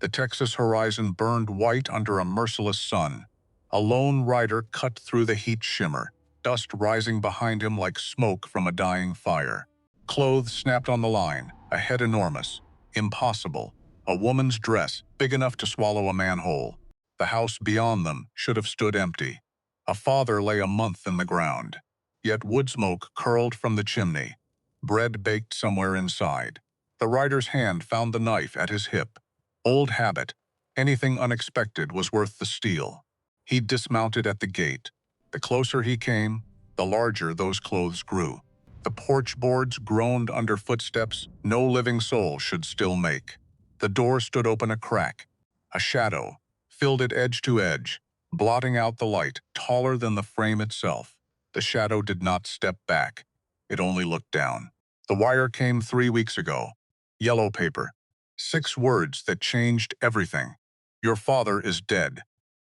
The Texas horizon burned white under a merciless sun. A lone rider cut through the heat shimmer, dust rising behind him like smoke from a dying fire. Clothes snapped on the line, a head enormous, impossible, a woman's dress big enough to swallow a man whole. The house beyond them should have stood empty. A father lay a month in the ground, yet wood smoke curled from the chimney. Bread baked somewhere inside. The rider's hand found the knife at his hip. Old habit. Anything unexpected was worth the steal. He dismounted at the gate. The closer he came, the larger those clothes grew. The porch boards groaned under footsteps no living soul should still make. The door stood open a crack. A shadow filled it edge to edge, blotting out the light, taller than the frame itself. The shadow did not step back. It only looked down. The wire came 3 weeks ago. Yellow paper. 6 words that changed everything. Your father is dead.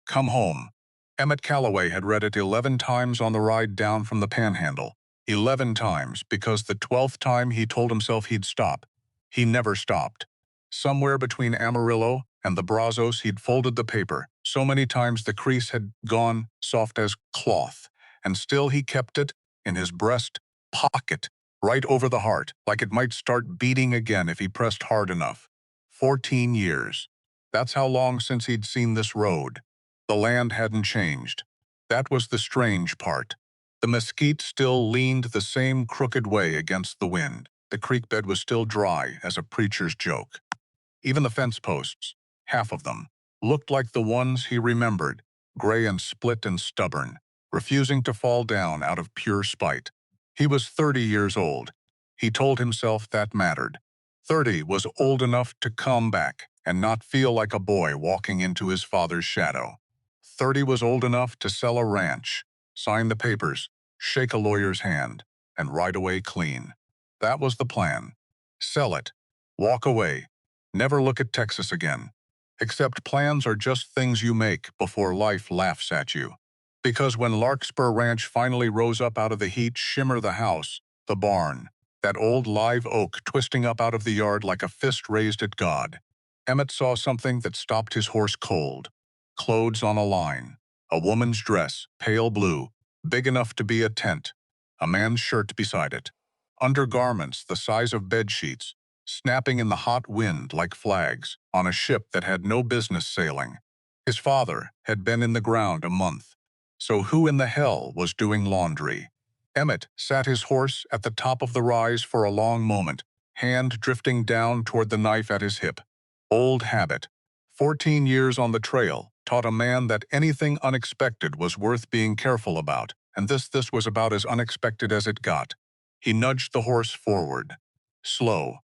Come home. Emmett Calloway had read it 11 times on the ride down from the Panhandle. 11 times, because the 12th time he told himself he'd stop. He never stopped. Somewhere between Amarillo and the Brazos he'd folded the paper. So many times the crease had gone soft as cloth, and still he kept it in his breast pocket, right over the heart, like it might start beating again if he pressed hard enough. 14 years. That's how long since he'd seen this road. The land hadn't changed. That was the strange part. The mesquite still leaned the same crooked way against the wind. The creek bed was still dry as a preacher's joke. Even the fence posts, half of them, looked like the ones he remembered, gray and split and stubborn, refusing to fall down out of pure spite. He was 30 years old. He told himself that mattered. 30 was old enough to come back and not feel like a boy walking into his father's shadow. 30 was old enough to sell a ranch, sign the papers, shake a lawyer's hand, and ride away clean. That was the plan. Sell it. Walk away. Never look at Texas again. Except plans are just things you make before life laughs at you. Because when Larkspur Ranch finally rose up out of the heat, shimmer the house, the barn, that old live oak twisting up out of the yard like a fist raised at God, Emmett saw something that stopped his horse cold. Clothes on a line. A woman's dress, pale blue, big enough to be a tent. A man's shirt beside it. Undergarments the size of bedsheets, snapping in the hot wind like flags on a ship that had no business sailing. His father had been in the ground a month. So who in the hell was doing laundry? Emmett sat his horse at the top of the rise for a long moment, hand drifting down toward the knife at his hip. Old habit. 14 years on the trail taught a man that anything unexpected was worth being careful about, and this was about as unexpected as it got. He nudged the horse forward. Slow.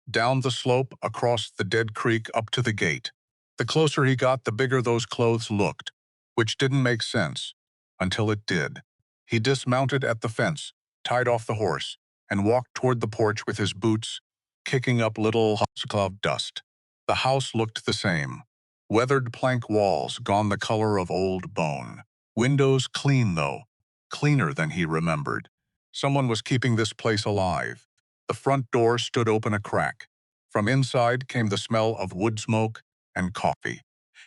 Down the slope, across the dead creek, up to the gate. The closer he got, the bigger those clothes looked, which didn't make sense, until it did. He dismounted at the fence, tied off the horse, and walked toward the porch with his boots, kicking up little huffs of dust. The house looked the same. Weathered plank walls gone the color of old bone. Windows clean, though. Cleaner than he remembered. Someone was keeping this place alive. The front door stood open a crack. From inside came the smell of wood smoke and coffee.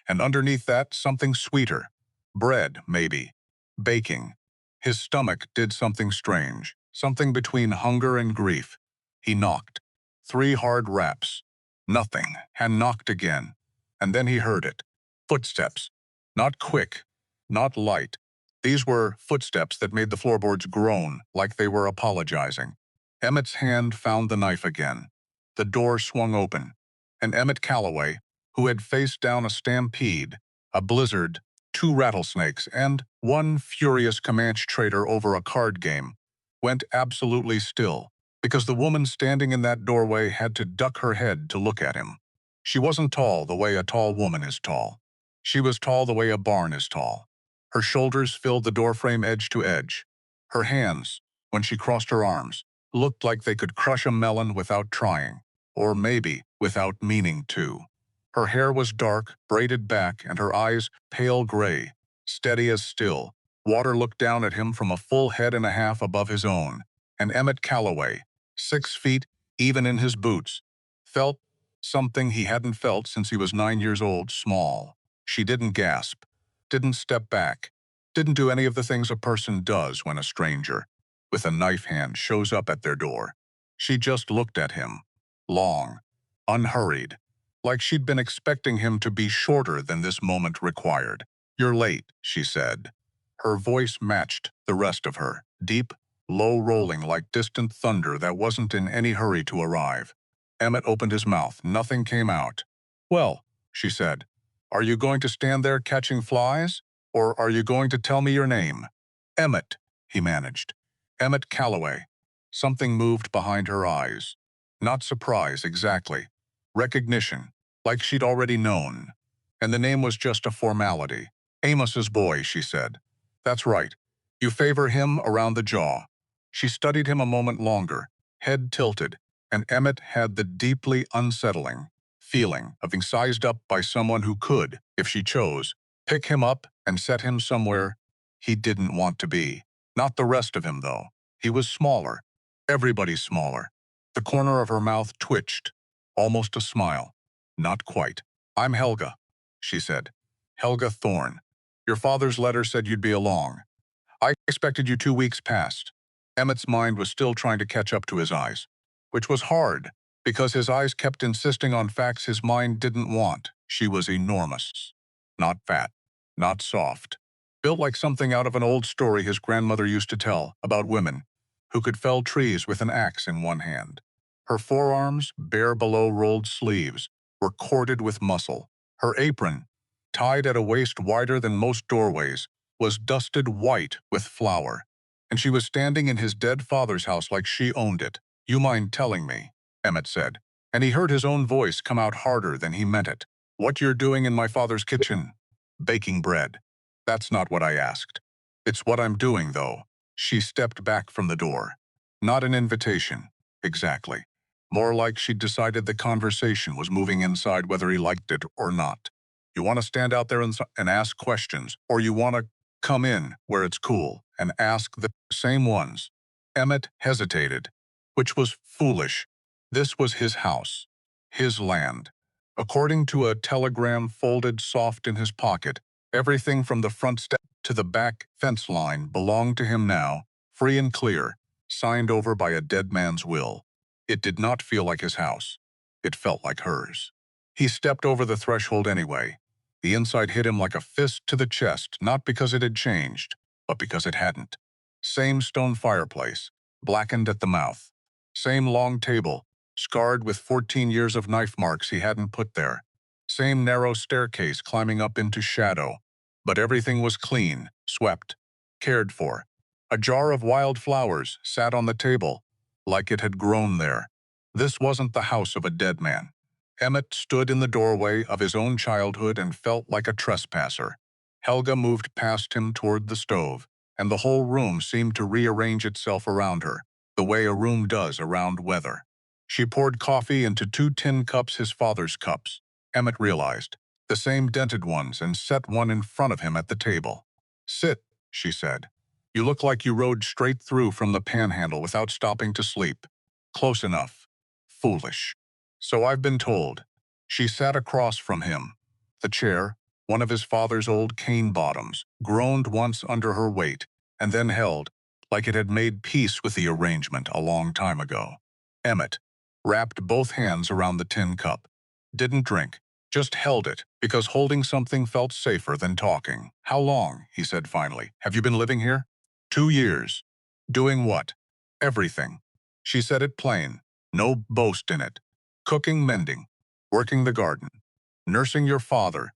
And underneath that, something sweeter. Bread, maybe. Baking. His stomach did something strange, something between hunger and grief. He knocked. 3 hard raps. Nothing, and knocked again. And then he heard it. Footsteps. Not quick, not light. These were footsteps that made the floorboards groan like they were apologizing. Emmett's hand found the knife again. The door swung open, and Emmett Calloway, who had faced down a stampede, a blizzard, 2 rattlesnakes, and 1 furious Comanche trader over a card game, went absolutely still, because the woman standing in that doorway had to duck her head to look at him. She wasn't tall the way a tall woman is tall. She was tall the way a barn is tall. Her shoulders filled the doorframe edge to edge. Her hands, when she crossed her arms, looked like they could crush a melon without trying, or maybe without meaning to. Her hair was dark, braided back, and her eyes pale gray, steady as still. Water looked down at him from a full head and a half above his own, and Emmett Calloway, 6 feet, even in his boots, felt Something he hadn't felt since he was 9 years old, small. She didn't gasp, didn't step back, didn't do any of the things a person does when a stranger, with a knife hand, shows up at their door. She just looked at him, long, unhurried, like she'd been expecting him to be shorter than this moment required. "You're late," she said. Her voice matched the rest of her, deep, low-rolling like distant thunder that wasn't in any hurry to arrive. Emmett opened his mouth. Nothing came out. "Well," she said, "are you going to stand there catching flies? Or are you going to tell me your name?" "Emmett," he managed. "Emmett Calloway." Something moved behind her eyes. Not surprise, exactly. Recognition, like she'd already known. And the name was just a formality. "Amos's boy," she said. "That's right. You favor him around the jaw." She studied him a moment longer, head tilted, and Emmett had the deeply unsettling feeling of being sized up by someone who could, if she chose, pick him up and set him somewhere he didn't want to be. Not the rest of him, though. He was smaller. Everybody's smaller. The corner of her mouth twitched, almost a smile. "Not quite. I'm Helga," she said. "Helga Thorne. Your father's letter said you'd be along. I expected you 2 weeks past." Emmett's mind was still trying to catch up to his eyes, which was hard, because his eyes kept insisting on facts his mind didn't want. She was enormous. Not fat. Not soft. Built like something out of an old story his grandmother used to tell about women who could fell trees with an axe in one hand. Her forearms, bare below rolled sleeves, were corded with muscle. Her apron, tied at a waist wider than most doorways, was dusted white with flour, and she was standing in his dead father's house like she owned it. "You mind telling me?" Emmett said, and he heard his own voice come out harder than he meant it. "What you're doing in my father's kitchen?" "Baking bread." "That's not what I asked." "It's what I'm doing, though." She stepped back from the door. Not an invitation, exactly. More like she'd decided the conversation was moving inside whether he liked it or not. "You want to stand out there and ask questions, or you want to come in where it's cool and ask the same ones?" Emmett hesitated, which was foolish. This was his house, his land. According to a telegram folded soft in his pocket, everything from the front step to the back fence line belonged to him now, free and clear, signed over by a dead man's will. It did not feel like his house. It felt like hers. He stepped over the threshold anyway. The inside hit him like a fist to the chest, not because it had changed, but because it hadn't. Same stone fireplace, blackened at the mouth. Same long table, scarred with 14 years of knife marks he hadn't put there. Same narrow staircase climbing up into shadow. But everything was clean, swept, cared for. A jar of wild flowers sat on the table, like it had grown there. This wasn't the house of a dead man. Emmett stood in the doorway of his own childhood and felt like a trespasser. Helga moved past him toward the stove, and the whole room seemed to rearrange itself around her, the way a room does around weather. She poured coffee into 2 tin cups, his father's cups, Emmett realized, the same dented ones, and set one in front of him at the table. "Sit," she said. "You look like you rode straight through from the Panhandle without stopping to sleep." "Close enough." "Foolish." "So I've been told." She sat across from him. The chair, one of his father's old cane bottoms, groaned once under her weight, and then held, like it had made peace with the arrangement a long time ago. Emmett wrapped both hands around the tin cup. Didn't drink, just held it, because holding something felt safer than talking. "How long?" he said finally. "Have you been living here?" 2 years. "Doing what?" "Everything." She said it plain, no boast in it. "Cooking, mending, working the garden, nursing your father,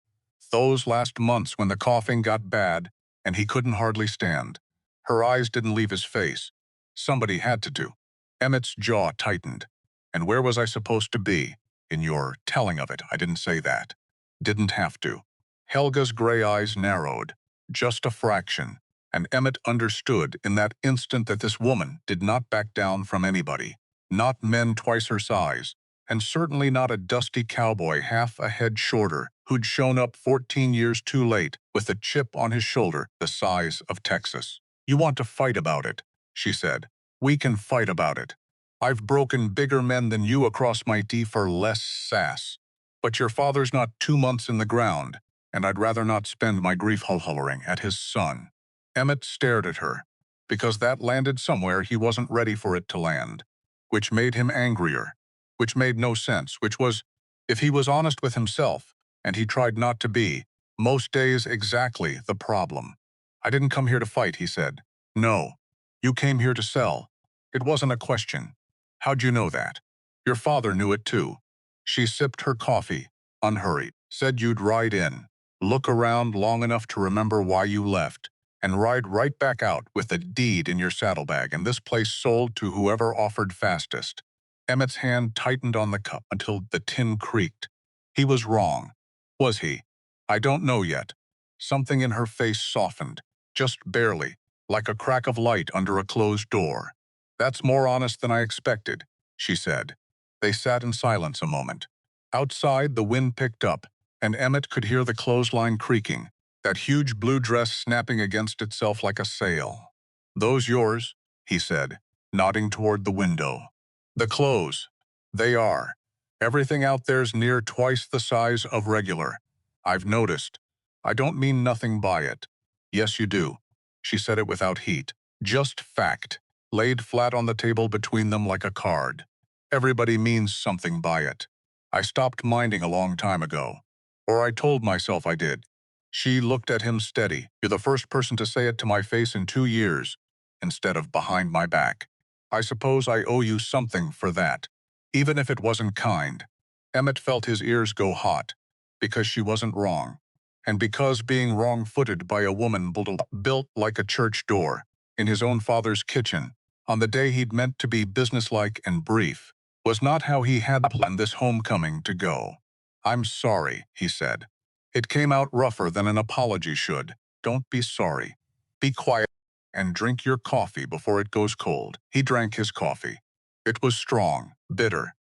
those last months when the coughing got bad and he couldn't hardly stand." Her eyes didn't leave his face. Somebody had to do. Emmett's jaw tightened. "And where was I supposed to be?" "In your telling of it, I didn't say that." "Didn't have to." Helga's gray eyes narrowed, just a fraction, and Emmett understood in that instant that this woman did not back down from anybody. Not men twice her size, and certainly not a dusty cowboy half a head shorter who'd shown up 14 years too late with a chip on his shoulder the size of Texas. "You want to fight about it," she said. "We can fight about it." I've broken bigger men than you across my teeth for less sass. But your father's not 2 months in the ground, and I'd rather not spend my grief hollering at his son." Emmett stared at her, because that landed somewhere he wasn't ready for it to land, which made him angrier, which made no sense, which was, if he was honest with himself, and he tried not to be, most days exactly the problem. "I didn't come here to fight," he said. "No. You came here to sell. It wasn't a question. How'd you know that?" "Your father knew it too." She sipped her coffee, unhurried. "Said you'd ride in, look around long enough to remember why you left, and ride right back out with the deed in your saddlebag and this place sold to whoever offered fastest." Emmett's hand tightened on the cup until the tin creaked. He was wrong. Was he? "I don't know yet." Something in her face softened, just barely, like a crack of light under a closed door. "That's more honest than I expected," she said. They sat in silence a moment. Outside, the wind picked up, and Emmett could hear the clothesline creaking, that huge blue dress snapping against itself like a sail. "Those yours?" he said, nodding toward the window. "The clothes. They are. Everything out there's near twice the size of regular. I've noticed. I don't mean nothing by it." "Yes, you do." She said it without heat. Just fact, laid flat on the table between them like a card. "Everybody means something by it. I stopped minding a long time ago. Or I told myself I did." She looked at him steady. "You're the first person to say it to my face in 2 years, instead of behind my back. I suppose I owe you something for that, even if it wasn't kind." Emmett felt his ears go hot, because she wasn't wrong, and because being wrong-footed by a woman built like a church door, in his own father's kitchen, on the day he'd meant to be businesslike and brief, was not how he had planned this homecoming to go. "I'm sorry," he said. "It came out rougher than an apology should. Don't be sorry. Be quiet and drink your coffee before it goes cold." He drank his coffee. It was strong, bitter,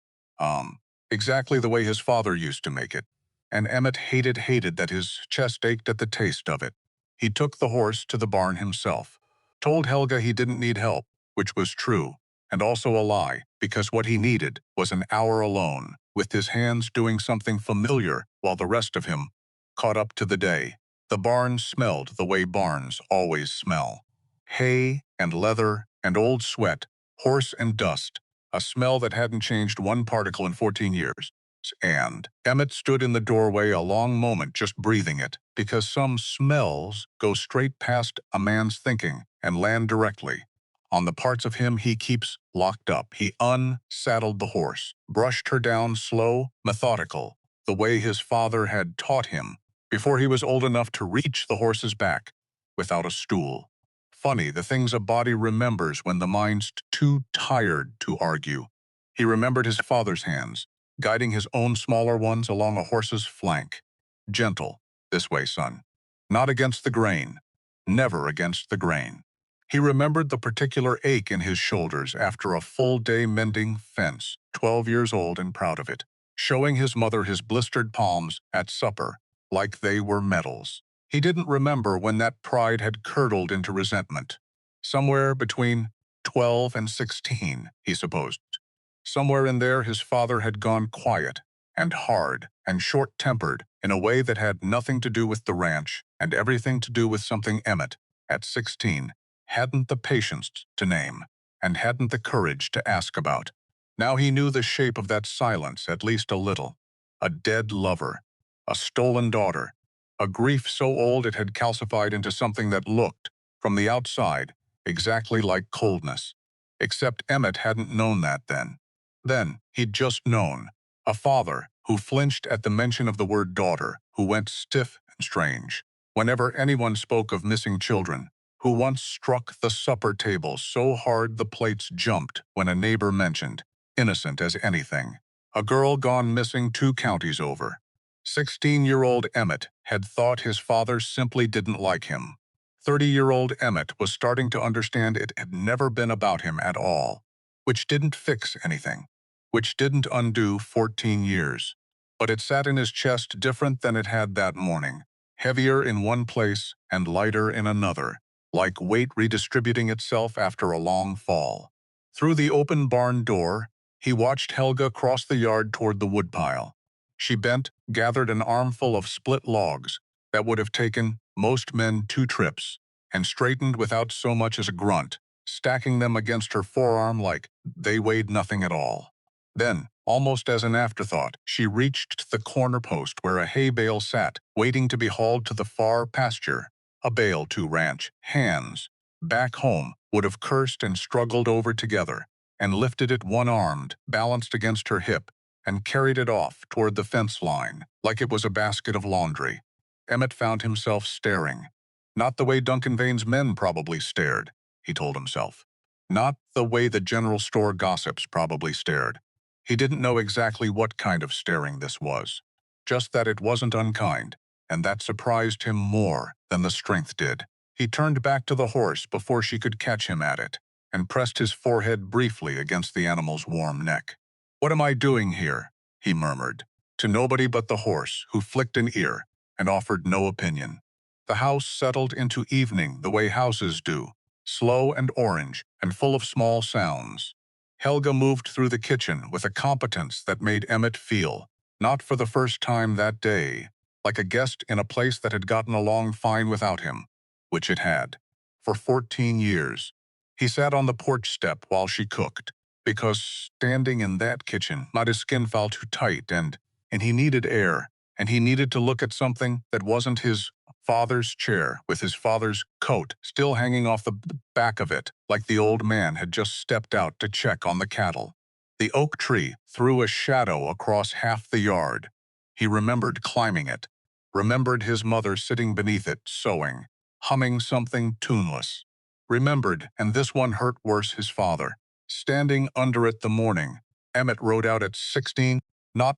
exactly the way his father used to make it. And Emmett hated that his chest ached at the taste of it. He took the horse to the barn himself. Told Helga he didn't need help, which was true, and also a lie, because what he needed was an hour alone, with his hands doing something familiar while the rest of him caught up to the day. The barn smelled the way barns always smell. Hay and leather and old sweat, horse and dust, a smell that hadn't changed one particle in 14 years. And Emmett stood in the doorway a long moment just breathing it, because some smells go straight past a man's thinking and land directly on the parts of him he keeps locked up. He unsaddled the horse, brushed her down slow, methodical, the way his father had taught him, before he was old enough to reach the horse's back, without a stool. Funny, the things a body remembers when the mind's too tired to argue. He remembered his father's hands, guiding his own smaller ones along a horse's flank. Gentle, this way, son. Not against the grain. Never against the grain. He remembered the particular ache in his shoulders after a full day mending fence, 12 years old and proud of it, showing his mother his blistered palms at supper, like they were medals. He didn't remember when that pride had curdled into resentment. Somewhere between 12 and 16, he supposed. Somewhere in there his father had gone quiet and hard and short-tempered in a way that had nothing to do with the ranch and everything to do with something Emmett, at 16, hadn't the patience to name and hadn't the courage to ask about. Now he knew the shape of that silence at least a little. A dead lover, a stolen daughter, a grief so old it had calcified into something that looked, from the outside, exactly like coldness. Except Emmett hadn't known that then. Then he'd just known. A father who flinched at the mention of the word daughter, who went stiff and strange whenever anyone spoke of missing children, who once struck the supper table so hard the plates jumped when a neighbor mentioned, innocent as anything, a girl gone missing 2 counties over. 16-year-old Emmett had thought his father simply didn't like him. 30-year-old Emmett was starting to understand it had never been about him at all, which didn't fix anything, which didn't undo 14 years. But it sat in his chest different than it had that morning, heavier in one place and lighter in another, like weight redistributing itself after a long fall. Through the open barn door, he watched Helga cross the yard toward the woodpile. She bent, gathered an armful of split logs that would have taken most men 2 trips, and straightened without so much as a grunt, stacking them against her forearm like they weighed nothing at all. Then, almost as an afterthought, she reached the corner post where a hay bale sat, waiting to be hauled to the far pasture. A bale to ranch hands, back home, would have cursed and struggled over together, and lifted it one-armed, balanced against her hip, and carried it off toward the fence line, like it was a basket of laundry. Emmett found himself staring. Not the way Duncan Vane's men probably stared, he told himself. Not the way the general store gossips probably stared. He didn't know exactly what kind of staring this was. Just that it wasn't unkind, and that surprised him more than the strength did. He turned back to the horse before she could catch him at it, and pressed his forehead briefly against the animal's warm neck. "What am I doing here?" he murmured, to nobody but the horse, who flicked an ear and offered no opinion. The house settled into evening the way houses do, slow and orange and full of small sounds. Helga moved through the kitchen with a competence that made Emmett feel, not for the first time that day, like a guest in a place that had gotten along fine without him, which it had, for 14 years. He sat on the porch step while she cooked, because standing in that kitchen made his skin feel too tight, and he needed air, and he needed to look at something that wasn't his father's chair with his father's coat still hanging off the back of it, like the old man had just stepped out to check on the cattle. The oak tree threw a shadow across half the yard. He remembered climbing it, remembered his mother sitting beneath it, sewing, humming something tuneless. Remembered, and this one hurt worse, his father, standing under it the morning Emmett rode out at 16, not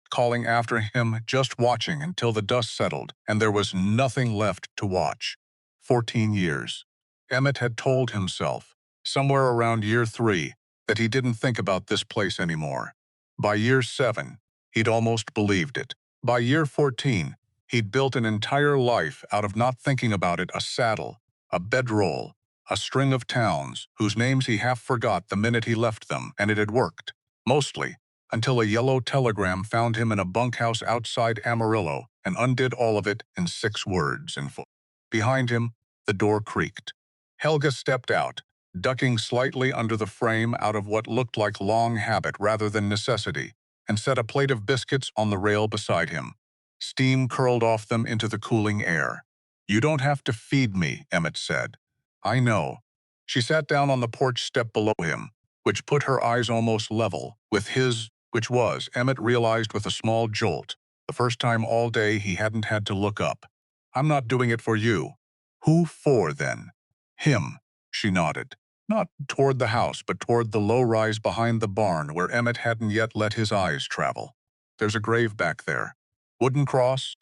calling after him, just watching until the dust settled and there was nothing left to watch. 14 years. Emmett had told himself, somewhere around year 3, that he didn't think about this place anymore. By year 7, he'd almost believed it. By year 14, he'd built an entire life out of not thinking about it, a saddle, a bedroll, a string of towns whose names he half forgot the minute he left them, and it had worked, mostly, until a yellow telegram found him in a bunkhouse outside Amarillo and undid all of it in 6 words in full. Behind him, the door creaked. Helga stepped out, ducking slightly under the frame out of what looked like long habit rather than necessity, and set a plate of biscuits on the rail beside him. Steam curled off them into the cooling air. "You don't have to feed me," Emmett said. "I know." She sat down on the porch step below him, which put her eyes almost level with his, which was, Emmett realized with a small jolt, the first time all day he hadn't had to look up. "I'm not doing it for you." "Who for, then?" "Him," she nodded. Not toward the house, but toward the low-rise behind the barn where Emmett hadn't yet let his eyes travel. "There's a grave back there. Wooden cross,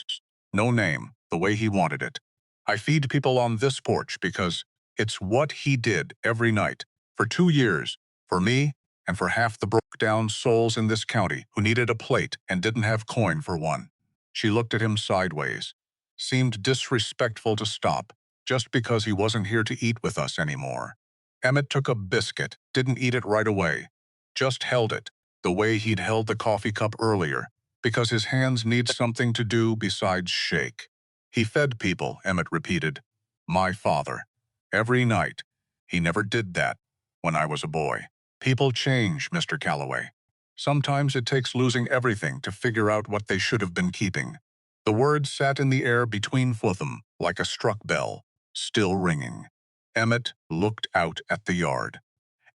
no name, the way he wanted it. I feed people on this porch because it's what he did every night, for 2 years, for me, and for half the broke-down souls in this county who needed a plate and didn't have coin for one." She looked at him sideways. Seemed disrespectful to stop, just because he wasn't here to eat with us anymore. Emmett took a biscuit, didn't eat it right away, just held it, the way he'd held the coffee cup earlier, because his hands need something to do besides shake. "He fed people," Emmett repeated. "My father. Every night. He never did that when I was a boy. People change, Mr. Calloway. Sometimes it takes losing everything to figure out what they should have been keeping." The words sat in the air between them like a struck bell, still ringing. Emmett looked out at the yard,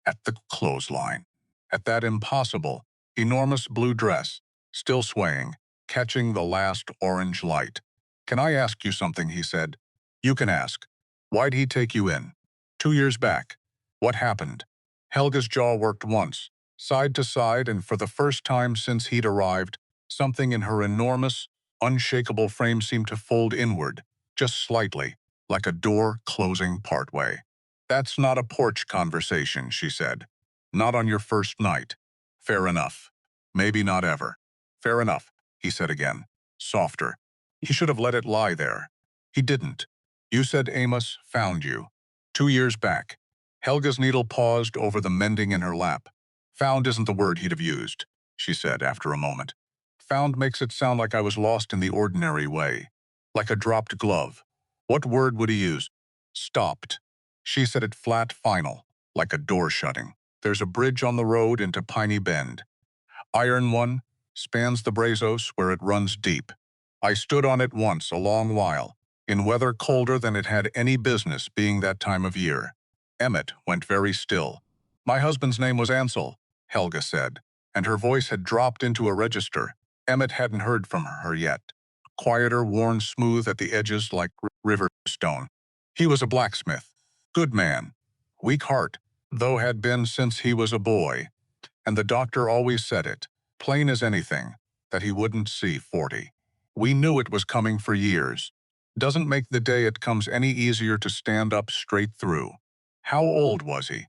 at the clothesline, at that impossible, enormous blue dress, still swaying, catching the last orange light. "Can I ask you something?" he said. "You can ask. Why'd he take you in? 2 years back. What happened?" Helga's jaw worked once, side to side, and for the first time since he'd arrived, something in her enormous, unshakable frame seemed to fold inward, just slightly, like a door closing partway. "That's not a porch conversation," she said. "Not on your first night." "Fair enough. Maybe not ever." "Fair enough," he said again, softer. He should have let it lie there. He didn't. "You said Amos found you. 2 years back." Helga's needle paused over the mending in her lap. Found isn't the word he'd have used, she said after a moment. Found makes it sound like I was lost in the ordinary way, like a dropped glove. What word would he use? Stopped. She said it flat, final, like a door shutting. There's a bridge on the road into Piney Bend. Iron one, spans the Brazos where it runs deep. I stood on it once a long while, in weather colder than it had any business being that time of year. Emmett went very still. My husband's name was Ansel, Helga said, and her voice had dropped into a register. Emmett hadn't heard from her yet. Quieter, worn smooth at the edges like river stone. He was a blacksmith. Good man. Weak heart, though had been since he was a boy. And the doctor always said it, plain as anything, that he wouldn't see 40. We knew it was coming for years. Doesn't make the day it comes any easier to stand up straight through. How old was he?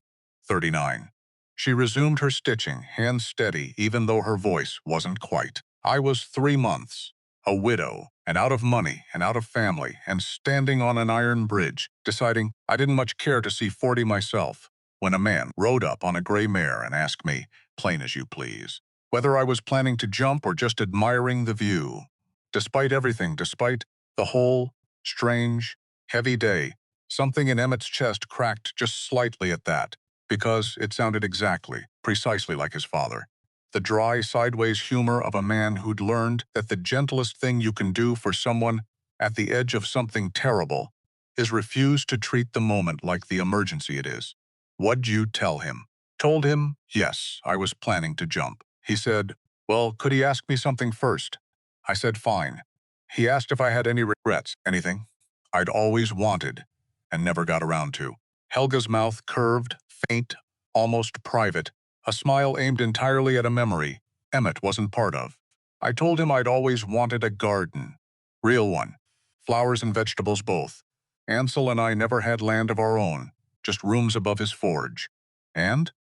39. She resumed her stitching, hands steady, even though her voice wasn't quite. I was 3 months, a widow, and out of money, and out of family, and standing on an iron bridge, deciding I didn't much care to see 40 myself, when a man rode up on a gray mare and asked me, plain as you please, whether I was planning to jump or just admiring the view. Despite everything, despite the whole strange, heavy day, something in Emmett's chest cracked just slightly at that, because it sounded exactly, precisely like his father. The dry, sideways humor of a man who'd learned that the gentlest thing you can do for someone at the edge of something terrible is refuse to treat the moment like the emergency it is. What'd you tell him? Told him, yes, I was planning to jump. He said, well, could he ask me something first? I said, fine. He asked if I had any regrets, anything I'd always wanted and never got around to. Helga's mouth curved, faint, almost private, a smile aimed entirely at a memory Emmett wasn't part of. I told him I'd always wanted a garden. Real one. Flowers and vegetables both. Ansel and I never had land of our own, just rooms above his forge. And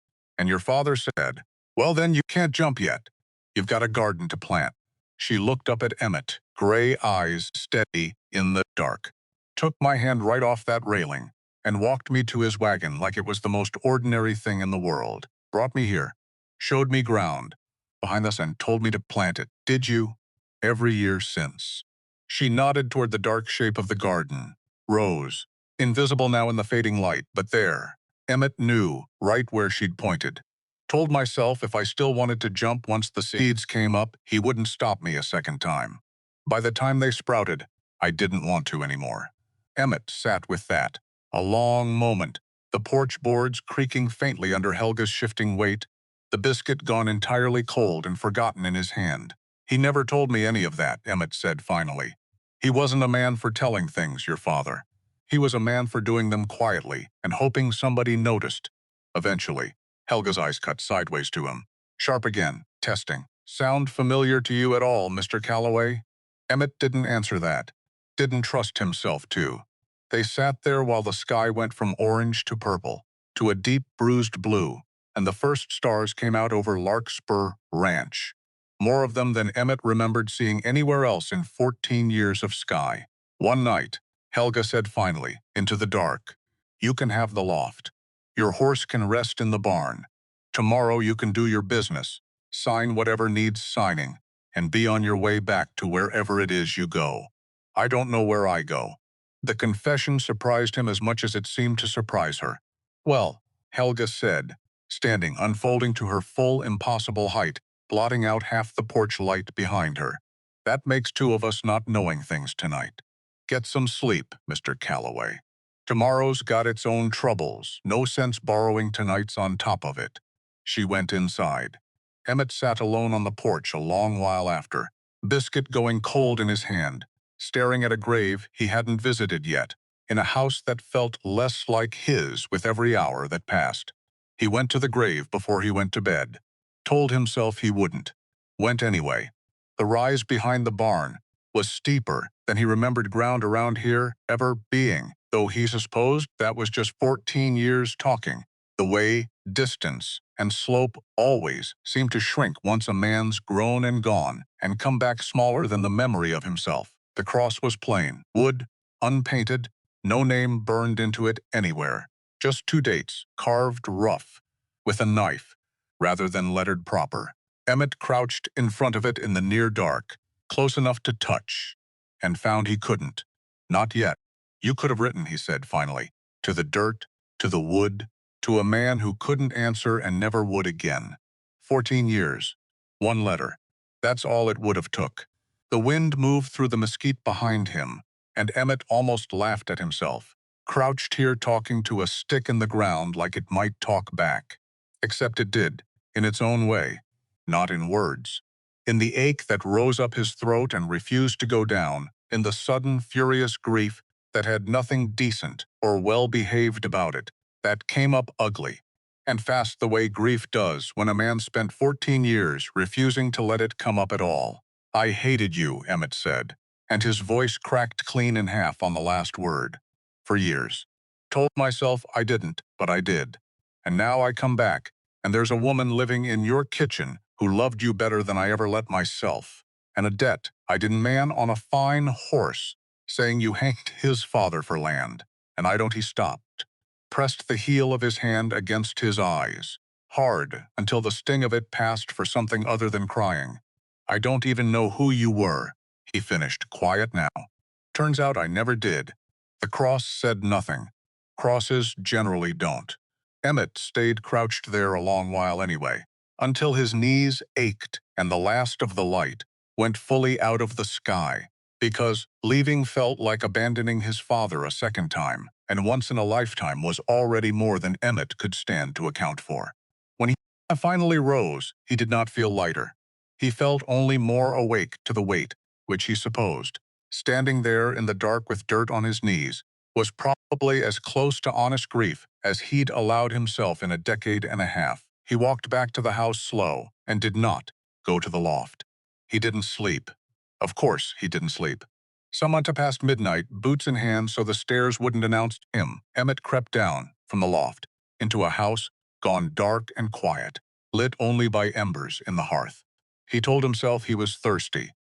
your father said, well then you can't jump yet. You've got a garden to plant. She looked up at Emmett, gray eyes steady in the dark, took my hand right off that railing, and walked me to his wagon like it was the most ordinary thing in the world. Brought me here, showed me ground behind us and told me to plant it. Did you? Every year since. She nodded toward the dark shape of the garden. Rose, invisible now in the fading light, but there. Emmett knew right where she'd pointed. Told myself if I still wanted to jump once the seeds came up, he wouldn't stop me a second time. By the time they sprouted, I didn't want to anymore. Emmett sat with that. A long moment, the porch boards creaking faintly under Helga's shifting weight, the biscuit gone entirely cold and forgotten in his hand. He never told me any of that, Emmett said finally. He wasn't a man for telling things, your father. He was a man for doing them quietly and hoping somebody noticed. Eventually, Helga's eyes cut sideways to him. Sharp again, testing. Sound familiar to you at all, Mr. Calloway? Emmett didn't answer that. Didn't trust himself to. They sat there while the sky went from orange to purple, to a deep bruised blue, and the first stars came out over Larkspur Ranch. More of them than Emmett remembered seeing anywhere else in 14 years of sky. One night, Helga said finally, into the dark, you can have the loft. Your horse can rest in the barn. Tomorrow you can do your business, sign whatever needs signing, and be on your way back to wherever it is you go. I don't know where I go. The confession surprised him as much as it seemed to surprise her. Well, Helga said, standing unfolding to her full impossible height, blotting out half the porch light behind her. That makes two of us not knowing things tonight. Get some sleep, Mr. Calloway. Tomorrow's got its own troubles, no sense borrowing tonight's on top of it. She went inside. Emmett sat alone on the porch a long while after, biscuit going cold in his hand, staring at a grave he hadn't visited yet, in a house that felt less like his with every hour that passed. He went to the grave before he went to bed. Told himself he wouldn't. Went anyway. The rise behind the barn was steeper than he remembered ground around here ever being, though he supposed that was just 14 years talking. The way, distance, and slope always seemed to shrink once a man's grown and gone, and come back smaller than the memory of himself. The cross was plain, wood, unpainted, no name burned into it anywhere. Just two dates, carved rough, with a knife, rather than lettered proper. Emmett crouched in front of it in the near dark, close enough to touch, and found he couldn't. Not yet. You could have written, he said finally, to the dirt, to the wood, to a man who couldn't answer and never would again. 14 years. One letter. That's all it would have took. The wind moved through the mesquite behind him, and Emmett almost laughed at himself, crouched here talking to a stick in the ground like it might talk back. Except it did, in its own way, not in words. In the ache that rose up his throat and refused to go down, in the sudden, furious grief that had nothing decent or well-behaved about it, that came up ugly and fast the way grief does when a man spent 14 years refusing to let it come up at all. I hated you, Emmett said, and his voice cracked clean in half on the last word. For years. Told myself I didn't, but I did. And now I come back, and there's a woman living in your kitchen who loved you better than I ever let myself, and a debt I didn't man on a fine horse, saying you hanged his father for land, and I don't. He stopped, pressed the heel of his hand against his eyes, hard until the sting of it passed for something other than crying. I don't even know who you were, he finished, quiet now. Turns out I never did. The cross said nothing. Crosses generally don't. Emmett stayed crouched there a long while anyway, until his knees ached and the last of the light went fully out of the sky, because leaving felt like abandoning his father a second time, and once in a lifetime was already more than Emmett could stand to account for. When he finally rose, he did not feel lighter. He felt only more awake to the weight, which he supposed, standing there in the dark with dirt on his knees, was probably as close to honest grief as he'd allowed himself in a decade and a half. He walked back to the house slow and did not go to the loft. He didn't sleep. Of course he didn't sleep. Some unto past midnight, boots in hand so the stairs wouldn't announce him, Emmett crept down from the loft into a house gone dark and quiet, lit only by embers in the hearth. He told himself he was thirsty.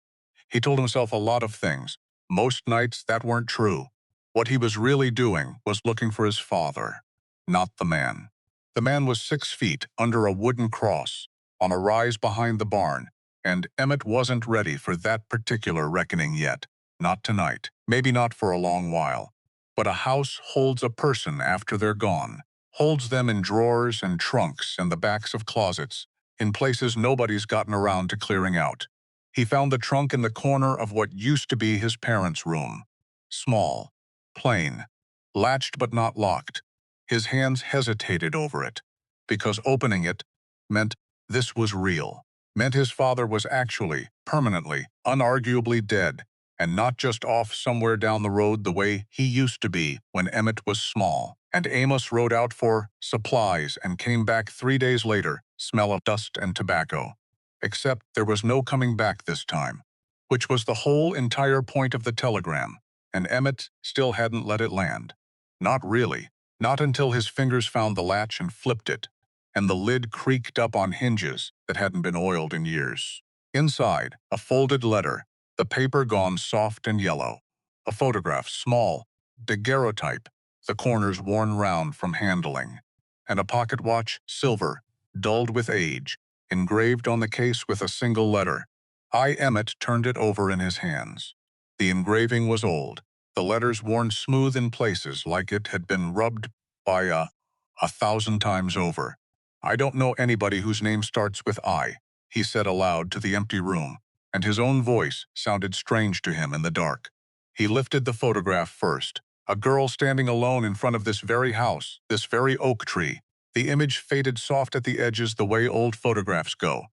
He told himself a lot of things. Most nights that weren't true. What he was really doing was looking for his father, not the man. The man was 6 feet under a wooden cross on a rise behind the barn, and Emmett wasn't ready for that particular reckoning yet. Not tonight, maybe not for a long while. But a house holds a person after they're gone, holds them in drawers and trunks and the backs of closets, in places nobody's gotten around to clearing out. He found the trunk in the corner of what used to be his parents' room. Small, plain, latched but not locked. His hands hesitated over it, because opening it meant this was real, meant his father was actually, permanently, unarguably dead, and not just off somewhere down the road the way he used to be when Emmett was small. And Amos rode out for supplies and came back 3 days later, smell of dust and tobacco. Except there was no coming back this time, which was the whole entire point of the telegram, and Emmett still hadn't let it land. Not really. Not until his fingers found the latch and flipped it, and the lid creaked up on hinges that hadn't been oiled in years. Inside, a folded letter, the paper gone soft and yellow. A photograph, small, daguerreotype, the corners worn round from handling. And a pocket watch, silver, dulled with age, engraved on the case with a single letter. Emmett turned it over in his hands. The engraving was old, the letters worn smooth in places like it had been rubbed by a 1,000 times over. I don't know anybody whose name starts with I, he said aloud to the empty room, and his own voice sounded strange to him in the dark. He lifted the photograph first, a girl standing alone in front of this very house, this very oak tree. The image faded soft at the edges the way old photographs go.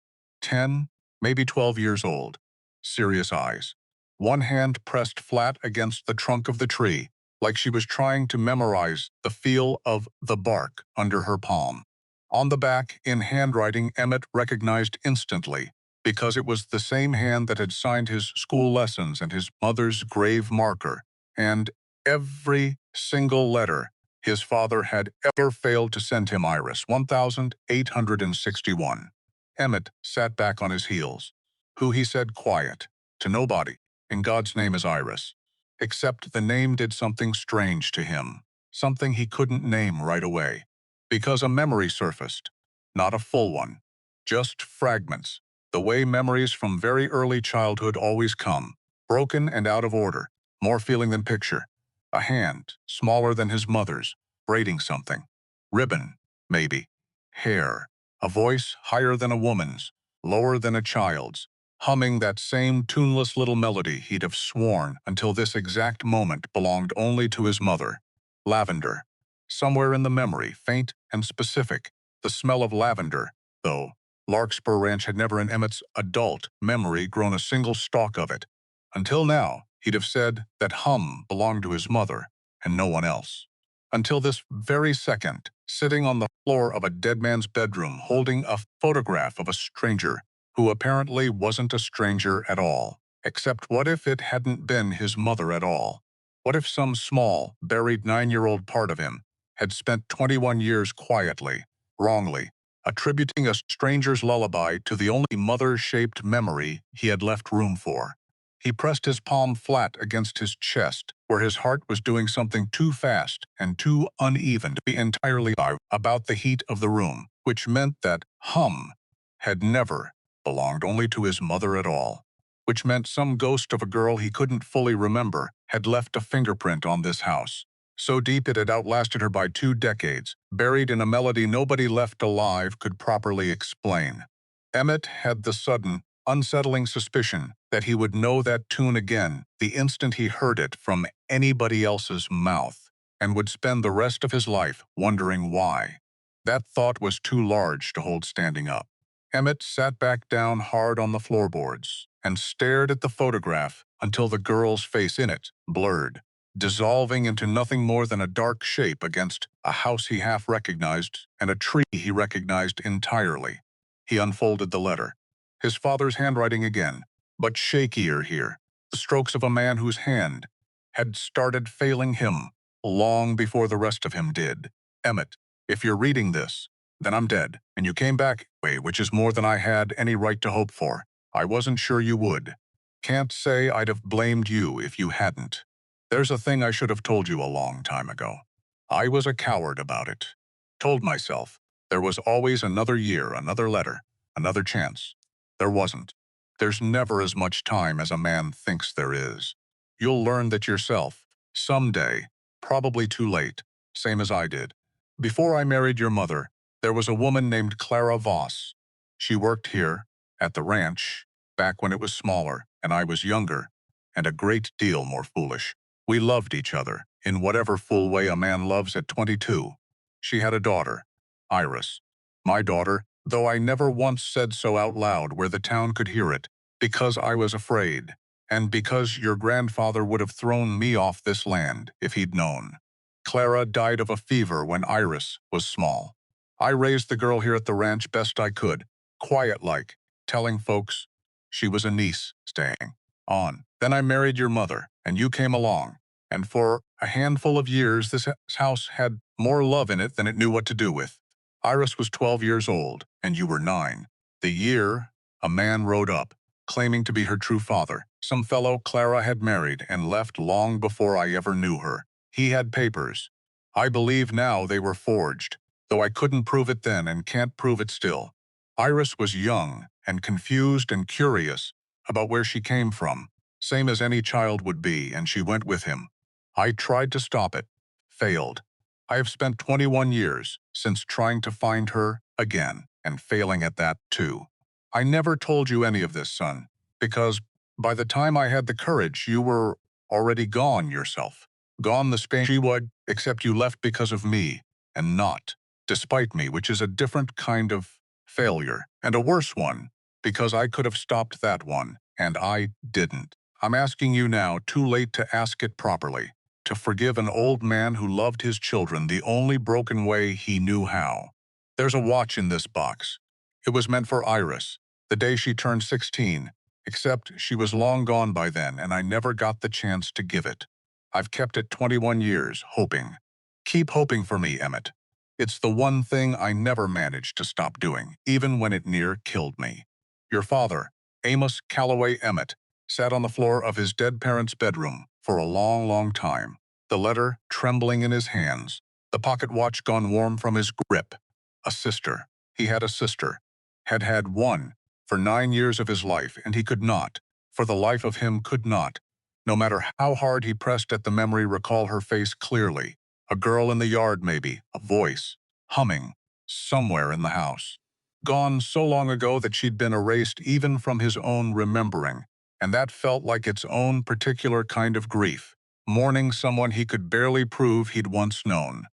10, maybe 12 years old. Serious eyes. One hand pressed flat against the trunk of the tree, like she was trying to memorize the feel of the bark under her palm. On the back, in handwriting Emmett recognized instantly, because it was the same hand that had signed his school lessons and his mother's grave marker, and every single letter his father had ever failed to send him. Iris 1861. Emmett sat back on his heels. Who, he said quiet, to nobody. In God's name is Iris. Except the name did something strange to him. something he couldn't name right away. Because a memory surfaced, not a full one, just fragments, the way memories from very early childhood always come, broken and out of order, more feeling than picture. A hand, smaller than his mother's, braiding something. Ribbon, maybe. Hair. A voice higher than a woman's, lower than a child's, humming that same tuneless little melody he'd have sworn until this exact moment belonged only to his mother. Lavender. Somewhere in the memory, faint and specific, the smell of lavender, though Larkspur Ranch had never in Emmett's adult memory grown a single stalk of it. Until now, he'd have said that hum belonged to his mother and no one else. Until this very second, sitting on the floor of a dead man's bedroom holding a photograph of a stranger who apparently wasn't a stranger at all. Except what if it hadn't been his mother at all? What if some small, buried 9-year-old part of him had spent 21 years quietly, wrongly, attributing a stranger's lullaby to the only mother-shaped memory he had left room for? He pressed his palm flat against his chest, where his heart was doing something too fast and too uneven to be entirely about the heat of the room, which meant that hum had never belonged only to his mother at all, which meant some ghost of a girl he couldn't fully remember had left a fingerprint on this house, so deep it had outlasted her by 2 decades, buried in a melody nobody left alive could properly explain. Emmett had the sudden, unsettling suspicion that he would know that tune again the instant he heard it from anybody else's mouth, and would spend the rest of his life wondering why. That thought was too large to hold standing up. Emmett sat back down hard on the floorboards and stared at the photograph until the girl's face in it blurred, dissolving into nothing more than a dark shape against a house he half recognized and a tree he recognized entirely. He unfolded the letter. His father's handwriting again, but shakier here, the strokes of a man whose hand had started failing him long before the rest of him did. Emmett, if you're reading this, then I'm dead, and you came back anyway, which is more than I had any right to hope for. I wasn't sure you would. Can't say I'd have blamed you if you hadn't. There's a thing I should have told you a long time ago. I was a coward about it. Told myself there was always another year, another letter, another chance. There wasn't. There's never as much time as a man thinks there is. You'll learn that yourself, someday, probably too late, same as I did. Before I married your mother, there was a woman named Clara Voss. She worked here, at the ranch, back when it was smaller, and I was younger, and a great deal more foolish. We loved each other, in whatever fool way a man loves at 22. She had a daughter, Iris. My daughter, though I never once said so out loud where the town could hear it, because I was afraid, and because your grandfather would have thrown me off this land if he'd known. Clara died of a fever when Iris was small. I raised the girl here at the ranch best I could, quiet-like, telling folks she was a niece staying on. Then I married your mother, and you came along, and for a handful of years this house had more love in it than it knew what to do with. Iris was 12 years old, and you were 9. The year a man rode up, claiming to be her true father, some fellow Clara had married and left long before I ever knew her. He had papers. I believe now they were forged, though I couldn't prove it then and can't prove it still. Iris was young and confused and curious about where she came from, same as any child would be, and she went with him. I tried to stop it, failed. I have spent 21 years since trying to find her again, and failing at that too. I never told you any of this, son, because by the time I had the courage, you were already gone yourself. Gone the Spain she would, except you left because of me, and not despite me, which is a different kind of failure, and a worse one, because I could have stopped that one, and I didn't. I'm asking you now, too late to ask it properly, to forgive an old man who loved his children the only broken way he knew how. There's a watch in this box. It was meant for Iris, the day she turned 16, except she was long gone by then, and I never got the chance to give it. I've kept it 21 years, hoping. Keep hoping for me, Emmett. It's the one thing I never managed to stop doing, even when it near killed me. Your father, Amos Calloway Emmett, sat on the floor of his dead parents' bedroom for a long, long time, the letter trembling in his hands, the pocket watch gone warm from his grip. A sister. He had a sister. Had had one for 9 years of his life, and he could not, for the life of him could not, no matter how hard he pressed at the memory, recall her face clearly. A girl in the yard maybe, a voice, humming, somewhere in the house. Gone so long ago that she'd been erased even from his own remembering, and that felt like its own particular kind of grief, mourning someone he could barely prove he'd once known.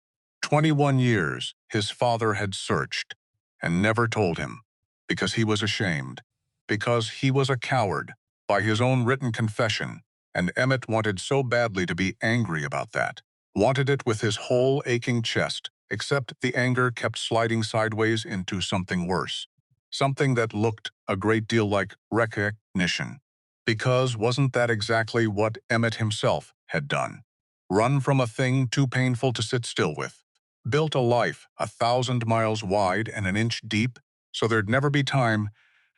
21 years his father had searched, and never told him, because he was ashamed, because he was a coward, by his own written confession, and Emmett wanted so badly to be angry about that. Wanted it with his whole aching chest, except the anger kept sliding sideways into something worse. Something that looked a great deal like recognition. Because wasn't that exactly what Emmett himself had done? Run from a thing too painful to sit still with. Built a life 1,000 miles wide and an inch deep, so there'd never be time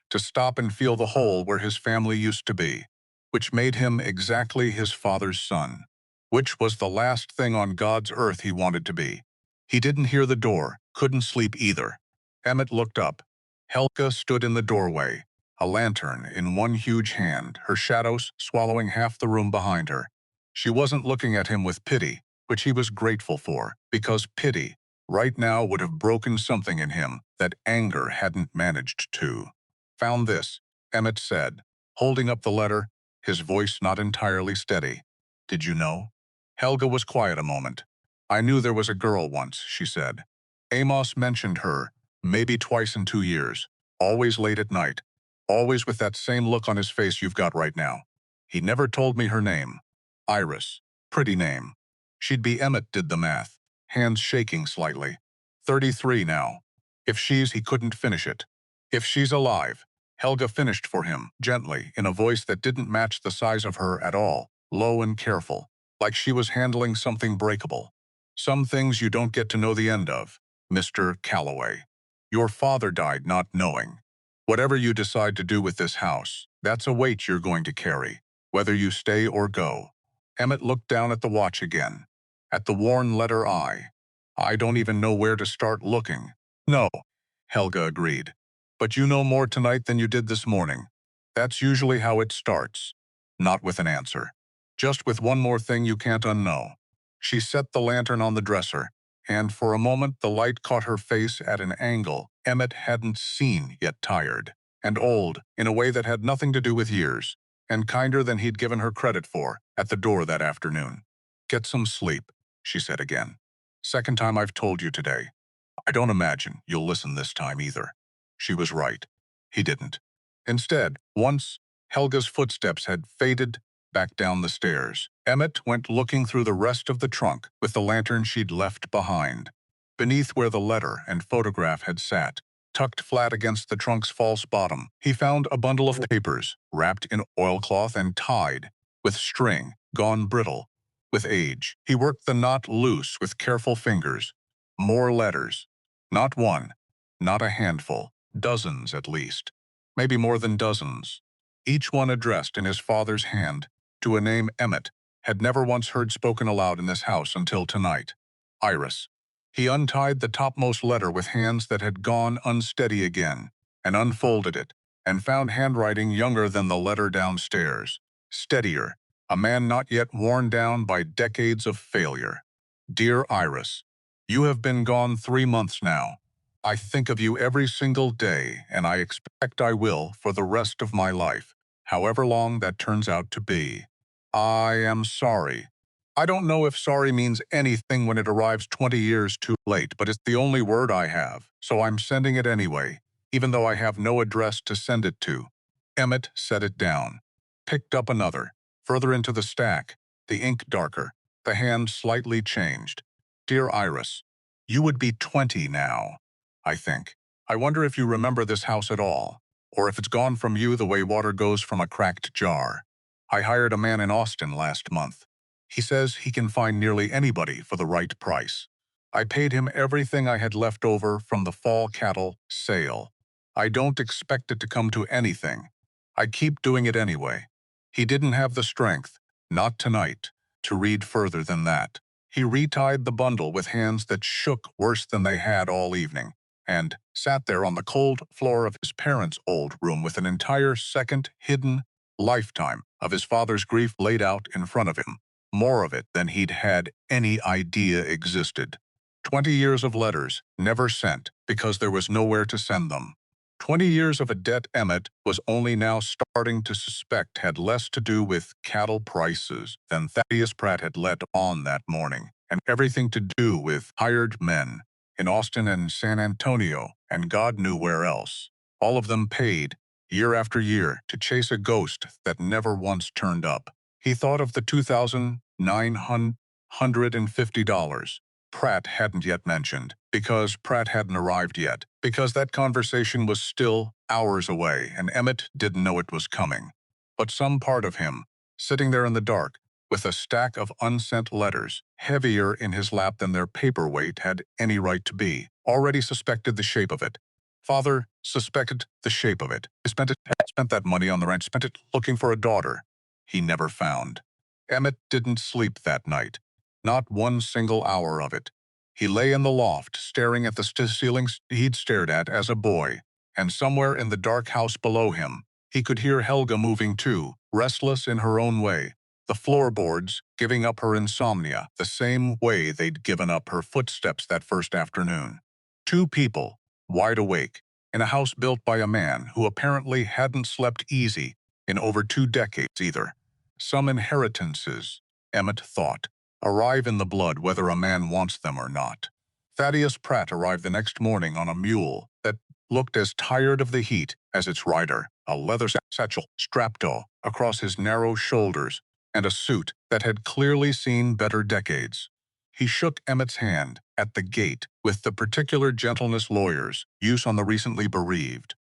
to stop and feel the hole where his family used to be, which made him exactly his father's son, which was the last thing on God's earth he wanted to be. He didn't hear the door, couldn't sleep either. Emmett looked up. Helga stood in the doorway, a lantern in one huge hand, her shadows swallowing half the room behind her. She wasn't looking at him with pity, which he was grateful for, because pity, right now, would have broken something in him that anger hadn't managed to. Found this, Emmett said, holding up the letter, his voice not entirely steady. Did you know? Helga was quiet a moment. I knew there was a girl once, she said. Amos mentioned her, maybe twice in 2 years, always late at night, always with that same look on his face you've got right now. He never told me her name. Iris. Pretty name. She'd be Emmett did the math, hands shaking slightly. 33 now. If she's, he couldn't finish it. If she's alive. Helga finished for him, gently, in a voice that didn't match the size of her at all, low and careful, like she was handling something breakable. Some things you don't get to know the end of, Mr. Calloway. Your father died not knowing. Whatever you decide to do with this house, that's a weight you're going to carry, whether you stay or go. Emmett looked down at the watch again, at the worn letter I. I don't even know where to start looking. No, Helga agreed. But you know more tonight than you did this morning. That's usually how it starts. Not with an answer. Just with one more thing you can't unknow. She set the lantern on the dresser, and for a moment the light caught her face at an angle Emmett hadn't seen yet, tired and old in a way that had nothing to do with years, and kinder than he'd given her credit for at the door that afternoon. Get some sleep, she said again. Second time I've told you today. I don't imagine you'll listen this time either. She was right. He didn't. Instead, once Helga's footsteps had faded back down the stairs, Emmett went looking through the rest of the trunk with the lantern she'd left behind. Beneath where the letter and photograph had sat, tucked flat against the trunk's false bottom, he found a bundle of papers, wrapped in oilcloth and tied, with string, gone brittle. With age, he worked the knot loose with careful fingers. More letters. Not one, not a handful, dozens at least. Maybe more than dozens. Each one addressed in his father's hand, to a name Emmett had never once heard spoken aloud in this house until tonight. Iris. He untied the topmost letter with hands that had gone unsteady again, and unfolded it, and found handwriting younger than the letter downstairs. Steadier, a man not yet worn down by decades of failure. Dear Iris, you have been gone 3 months now. I think of you every single day, and I expect I will for the rest of my life, however long that turns out to be. I am sorry. I don't know if sorry means anything when it arrives 20 years too late, but it's the only word I have, so I'm sending it anyway, even though I have no address to send it to. Emmett set it down, picked up another, further into the stack, the ink darker, the hand slightly changed. Dear Iris, you would be 20 now, I think. I wonder if you remember this house at all, or if it's gone from you the way water goes from a cracked jar. I hired a man in Austin last month. He says he can find nearly anybody for the right price. I paid him everything I had left over from the fall cattle sale. I don't expect it to come to anything. I keep doing it anyway. He didn't have the strength, not tonight. to read further than that. He retied the bundle with hands that shook worse than they had all evening, and sat there on the cold floor of his parents' old room with an entire second hidden lifetime of his father's grief laid out in front of him, more of it than he'd had any idea existed. 20 years of letters, never sent because there was nowhere to send them. 20 years of a debt Emmett was only now starting to suspect had less to do with cattle prices than Thaddeus Pratt had let on that morning, and everything to do with hired men in Austin and San Antonio and God knew where else. All of them paid, year after year, to chase a ghost that never once turned up. He thought of the $2,950 Pratt hadn't yet mentioned, because Pratt hadn't arrived yet, because that conversation was still hours away and Emmett didn't know it was coming. But some part of him, sitting there in the dark, with a stack of unsent letters, heavier in his lap than their paperweight had any right to be, already suspected the shape of it. Father suspected the shape of it. He spent that money on the ranch, spent it looking for a daughter he never found. Emmett didn't sleep that night. Not one single hour of it. He lay in the loft, staring at the ceilings he'd stared at as a boy, and somewhere in the dark house below him, he could hear Helga moving too, restless in her own way, the floorboards giving up her insomnia the same way they'd given up her footsteps that first afternoon. Two people, wide awake, in a house built by a man who apparently hadn't slept easy in over 2 decades either. Some inheritances, Emmett thought, arrive in the blood whether a man wants them or not. Thaddeus Pratt arrived the next morning on a mule that looked as tired of the heat as its rider, a leather satchel strapped across his narrow shoulders, and a suit that had clearly seen better decades. He shook Emmett's hand at the gate with the particular gentleness lawyers use on the recently bereaved.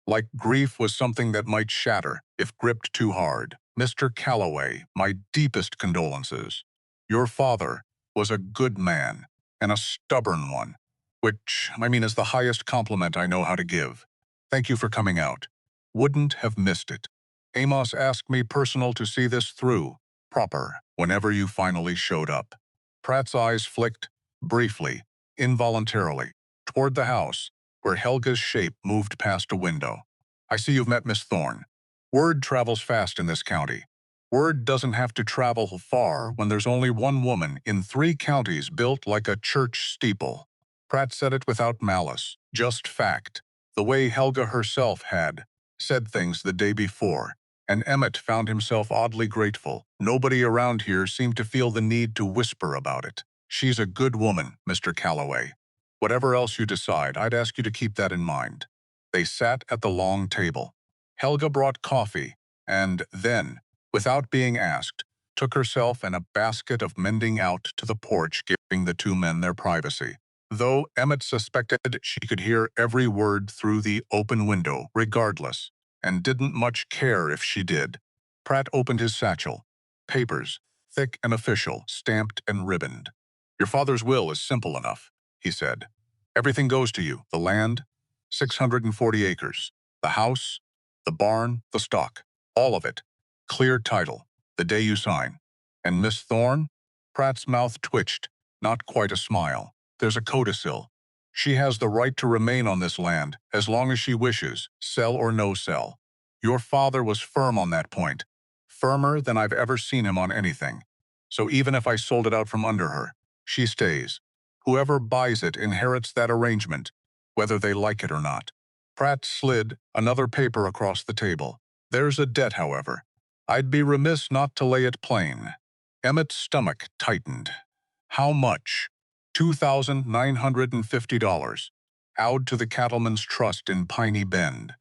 Like grief was something that might shatter if gripped too hard. Mr. Calloway, my deepest condolences. Your father was a good man, and a stubborn one, which, is the highest compliment I know how to give. Thank you for coming out. Wouldn't have missed it. Amos asked me personal to see this through, proper, whenever you finally showed up. Pratt's eyes flicked, briefly, involuntarily, toward the house, where Helga's shape moved past a window. I see you've met Miss Thorne. Word travels fast in this county. Word doesn't have to travel far when there's only one woman in 3 counties built like a church steeple. Pratt said it without malice, just fact, the way Helga herself had said things the day before, and Emmett found himself oddly grateful. Nobody around here seemed to feel the need to whisper about it. She's a good woman, Mr. Calloway. Whatever else you decide, I'd ask you to keep that in mind. They sat at the long table. Helga brought coffee, and then, without being asked, took herself and a basket of mending out to the porch, giving the 2 men their privacy. Though Emmett suspected she could hear every word through the open window, regardless, and didn't much care if she did. Pratt opened his satchel. Papers, thick and official, stamped and ribboned. Your father's will is simple enough, he said. Everything goes to you, the land, 640 acres, the house, the barn, the stock, all of it. Clear title, the day you sign. And Miss Thorne? Pratt's mouth twitched, not quite a smile. There's a codicil. She has the right to remain on this land as long as she wishes, sell or no sell. Your father was firm on that point, firmer than I've ever seen him on anything. So even if I sold it out from under her, she stays. Whoever buys it inherits that arrangement, whether they like it or not. Pratt slid another paper across the table. There's a debt, however. I'd be remiss not to lay it plain. Emmett's stomach tightened. How much? $2,950, owed to the Cattlemen's Trust in Piney Bend.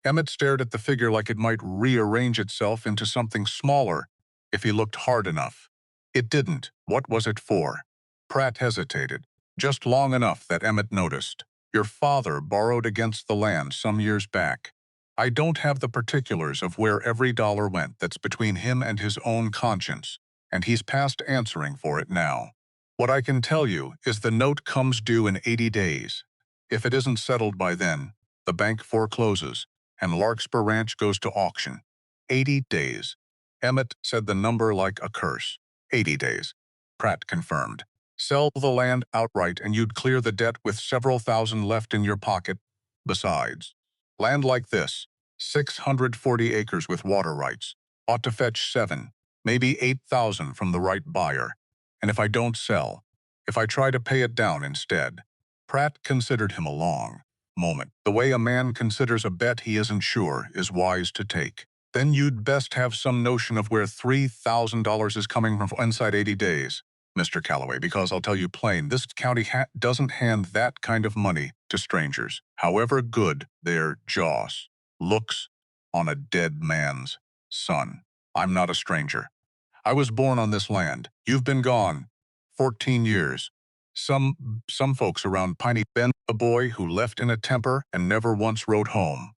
Emmett stared at the figure like it might rearrange itself into something smaller if he looked hard enough. It didn't. What was it for? Pratt hesitated, just long enough that Emmett noticed. Your father borrowed against the land some years back. I don't have the particulars of where every dollar went. That's between him and his own conscience, and he's past answering for it now. What I can tell you is the note comes due in 80 days. If it isn't settled by then, the bank forecloses, and Larkspur Ranch goes to auction. 80 days. Emmett said the number like a curse. 80 days, Pratt confirmed. Sell the land outright and you'd clear the debt with several thousand left in your pocket. Besides, land like this, 640 acres with water rights, ought to fetch 7, maybe 8,000 from the right buyer. And if I don't sell, if I try to pay it down instead. Pratt considered him a long moment. The way a man considers a bet he isn't sure is wise to take. Then you'd best have some notion of where $3,000 is coming from inside 80 days, Mr. Calloway, because I'll tell you plain, this county doesn't hand that kind of money to strangers, however good their jaws looks on a dead man's son. I'm not a stranger. I was born on this land. You've been gone 14 years. Some folks around Piney Bend, a boy who left in a temper and never once wrote home.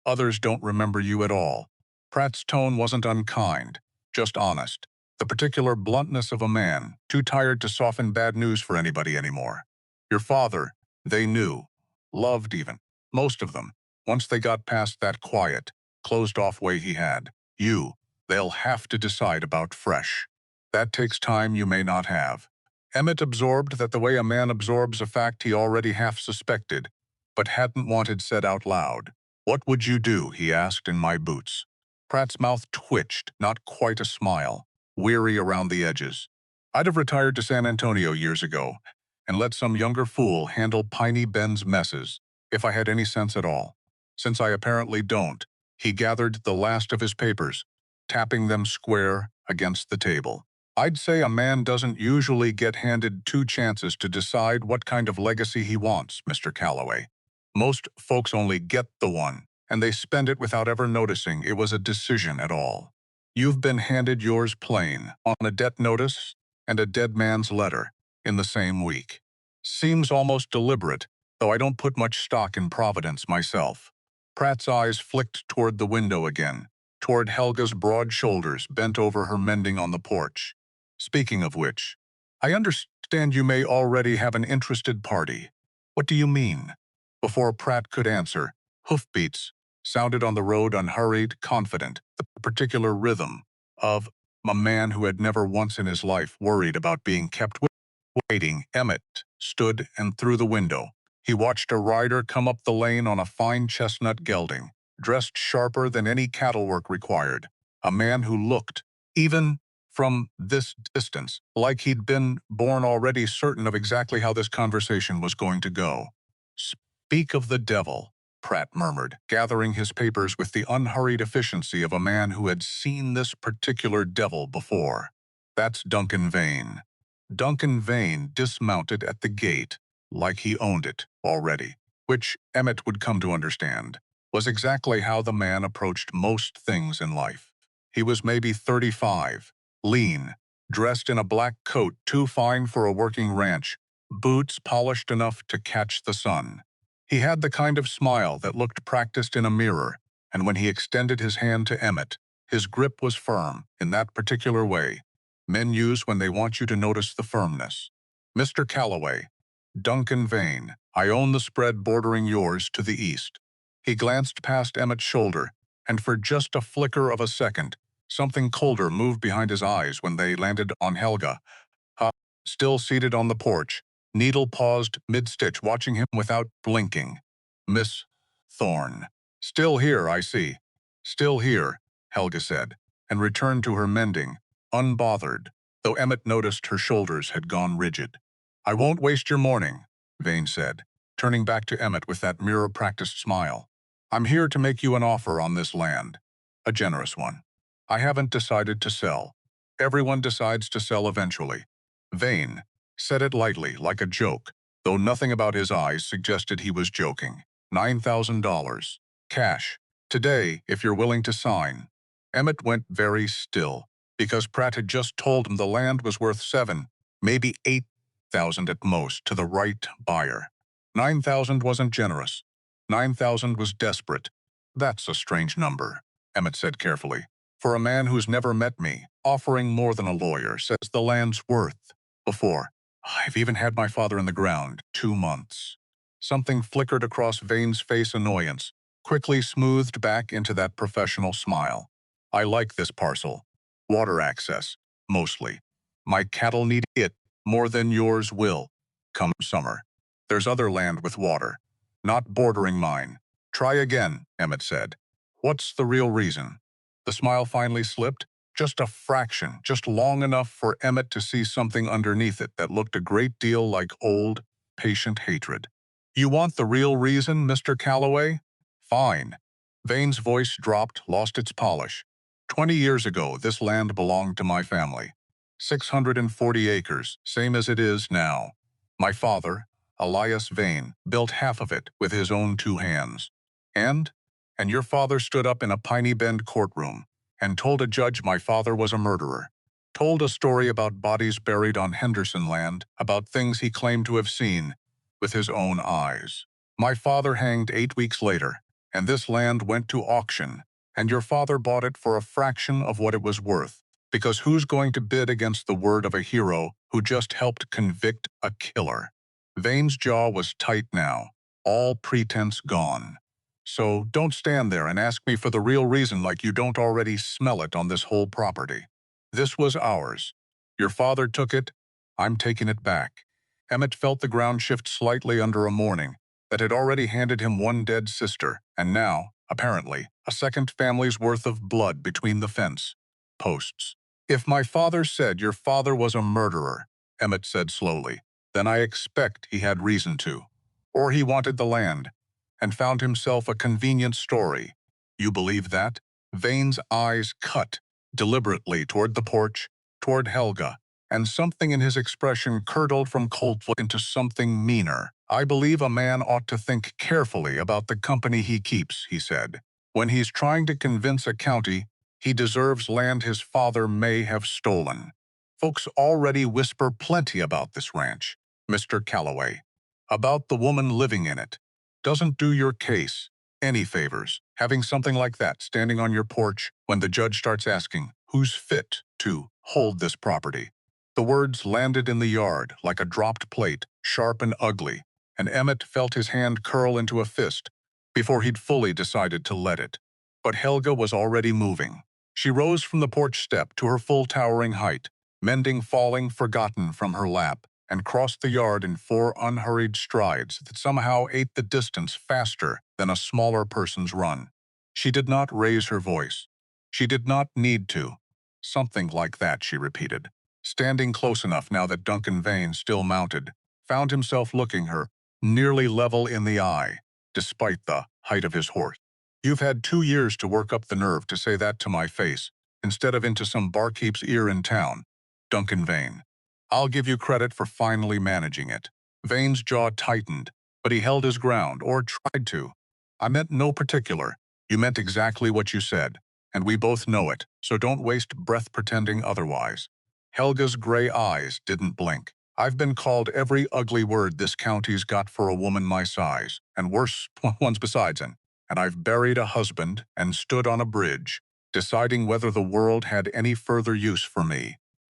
Others don't remember you at all. Pratt's tone wasn't unkind, just honest. The particular bluntness of a man, too tired to soften bad news for anybody anymore. Your father, they knew, loved even, most of them, once they got past that quiet, closed-off way he had. You, they'll have to decide about fresh. That takes time you may not have. Emmett absorbed that the way a man absorbs a fact he already half suspected, but hadn't wanted said out loud. What would you do, he asked, in my boots? Pratt's mouth twitched, not quite a smile, weary around the edges. I'd have retired to San Antonio years ago and let some younger fool handle Piney Ben's messes, if I had any sense at all. Since I apparently don't, he gathered the last of his papers, tapping them square against the table. I'd say a man doesn't usually get handed 2 chances to decide what kind of legacy he wants, Mr. Calloway. Most folks only get the one, and they spend it without ever noticing it was a decision at all. You've been handed yours plain, on a debt notice and a dead man's letter, in the same week. Seems almost deliberate, though I don't put much stock in providence myself. Pratt's eyes flicked toward the window again, toward Helga's broad shoulders bent over her mending on the porch. Speaking of which, I understand you may already have an interested party. What do you mean? Before Pratt could answer, hoofbeats sounded on the road, unhurried, confident, the particular rhythm of a man who had never once in his life worried about being kept waiting. Emmett stood and through the window. He watched a rider come up the lane on a fine chestnut gelding, dressed sharper than any cattle work required. A man who looked, even from this distance, like he'd been born already certain of exactly how this conversation was going to go. Speak of the devil, Pratt murmured, gathering his papers with the unhurried efficiency of a man who had seen this particular devil before. That's Duncan Vane. Duncan Vane dismounted at the gate, like he owned it already, which Emmett would come to understand, was exactly how the man approached most things in life. He was maybe 35, lean, dressed in a black coat too fine for a working ranch, boots polished enough to catch the sun. He had the kind of smile that looked practiced in a mirror, and when he extended his hand to Emmett, his grip was firm in that particular way men use when they want you to notice the firmness. Mr. Calloway, Duncan Vane, I own the spread bordering yours to the east. He glanced past Emmett's shoulder, and for just a flicker of a second, something colder moved behind his eyes when they landed on Helga. Still seated on the porch, Needle paused mid-stitch, watching him without blinking. Miss Thorne. Still here, I see. Still here, Helga said, and returned to her mending, unbothered, though Emmett noticed her shoulders had gone rigid. I won't waste your morning, Vane said, turning back to Emmett with that mirror-practiced smile. I'm here to make you an offer on this land. A generous one. I haven't decided to sell. Everyone decides to sell eventually. Vane said it lightly, like a joke, though nothing about his eyes suggested he was joking. $9,000. Cash. Today, if you're willing to sign. Emmett went very still, because Pratt had just told him the land was worth 7, maybe 8,000 at most to the right buyer. 9,000 wasn't generous. 9,000 was desperate. That's a strange number, Emmett said carefully. For a man who's never met me, offering more than a lawyer says the land's worth. Before, I've even had my father in the ground 2 months. Something flickered across Vane's face, annoyance, quickly smoothed back into that professional smile. I like this parcel. Water access, mostly. My cattle need it more than yours will. Come summer. There's other land with water, not bordering mine. Try again, Emmett said. What's the real reason? The smile finally slipped, just a fraction, just long enough for Emmett to see something underneath it that looked a great deal like old, patient hatred. You want the real reason, Mr. Calloway? Fine. Vane's voice dropped, lost its polish. 20 years ago, this land belonged to my family. 640 acres, same as it is now. My father, Elias Vane, built half of it with his own two hands. And? And your father stood up in a Piney Bend courtroom and told a judge my father was a murderer. Told a story about bodies buried on Henderson land, about things he claimed to have seen with his own eyes. My father hanged 8 weeks later, and this land went to auction, and your father bought it for a fraction of what it was worth. Because who's going to bid against the word of a hero who just helped convict a killer? Vane's jaw was tight now, all pretense gone. So don't stand there and ask me for the real reason like you don't already smell it on this whole property. This was ours. Your father took it. I'm taking it back. Emmett felt the ground shift slightly under a morning that had already handed him one dead sister, and now, apparently, a second family's worth of blood between the fence posts. If my father said your father was a murderer, Emmett said slowly, then I expect he had reason to. Or he wanted the land, and found himself a convenient story. You believe that? Vane's eyes cut deliberately toward the porch, toward Helga, and something in his expression curdled from coldness into something meaner. I believe a man ought to think carefully about the company he keeps, he said. When he's trying to convince a county he deserves land his father may have stolen. Folks already whisper plenty about this ranch, Mr. Calloway. About the woman living in it. Doesn't do your case any favors, having something like that standing on your porch when the judge starts asking who's fit to hold this property. The words landed in the yard like a dropped plate, sharp and ugly, and Emmett felt his hand curl into a fist before he'd fully decided to let it. But Helga was already moving. She rose from the porch step to her full towering height, mending falling forgotten from her lap, and crossed the yard in 4 unhurried strides that somehow ate the distance faster than a smaller person's run. She did not raise her voice. She did not need to. Something like that, she repeated, standing close enough now that Duncan Vane, still mounted, found himself looking her nearly level in the eye, despite the height of his horse. You've had 2 years to work up the nerve to say that to my face, instead of into some barkeep's ear in town, Duncan Vane. I'll give you credit for finally managing it. Vane's jaw tightened, but he held his ground, or tried to. I meant no particular. You meant exactly what you said, and we both know it, so don't waste breath pretending otherwise. Helga's gray eyes didn't blink. I've been called every ugly word this county's got for a woman my size, and worse ones besides, and I've buried a husband and stood on a bridge, deciding whether the world had any further use for me.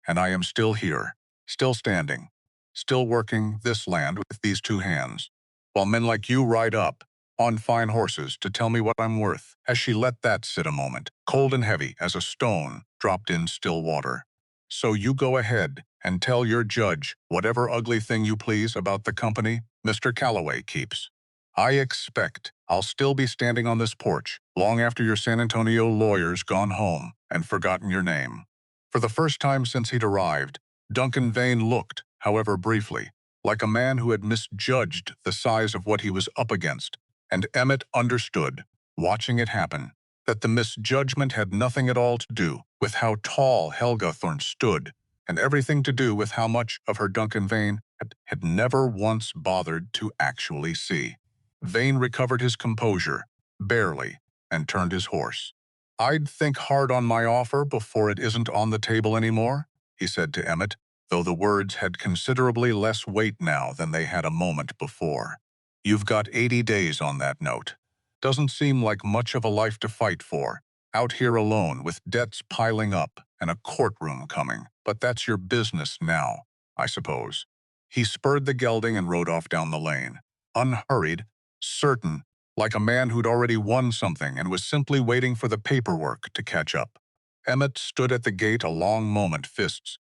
And I am still here. Still standing, still working this land with these 2 hands, while men like you ride up on fine horses to tell me what I'm worth, as she let that sit a moment, cold and heavy as a stone dropped in still water. So you go ahead and tell your judge whatever ugly thing you please about the company Mr. Calloway keeps. I expect I'll still be standing on this porch long after your San Antonio lawyer's gone home and forgotten your name. For the first time since he'd arrived, Duncan Vane looked, however briefly, like a man who had misjudged the size of what he was up against, and Emmett understood, watching it happen, that the misjudgment had nothing at all to do with how tall Helga Thorne stood, and everything to do with how much of her Duncan Vane had never once bothered to actually see. Vane recovered his composure, barely, and turned his horse. I'd think hard on my offer before it isn't on the table anymore, he said to Emmett, though the words had considerably less weight now than they had a moment before. You've got 80 days on that note. Doesn't seem like much of a life to fight for, out here alone with debts piling up and a courtroom coming, but that's your business now, I suppose. He spurred the gelding and rode off down the lane, unhurried, certain, like a man who'd already won something and was simply waiting for the paperwork to catch up. Emmett stood at the gate a long moment, fists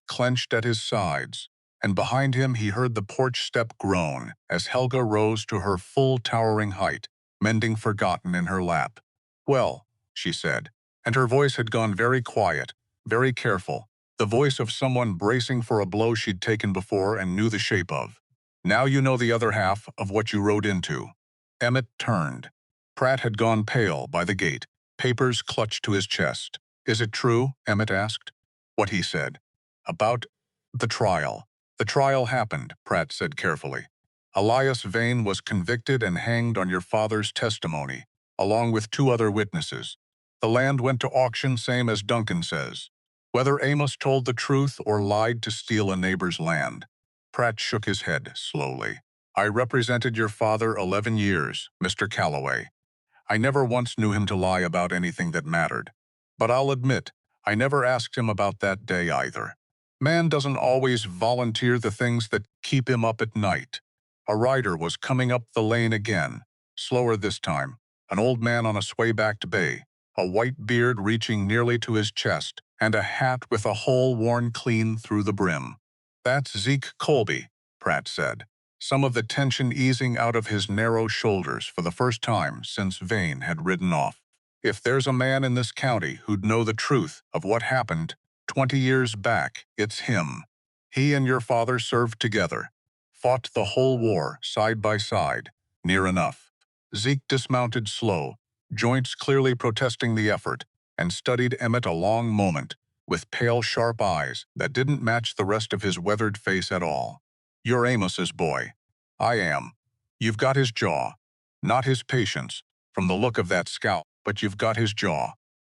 clenched at his sides, and behind him he heard the porch step groan as Helga rose to her full towering height, mending forgotten in her lap. "Well," she said, and her voice had gone very quiet, very careful, the voice of someone bracing for a blow she'd taken before and knew the shape of. "Now you know the other half of what you rode into." Emmett turned. Pratt had gone pale by the gate, papers clutched to his chest. "Is it true?" Emmett asked. What he said. "About the trial." "The trial happened," Pratt said carefully. "Elias Vane was convicted and hanged on your father's testimony, along with 2 other witnesses. The land went to auction, same as Duncan says. Whether Amos told the truth or lied to steal a neighbor's land." Pratt shook his head slowly. "I represented your father 11 years, Mr. Calloway. I never once knew him to lie about anything that mattered. But I'll admit, I never asked him about that day either. Man doesn't always volunteer the things that keep him up at night." A rider was coming up the lane again, slower this time, an old man on a sway-backed bay, a white beard reaching nearly to his chest, and a hat with a hole worn clean through the brim. "That's Zeke Colby," Pratt said, some of the tension easing out of his narrow shoulders for the first time since Vane had ridden off. "If there's a man in this county who'd know the truth of what happened 20 years back, it's him. He and your father served together, fought the whole war side by side, near enough." Zeke dismounted slow, joints clearly protesting the effort, and studied Emmett a long moment, with pale, sharp eyes that didn't match the rest of his weathered face at all. "You're Amos's boy." "I am." "You've got his jaw. Not his patience, from the look of that scowl, but you've got his jaw."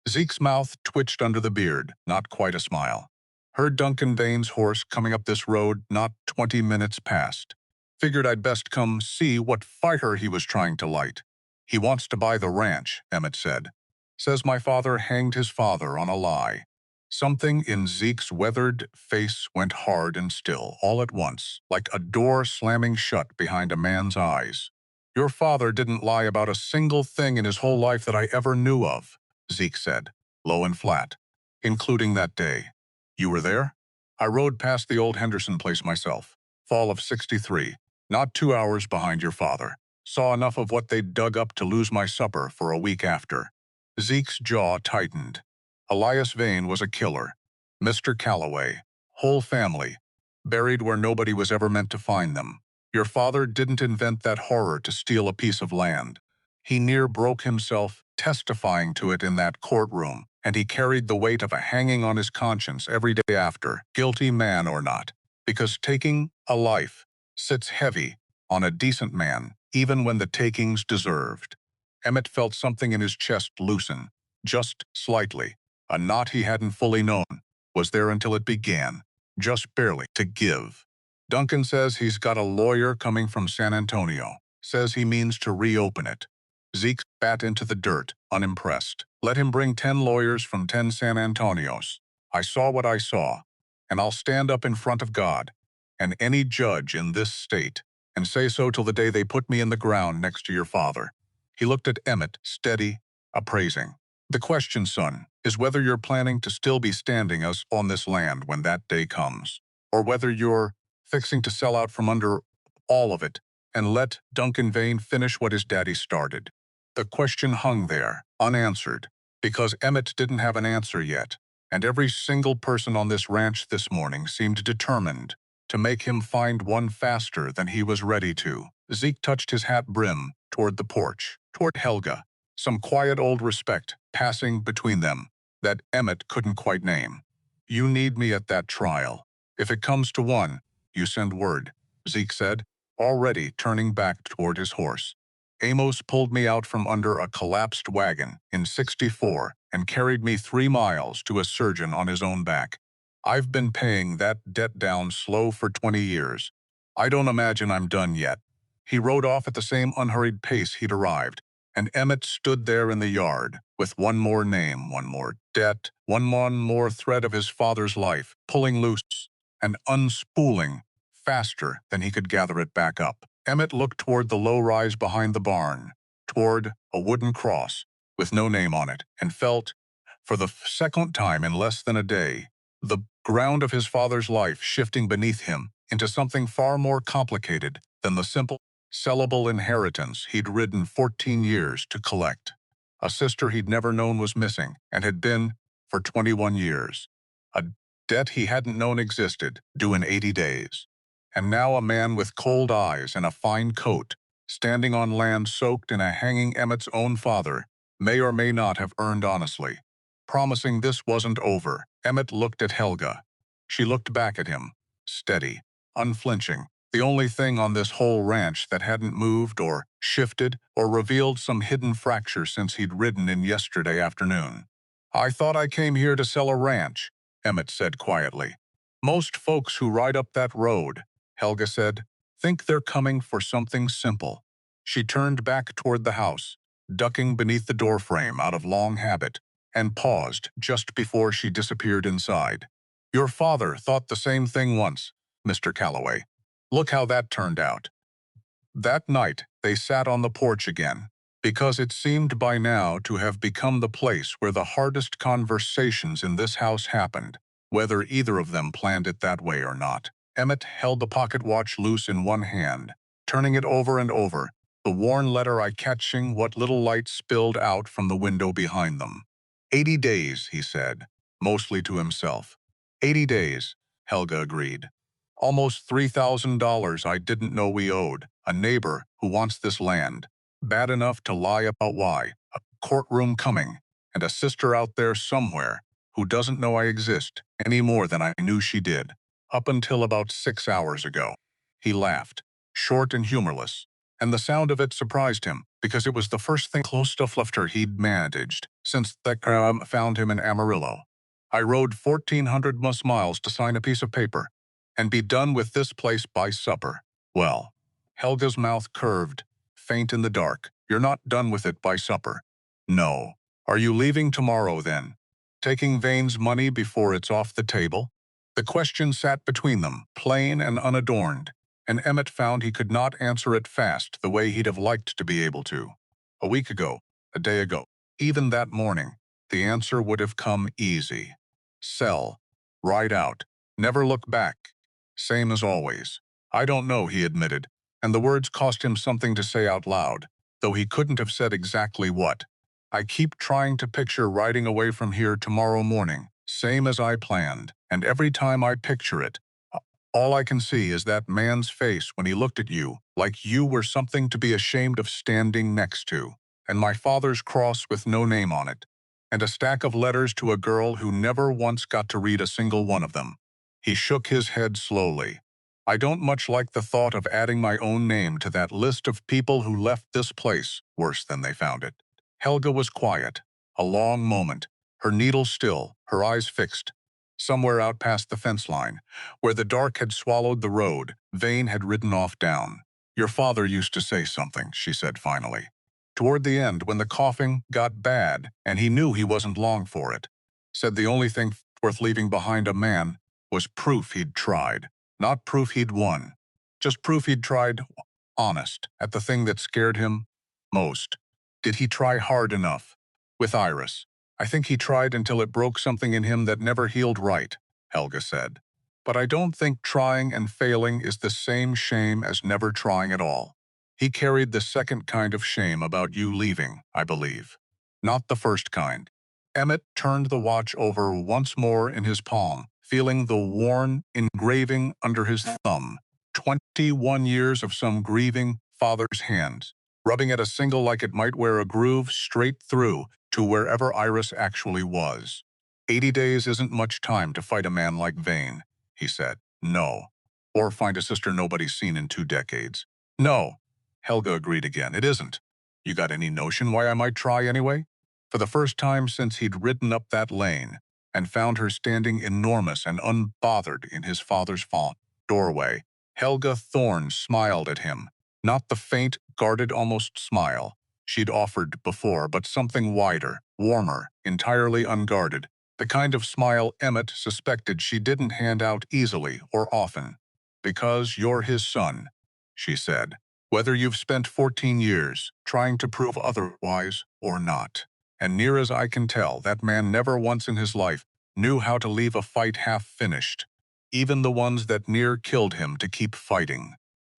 Zeke's mouth twitched under the beard, not quite a smile. "Heard Duncan Vane's horse coming up this road not 20 minutes past. Figured I'd best come see what fire he was trying to light." "He wants to buy the ranch," Emmett said. "Says my father hanged his father on a lie." Something in Zeke's weathered face went hard and still, all at once, like a door slamming shut behind a man's eyes. "Your father didn't lie about a single thing in his whole life that I ever knew of," Zeke said, low and flat, "including that day. You were there?" "I rode past the old Henderson place myself. Fall of '63, not 2 hours behind your father. Saw enough of what they'd dug up to lose my supper for a week after." Zeke's jaw tightened. Elias Vane was a killer. Mr. Calloway. Whole family. Buried where nobody was ever meant to find them. Your father didn't invent that horror to steal a piece of land. He near broke himself testifying to it in that courtroom, and he carried the weight of a hanging on his conscience every day after, guilty man or not, because taking a life sits heavy on a decent man, even when the taking's deserved. Emmett felt something in his chest loosen, just slightly. A knot he hadn't fully known was there until it began, just barely, to give. "Duncan says he's got a lawyer coming from San Antonio. Says he means to reopen it." Zeke spat into the dirt, unimpressed. "Let him bring 10 lawyers from 10 San Antonios. I saw what I saw, and I'll stand up in front of God and any judge in this state and say so till the day they put me in the ground next to your father." He looked at Emmett, steady, appraising. "The question, son, is whether you're planning to still be standing us on this land when that day comes, or whether you're fixing to sell out from under all of it and let Duncan Vane finish what his daddy started." The question hung there, unanswered, because Emmett didn't have an answer yet, and every single person on this ranch this morning seemed determined to make him find one faster than he was ready to. Zeke touched his hat brim toward the porch, toward Helga, some quiet old respect passing between them that Emmett couldn't quite name. "You need me at that trial. If it comes to one, you send word," Zeke said, already turning back toward his horse. "Amos pulled me out from under a collapsed wagon in '64 and carried me 3 miles to a surgeon on his own back. I've been paying that debt down slow for 20 years. I don't imagine I'm done yet." He rode off at the same unhurried pace he'd arrived, and Emmett stood there in the yard, with one more name, one more debt, one more thread of his father's life, pulling loose and unspooling faster than he could gather it back up. Emmett looked toward the low rise behind the barn, toward a wooden cross with no name on it, and felt, for the second time in less than a day, The ground of his father's life shifting beneath him into something far more complicated than the simple, sellable inheritance he'd ridden 14 years to collect. A sister he'd never known was missing and had been for 21 years. A debt he hadn't known existed, due in 80 days. And now a man with cold eyes and a fine coat, standing on land soaked in a hanging Emmett's own father, may or may not have earned honestly. Promising this wasn't over, Emmett looked at Helga. She looked back at him, steady, unflinching, the only thing on this whole ranch that hadn't moved or shifted or revealed some hidden fracture since he'd ridden in yesterday afternoon. "I thought I came here to sell a ranch," Emmett said quietly. "Most folks who ride up that road," Helga said, "think they're coming for something simple." She turned back toward the house, ducking beneath the doorframe out of long habit, and paused just before she disappeared inside. "Your father thought the same thing once, Mr. Calloway. Look how that turned out." That night, they sat on the porch again, because it seemed by now to have become the place where the hardest conversations in this house happened, whether either of them planned it that way or not. Emmett held the pocket watch loose in one hand, turning it over and over, the worn letter eye catching what little light spilled out from the window behind them. 80 days, he said, mostly to himself. 80 days, Helga agreed. Almost $3,000 I didn't know we owed. A neighbor who wants this land. Bad enough to lie about why. A courtroom coming. And a sister out there somewhere who doesn't know I exist any more than I knew she did. Up until about 6 hours ago. He laughed, short and humorless. And the sound of it surprised him, because it was the first thing close to fluffter he'd managed since that found him in Amarillo. "I rode 1,400 miles to sign a piece of paper and be done with this place by supper." "Well," Helga's mouth curved, faint in the dark, "you're not done with it by supper." "No. Are you leaving tomorrow, then? Taking Vane's money before it's off the table?" The question sat between them, plain and unadorned, and Emmett found he could not answer it fast the way he'd have liked to be able to. A week ago, a day ago, even that morning, the answer would have come easy. Sell. Ride out. Never look back. Same as always. "I don't know," he admitted, and the words cost him something to say out loud, though he couldn't have said exactly what. "I keep trying to picture riding away from here tomorrow morning, same as I planned, and every time I picture it, all I can see is that man's face when he looked at you, like you were something to be ashamed of standing next to, and my father's cross with no name on it, and a stack of letters to a girl who never once got to read a single one of them." He shook his head slowly. "I don't much like the thought of adding my own name to that list of people who left this place worse than they found it." Helga was quiet, a long moment, her needle still, her eyes fixed. Somewhere out past the fence line, where the dark had swallowed the road, Vane had ridden off down. "Your father used to say something," she said finally. "Toward the end, when the coughing got bad, and he knew he wasn't long for it. Said the only thing worth leaving behind a man was proof he'd tried. Not proof he'd won. Just proof he'd tried honest at the thing that scared him most. Did he try hard enough? With Iris. I think he tried until it broke something in him that never healed right," Helga said. "But I don't think trying and failing is the same shame as never trying at all. He carried the second kind of shame about you leaving, I believe. Not the first kind." Emmett turned the watch over once more in his palm, feeling the worn engraving under his thumb. 21 years of some grieving father's hands, rubbing at a single like it might wear a groove straight through to wherever Iris actually was. 80 days isn't much time to fight a man like Vane, he said. "No. Or find a sister nobody's seen in 2 decades. "No," Helga agreed again, "it isn't. You got any notion why I might try anyway?" For the first time since he'd ridden up that lane, and found her standing enormous and unbothered in his father's doorway, Helga Thorne smiled at him. Not the faint, guarded almost smile she'd offered before, but something wider, warmer, entirely unguarded, the kind of smile Emmett suspected she didn't hand out easily or often. "Because you're his son," she said, "whether you've spent 14 years trying to prove otherwise or not. And near as I can tell, that man never once in his life, knew how to leave a fight half-finished, even the ones that near killed him to keep fighting.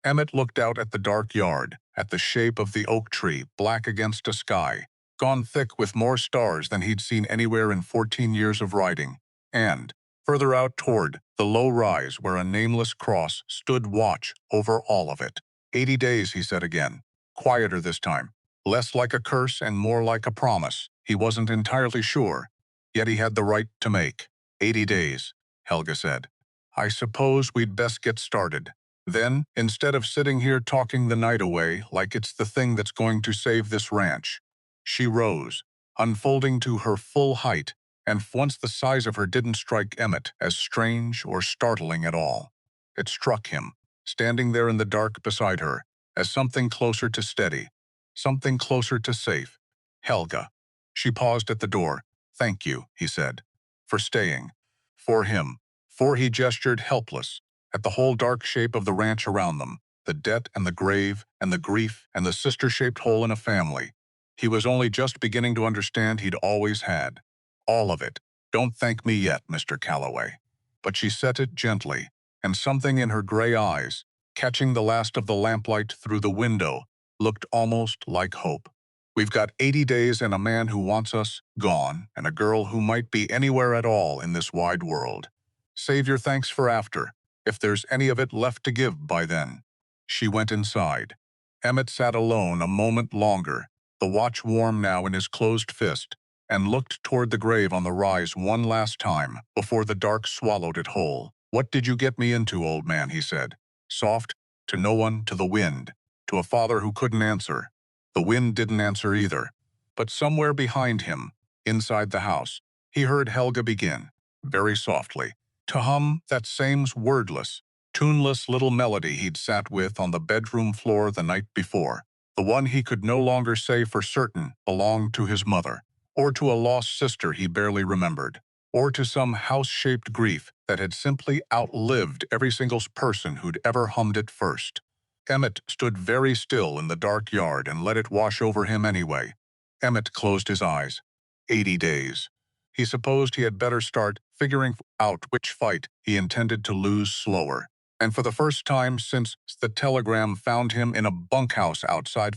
Emmett looked out at the dark yard, at the shape of the oak tree, black against a sky, gone thick with more stars than he'd seen anywhere in 14 years of riding, and, further out toward the low rise where a nameless cross stood watch over all of it. 80 days, he said again, quieter this time, less like a curse and more like a promise. He wasn't entirely sure, yet he had the right to make. 80 days, Helga said. I suppose we'd best get started. Then, instead of sitting here talking the night away like it's the thing that's going to save this ranch, she rose, unfolding to her full height, and once the size of her didn't strike Emmett as strange or startling at all. It struck him, standing there in the dark beside her, as something closer to steady, something closer to safe. Helga. She paused at the door. Thank you, he said, for staying. For him. For he gestured helpless, at the whole dark shape of the ranch around them, the debt and the grave and the grief and the sister-shaped hole in a family. He was only just beginning to understand he'd always had. All of it. Don't thank me yet, Mr. Calloway. But she said it gently, and something in her gray eyes, catching the last of the lamplight through the window, looked almost like hope. We've got 80 days and a man who wants us gone, and a girl who might be anywhere at all in this wide world. Save your thanks for after, if there's any of it left to give by then. She went inside. Emmett sat alone a moment longer, the watch warm now in his closed fist, and looked toward the grave on the rise one last time before the dark swallowed it whole. What did you get me into, old man, he said. Soft, to no one, to the wind, to a father who couldn't answer. The wind didn't answer either. But somewhere behind him, inside the house, he heard Helga begin, very softly, to hum that same wordless, tuneless little melody he'd sat with on the bedroom floor the night before, the one he could no longer say for certain belonged to his mother, or to a lost sister he barely remembered, or to some house-shaped grief that had simply outlived every single person who'd ever hummed it first. Emmett stood very still in the dark yard and let it wash over him anyway. Emmett closed his eyes. 80 days. He supposed he had better start figuring out which fight he intended to lose slower. And for the first time since the telegram found him in a bunkhouse outside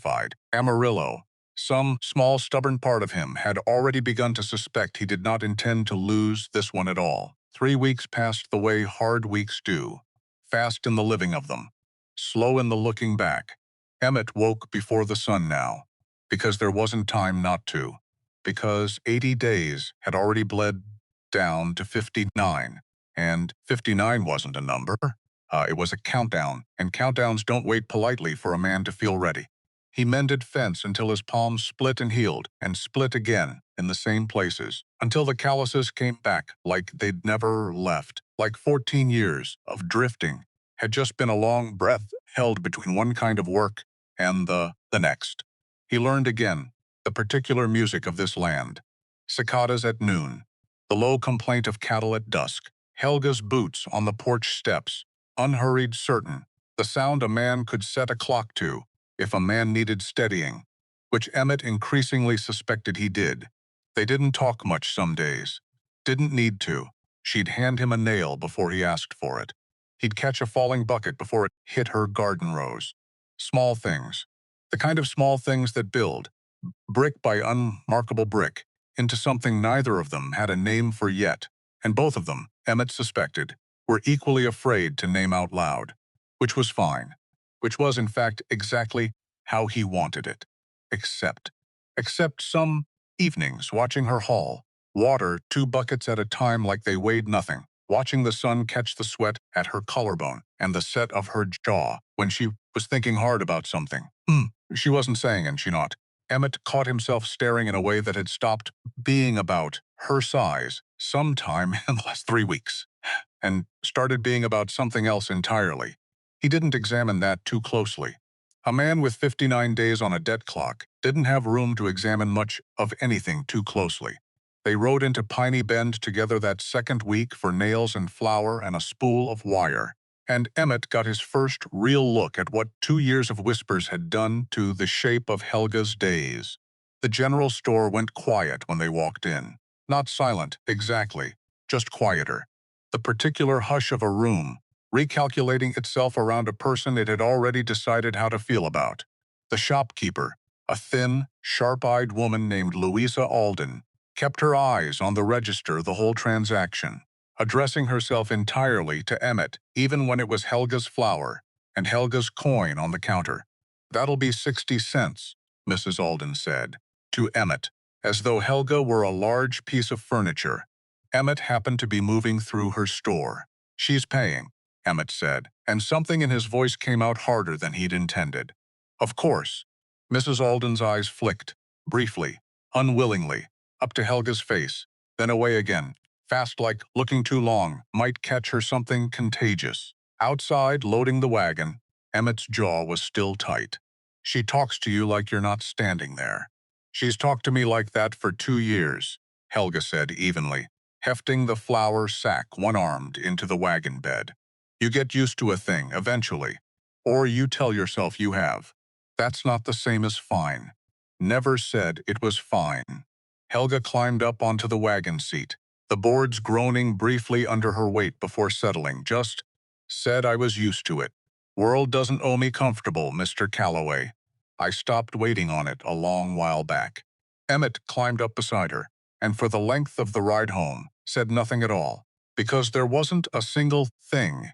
Amarillo, some small stubborn part of him had already begun to suspect he did not intend to lose this one at all. 3 weeks passed the way hard weeks do, fast in the living of them, slow in the looking back. Emmett woke before the sun now, because there wasn't time not to, because 80 days had already bled down to 59, and 59 wasn't a number. It was a countdown, and countdowns don't wait politely for a man to feel ready. He mended fence until his palms split and healed, and split again in the same places, until the calluses came back like they'd never left, like 14 years of drifting had just been a long breath held between one kind of work and the next. He learned again the particular music of this land. Cicadas at noon, the low complaint of cattle at dusk, Helga's boots on the porch steps, unhurried, certain, the sound a man could set a clock to if a man needed steadying, which Emmett increasingly suspected he did. They didn't talk much some days. Didn't need to. She'd hand him a nail before he asked for it. He'd catch a falling bucket before it hit her garden rows. Small things. The kind of small things that build, brick by unmarkable brick, into something neither of them had a name for yet, and both of them, Emmett suspected, were equally afraid to name out loud, which was fine, which was in fact exactly how he wanted it. Except some evenings watching her haul, water 2 buckets at a time like they weighed nothing, watching the sun catch the sweat at her collarbone and the set of her jaw when she was thinking hard about something. She wasn't saying, and she not. Emmett caught himself staring in a way that had stopped being about her size sometime in the last 3 weeks, and started being about something else entirely. He didn't examine that too closely. A man with 59 days on a debt clock didn't have room to examine much of anything too closely. They rode into Piney Bend together that second week for nails and flour and a spool of wire, and Emmett got his first real look at what 2 years of whispers had done to the shape of Helga's days. The general store went quiet when they walked in. Not silent, exactly, just quieter. The particular hush of a room, recalculating itself around a person it had already decided how to feel about. The shopkeeper, a thin, sharp-eyed woman named Louisa Alden, kept her eyes on the register the whole transaction, addressing herself entirely to Emmett even when it was Helga's flour and Helga's coin on the counter. "That'll be 60 cents, Mrs. Alden said, to Emmett, as though Helga were a large piece of furniture. Emmett happened to be moving through her store. "She's paying," Emmett said, and something in his voice came out harder than he'd intended. "Of course." Mrs. Alden's eyes flicked, briefly, unwillingly, up to Helga's face, then away again, fast like looking too long might catch her something contagious. Outside, loading the wagon, Emmett's jaw was still tight. "She talks to you like you're not standing there." "She's talked to me like that for 2 years," Helga said evenly, hefting the flour sack one-armed into the wagon bed. "You get used to a thing, eventually. Or you tell yourself you have. That's not the same as fine." "Never said it was fine." Helga climbed up onto the wagon seat, the boards groaning briefly under her weight before settling. "Just said I was used to it. World doesn't owe me comfortable, Mr. Calloway. I stopped waiting on it a long while back." Emmett climbed up beside her, and for the length of the ride home, said nothing at all, because there wasn't a single thing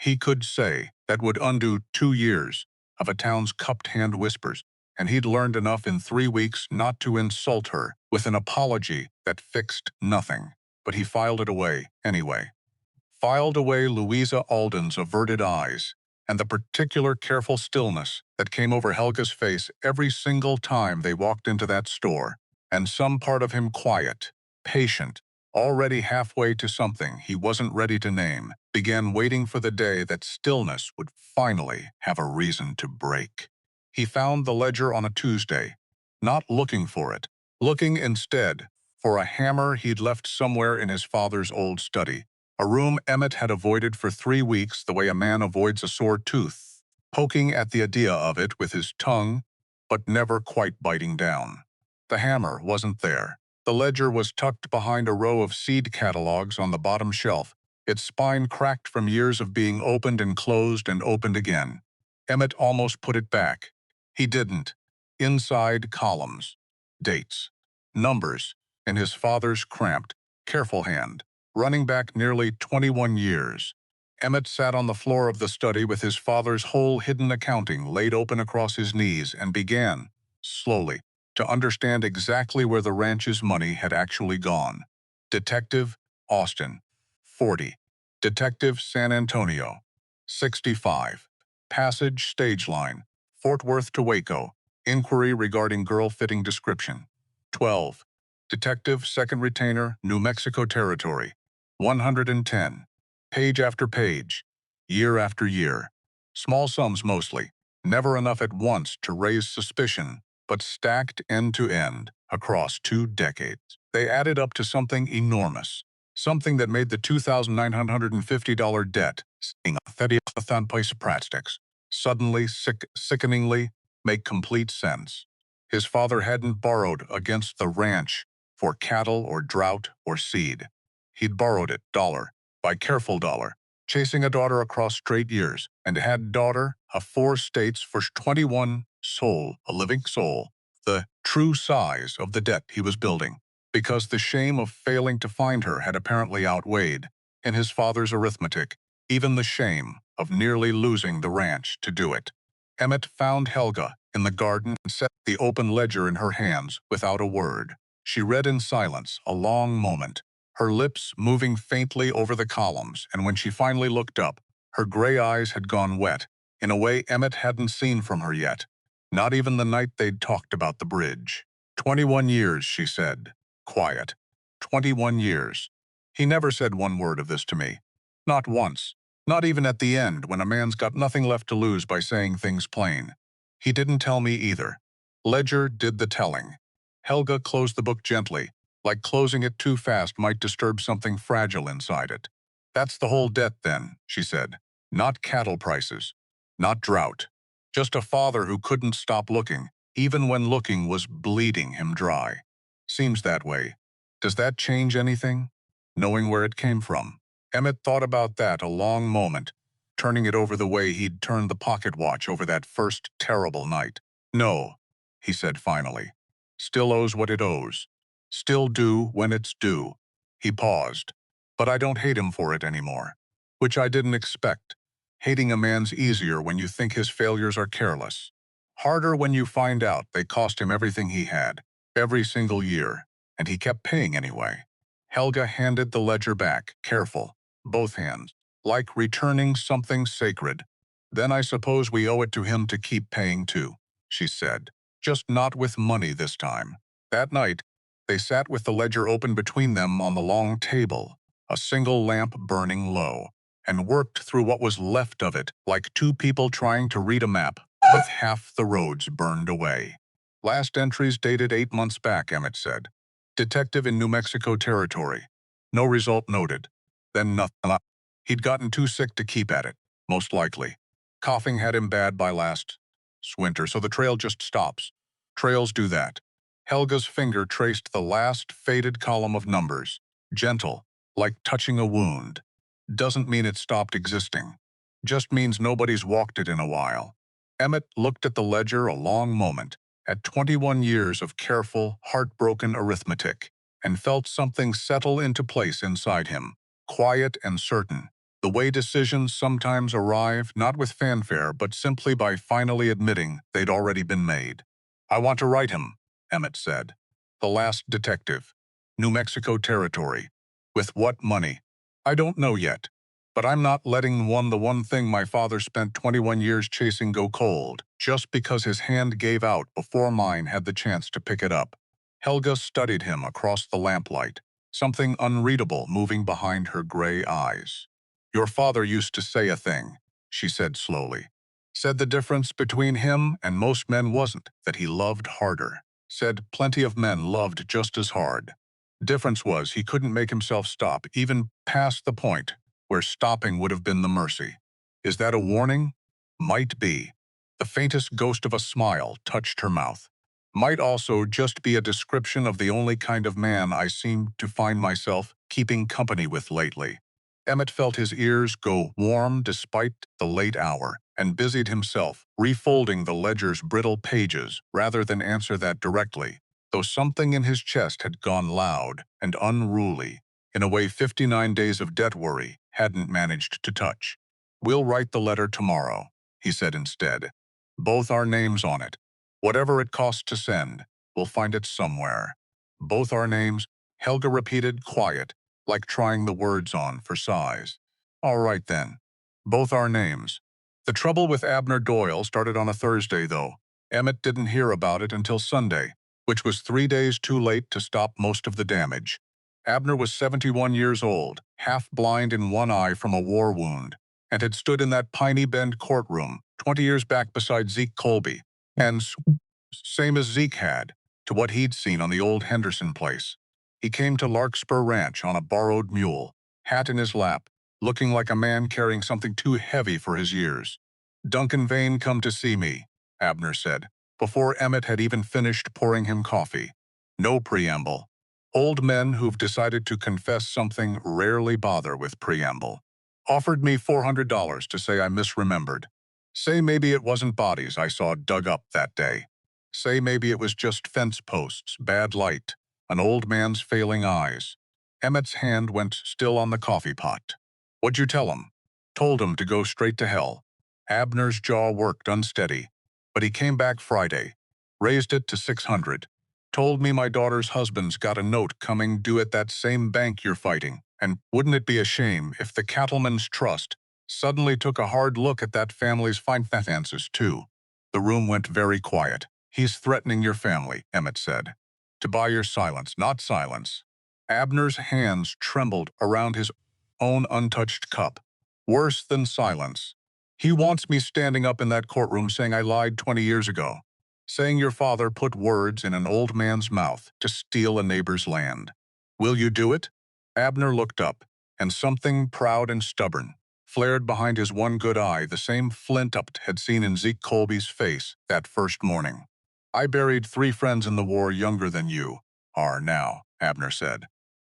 he could say that would undo 2 years of a town's cupped hand whispers, and he'd learned enough in 3 weeks not to insult her with an apology that fixed nothing. But he filed it away anyway. Filed away Louisa Alden's averted eyes, and the particular careful stillness that came over Helga's face every single time they walked into that store, and some part of him quiet, patient, already halfway to something he wasn't ready to name, began waiting for the day that stillness would finally have a reason to break. He found the ledger on a Tuesday, not looking for it, looking instead for a hammer he'd left somewhere in his father's old study, a room Emmett had avoided for 3 weeks the way a man avoids a sore tooth, poking at the idea of it with his tongue, but never quite biting down. The hammer wasn't there. The ledger was tucked behind a row of seed catalogs on the bottom shelf, its spine cracked from years of being opened and opened again. Emmett almost put it back. He didn't. Inside, columns, dates, numbers, in his father's cramped, careful hand, running back nearly 21 years. Emmett sat on the floor of the study with his father's whole hidden accounting laid open across his knees and began, slowly, to understand exactly where the ranch's money had actually gone. Detective, Austin, 40. Detective, San Antonio, 65. Passage, stage line, Fort Worth to Waco. Inquiry regarding girl fitting description. 12. Detective, second retainer, New Mexico Territory. 110. Page after page, year after year. Small sums mostly, never enough at once to raise suspicion, but stacked end to end across 2 decades. They added up to something enormous, something that made the $2,950 debt suddenly, sickeningly, make complete sense. His father hadn't borrowed against the ranch for cattle or drought or seed. He'd borrowed it, dollar by careful dollar, chasing a daughter across straight years, and had daughter, a 4 states for 21 soul, a living soul, the true size of the debt he was building, because the shame of failing to find her had apparently outweighed, in his father's arithmetic, even the shame of nearly losing the ranch to do it. Emmett found Helga in the garden and set the open ledger in her hands without a word. She read in silence a long moment, her lips moving faintly over the columns, and when she finally looked up, her gray eyes had gone wet, in a way Emmett hadn't seen from her yet, not even the night they'd talked about the bridge. 21 years, she said, quiet. 21 years. He never said one word of this to me. Not once. Not even at the end, when a man's got nothing left to lose by saying things plain. He didn't tell me either. Ledger did the telling. Helga closed the book gently, like closing it too fast might disturb something fragile inside it. "That's the whole debt then," she said. "Not cattle prices. Not drought. Just a father who couldn't stop looking, even when looking was bleeding him dry. Seems that way. Does that change anything?" knowing where it came from. Emmett thought about that a long moment, turning it over the way he'd turned the pocket watch over that first terrible night. No, he said finally. Still owes what it owes. Still due when it's due. He paused. But I don't hate him for it anymore. Which I didn't expect. Hating a man's easier when you think his failures are careless. Harder when you find out they cost him everything he had, every single year, and he kept paying anyway. Helga handed the ledger back, careful, both hands, like returning something sacred. Then I suppose we owe it to him to keep paying too, she said, just not with money this time. That night, they sat with the ledger open between them on the long table, a single lamp burning low, and worked through what was left of it like two people trying to read a map with half the roads burned away. Last entries dated 8 months back, Emmett said. Detective in New Mexico territory. No result noted. Then nothing. He'd gotten too sick to keep at it, most likely. Coughing had him bad by last winter, so the trail just stops. Trails do that. Helga's finger traced the last faded column of numbers. Gentle, like touching a wound. Doesn't mean it stopped existing. Just means nobody's walked it in a while. Emmett looked at the ledger a long moment, at 21 years of careful, heartbroken arithmetic, and felt something settle into place inside him, quiet and certain, the way decisions sometimes arrive not with fanfare but simply by finally admitting they'd already been made. I want to write him, Emmett said. The last detective. New Mexico territory. With what money? I don't know yet. But I'm not letting the one thing my father spent 21 years chasing go cold, just because his hand gave out before mine had the chance to pick it up. Helga studied him across the lamplight, something unreadable moving behind her gray eyes. Your father used to say a thing, she said slowly. Said the difference between him and most men wasn't that he loved harder. Said plenty of men loved just as hard. Difference was he couldn't make himself stop, even past the point where stopping would have been the mercy. Is that a warning? Might be. The faintest ghost of a smile touched her mouth. Might also just be a description of the only kind of man I seem to find myself keeping company with lately. Emmett felt his ears go warm despite the late hour, and busied himself refolding the ledger's brittle pages rather than answer that directly, though something in his chest had gone loud and unruly, in a way 59 days of debt worry hadn't managed to touch. We'll write the letter tomorrow, he said instead. Both our names on it. Whatever it costs to send, we'll find it somewhere. Both our names, Helga repeated, quiet, like trying the words on for size. All right then. Both our names. The trouble with Abner Doyle started on a Thursday, though. Emmett didn't hear about it until Sunday, which was 3 days too late to stop most of the damage. Abner was 71 years old, half blind in one eye from a war wound, and had stood in that Piney Bend courtroom 20 years back beside Zeke Colby, and same as Zeke had, to what he'd seen on the old Henderson place. He came to Larkspur Ranch on a borrowed mule, hat in his lap, looking like a man carrying something too heavy for his years. Duncan Vane come to see me, Abner said, before Emmett had even finished pouring him coffee. No preamble. Old men who've decided to confess something rarely bother with preamble. Offered me $400 to say I misremembered. Say maybe it wasn't bodies I saw dug up that day. Say maybe it was just fence posts, bad light, an old man's failing eyes. Emmett's hand went still on the coffee pot. What'd you tell him? Told him to go straight to hell. Abner's jaw worked unsteady, but he came back Friday, raised it to 600. Told me my daughter's husband's got a note coming due at that same bank you're fighting, and wouldn't it be a shame if the Cattleman's Trust suddenly took a hard look at that family's finances too? The room went very quiet. He's threatening your family, Emmett said. To buy your silence, not silence. Abner's hands trembled around his own untouched cup. Worse than silence. He wants me standing up in that courtroom saying I lied 20 years ago. Saying your father put words in an old man's mouth to steal a neighbor's land. Will you do it? Abner looked up, and something proud and stubborn flared behind his one good eye, the same flint up had seen in Zeke Colby's face that first morning. I buried 3 friends in the war younger than you are now, Abner said.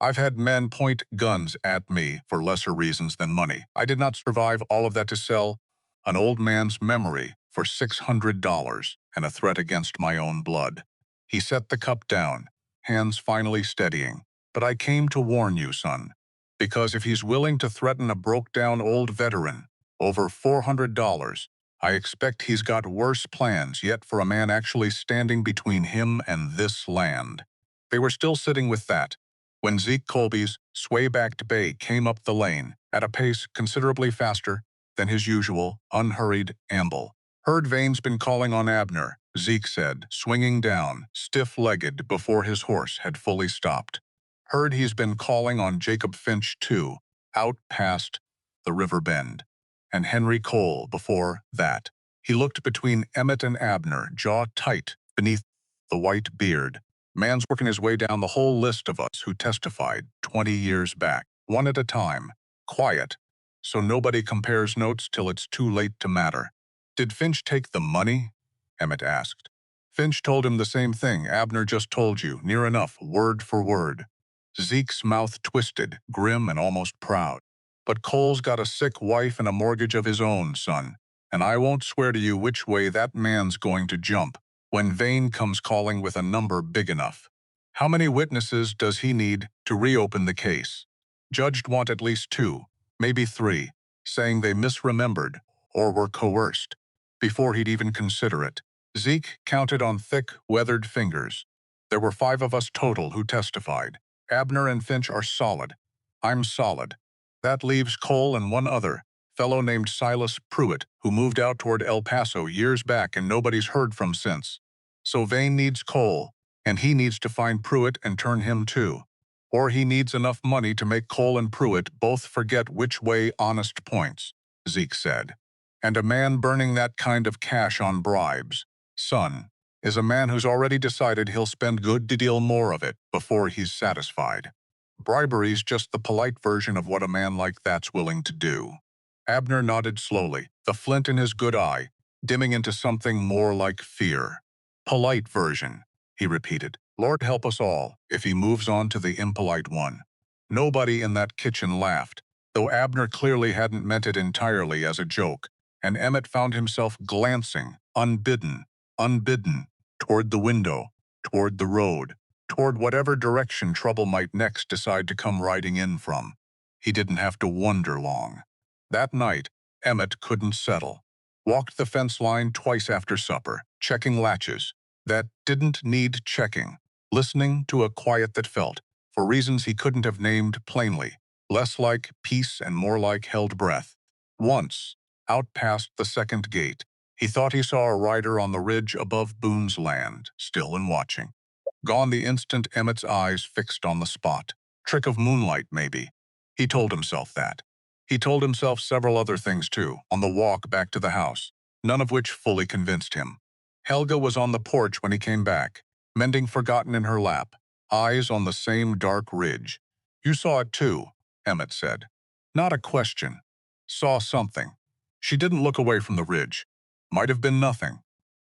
I've had men point guns at me for lesser reasons than money. I did not survive all of that to sell an old man's memory for $600 and a threat against my own blood. He set the cup down, hands finally steadying. But I came to warn you, son, because if he's willing to threaten a broke-down old veteran over $400, I expect he's got worse plans yet for a man actually standing between him and this land. They were still sitting with that when Zeke Colby's sway-backed bay came up the lane at a pace considerably faster than his usual unhurried amble. Heard Vane's been calling on Abner, Zeke said, swinging down, stiff-legged before his horse had fully stopped. Heard he's been calling on Jacob Finch, too, out past the river bend. And Henry Cole before that. He looked between Emmett and Abner, jaw tight beneath the white beard. Man's working his way down the whole list of us who testified 20 years back, one at a time, quiet, so nobody compares notes till it's too late to matter. Did Finch take the money? Emmett asked. Finch told him the same thing Abner just told you, near enough, word for word. Zeke's mouth twisted, grim and almost proud. But Cole's got a sick wife and a mortgage of his own, son, and I won't swear to you which way that man's going to jump when Vane comes calling with a number big enough. How many witnesses does he need to reopen the case? Judged want at least 2, maybe 3, saying they misremembered or were coerced, before he'd even consider it. Zeke counted on thick, weathered fingers. There were 5 of us total who testified. Abner and Finch are solid. I'm solid. That leaves Cole and one other, fellow named Silas Pruitt, who moved out toward El Paso years back and nobody's heard from since. So Vane needs Cole, and he needs to find Pruitt and turn him too. Or he needs enough money to make Cole and Pruitt both forget which way honest points, Zeke said. And a man burning that kind of cash on bribes, son, is a man who's already decided he'll spend good deal more of it before he's satisfied. Bribery's just the polite version of what a man like that's willing to do. Abner nodded slowly, the flint in his good eye, dimming into something more like fear. Polite version, he repeated. Lord help us all if he moves on to the impolite one. Nobody in that kitchen laughed, though Abner clearly hadn't meant it entirely as a joke, and Emmett found himself glancing, unbidden, toward the window, toward the road, toward whatever direction trouble might next decide to come riding in from. He didn't have to wonder long. That night, Emmett couldn't settle. Walked the fence line twice after supper, checking latches that didn't need checking, listening to a quiet that felt, for reasons he couldn't have named plainly, less like peace and more like held breath. Once, out past the second gate, he thought he saw a rider on the ridge above Boone's land, still and watching. Gone the instant Emmett's eyes fixed on the spot. Trick of moonlight, maybe. He told himself that. He told himself several other things, too, on the walk back to the house, none of which fully convinced him. Helga was on the porch when he came back, mending Forgotten in her lap, eyes on the same dark ridge. You saw it, too, Emmett said. Not a question. Saw something. She didn't look away from the ridge. Might have been nothing.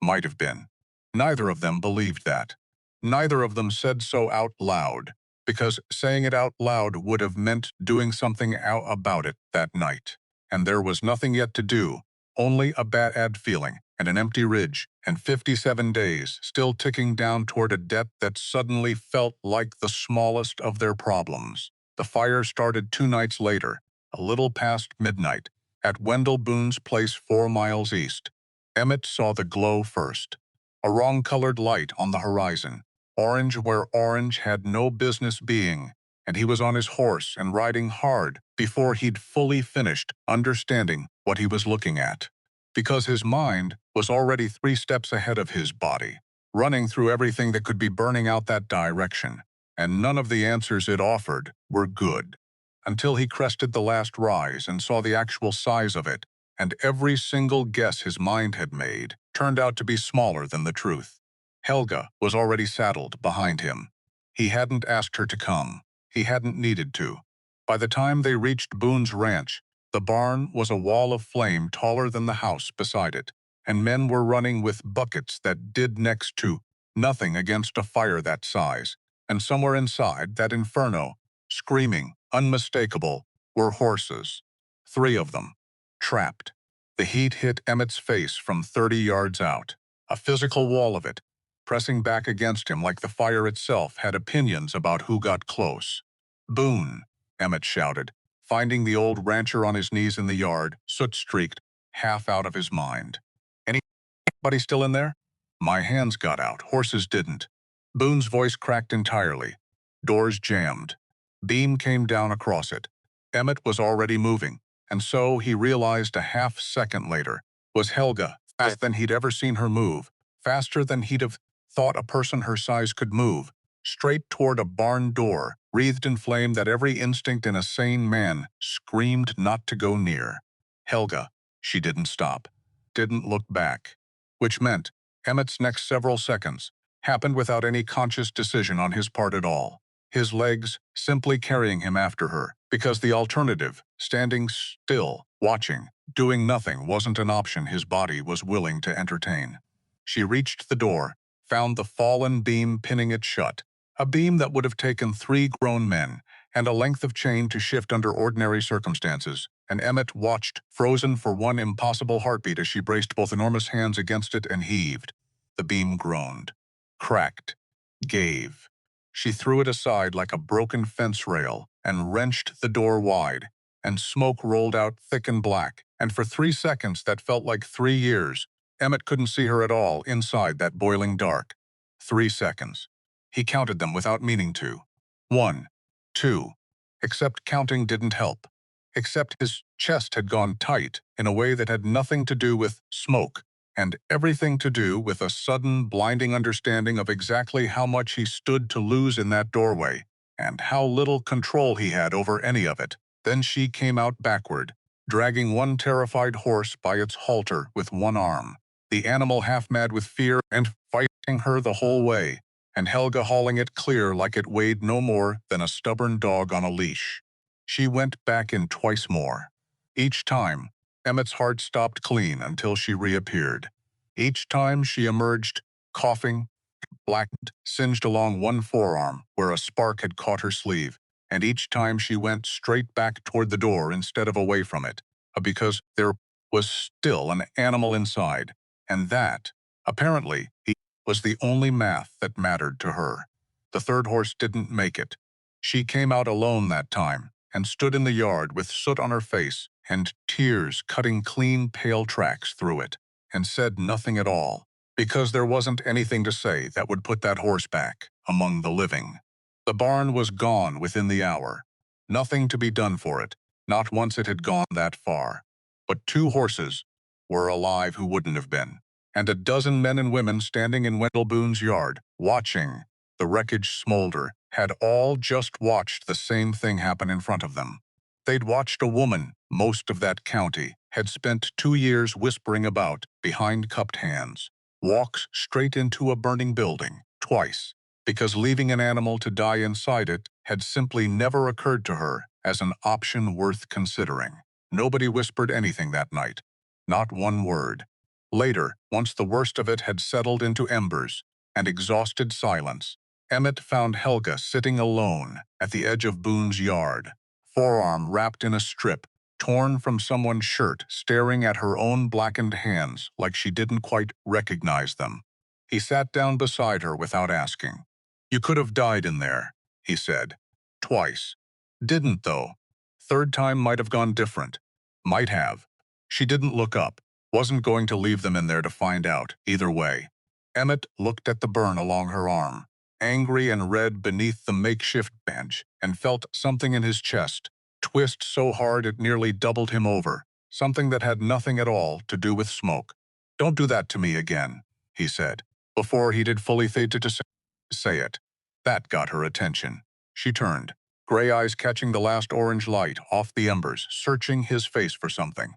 Might have been. Neither of them believed that. Neither of them said so out loud, because saying it out loud would have meant doing something about it that night. And there was nothing yet to do, only a bad feeling and an empty ridge and 57 days still ticking down toward a debt that suddenly felt like the smallest of their problems. The fire started 2 nights later, a little past midnight, at Wendell Boone's place 4 miles east. Emmett saw the glow first. A wrong-colored light on the horizon, orange where orange had no business being, and he was on his horse and riding hard before he'd fully finished understanding what he was looking at. Because his mind was already 3 steps ahead of his body, running through everything that could be burning out that direction, and none of the answers it offered were good. Until he crested the last rise and saw the actual size of it, and every single guess his mind had made turned out to be smaller than the truth. Helga was already saddled behind him. He hadn't asked her to come. He hadn't needed to. By the time they reached Boone's ranch, the barn was a wall of flame taller than the house beside it, and men were running with buckets that did next to nothing against a fire that size, and somewhere inside that inferno, screaming, unmistakable, were horses. 3 of them. Trapped. The heat hit Emmett's face from 30 yards out. A physical wall of it, pressing back against him like the fire itself had opinions about who got close. "Boone," Emmett shouted, finding the old rancher on his knees in the yard, soot-streaked, half out of his mind. "Anybody still in there?" "My hands got out, horses didn't." Boone's voice cracked entirely. Doors jammed. Beam came down across it. Emmett was already moving, and so, he realized a half-second later, was Helga, faster than he'd ever seen her move, faster than he'd have thought a person her size could move, straight toward a barn door, wreathed in flame that every instinct in a sane man screamed not to go near. Helga. She didn't stop, didn't look back. Which meant, Emmett's next several seconds happened without any conscious decision on his part at all. His legs simply carrying him after her, because the alternative, standing still, watching, doing nothing, wasn't an option his body was willing to entertain. She reached the door, found the fallen beam pinning it shut, a beam that would have taken 3 grown men and a length of chain to shift under ordinary circumstances, and Emmett watched, frozen for one impossible heartbeat as she braced both enormous hands against it and heaved. The beam groaned, cracked, gave. She threw it aside like a broken fence rail and wrenched the door wide, and smoke rolled out thick and black, and for 3 seconds that felt like 3 years, Emmett couldn't see her at all inside that boiling dark. 3 seconds. He counted them without meaning to. 1, 2. Except counting didn't help. Except his chest had gone tight in a way that had nothing to do with smoke, and everything to do with a sudden, blinding understanding of exactly how much he stood to lose in that doorway, and how little control he had over any of it. Then she came out backward, dragging one terrified horse by its halter with one arm, the animal half-mad with fear and fighting her the whole way, and Helga hauling it clear like it weighed no more than a stubborn dog on a leash. She went back in twice more. Each time, Emmett's heart stopped clean until she reappeared. Each time she emerged, coughing, blackened, singed along one forearm where a spark had caught her sleeve, and each time she went straight back toward the door instead of away from it, because there was still an animal inside, and that, apparently, was the only math that mattered to her. The 3rd horse didn't make it. She came out alone that time, and stood in the yard with soot on her face and tears cutting clean, pale tracks through it, and said nothing at all, because there wasn't anything to say that would put that horse back among the living. The barn was gone within the hour. Nothing to be done for it, not once it had gone that far. But 2 horses were alive who wouldn't have been, and a dozen men and women standing in Wendell Boone's yard, watching the wreckage smolder, had all just watched the same thing happen in front of them. They'd watched a woman, most of that county, had spent 2 years whispering about, behind cupped hands, walks straight into a burning building, twice, because leaving an animal to die inside it had simply never occurred to her as an option worth considering. Nobody whispered anything that night. Not one word. Later, once the worst of it had settled into embers and exhausted silence, Emmett found Helga sitting alone at the edge of Boone's yard, forearm wrapped in a strip, torn from someone's shirt, staring at her own blackened hands like she didn't quite recognize them. He sat down beside her without asking. "You could have died in there," he said. "Twice. Didn't, though. 3rd time might have gone different. Might have." She didn't look up. Wasn't going to leave them in there to find out, either way. Emmett looked at the burn along her arm, angry and red beneath the makeshift bench, and felt something in his chest twist so hard it nearly doubled him over, something that had nothing at all to do with smoke. "Don't do that to me again," he said, before he did fully fade to say it. That got her attention. She turned, gray eyes catching the last orange light off the embers, searching his face for something.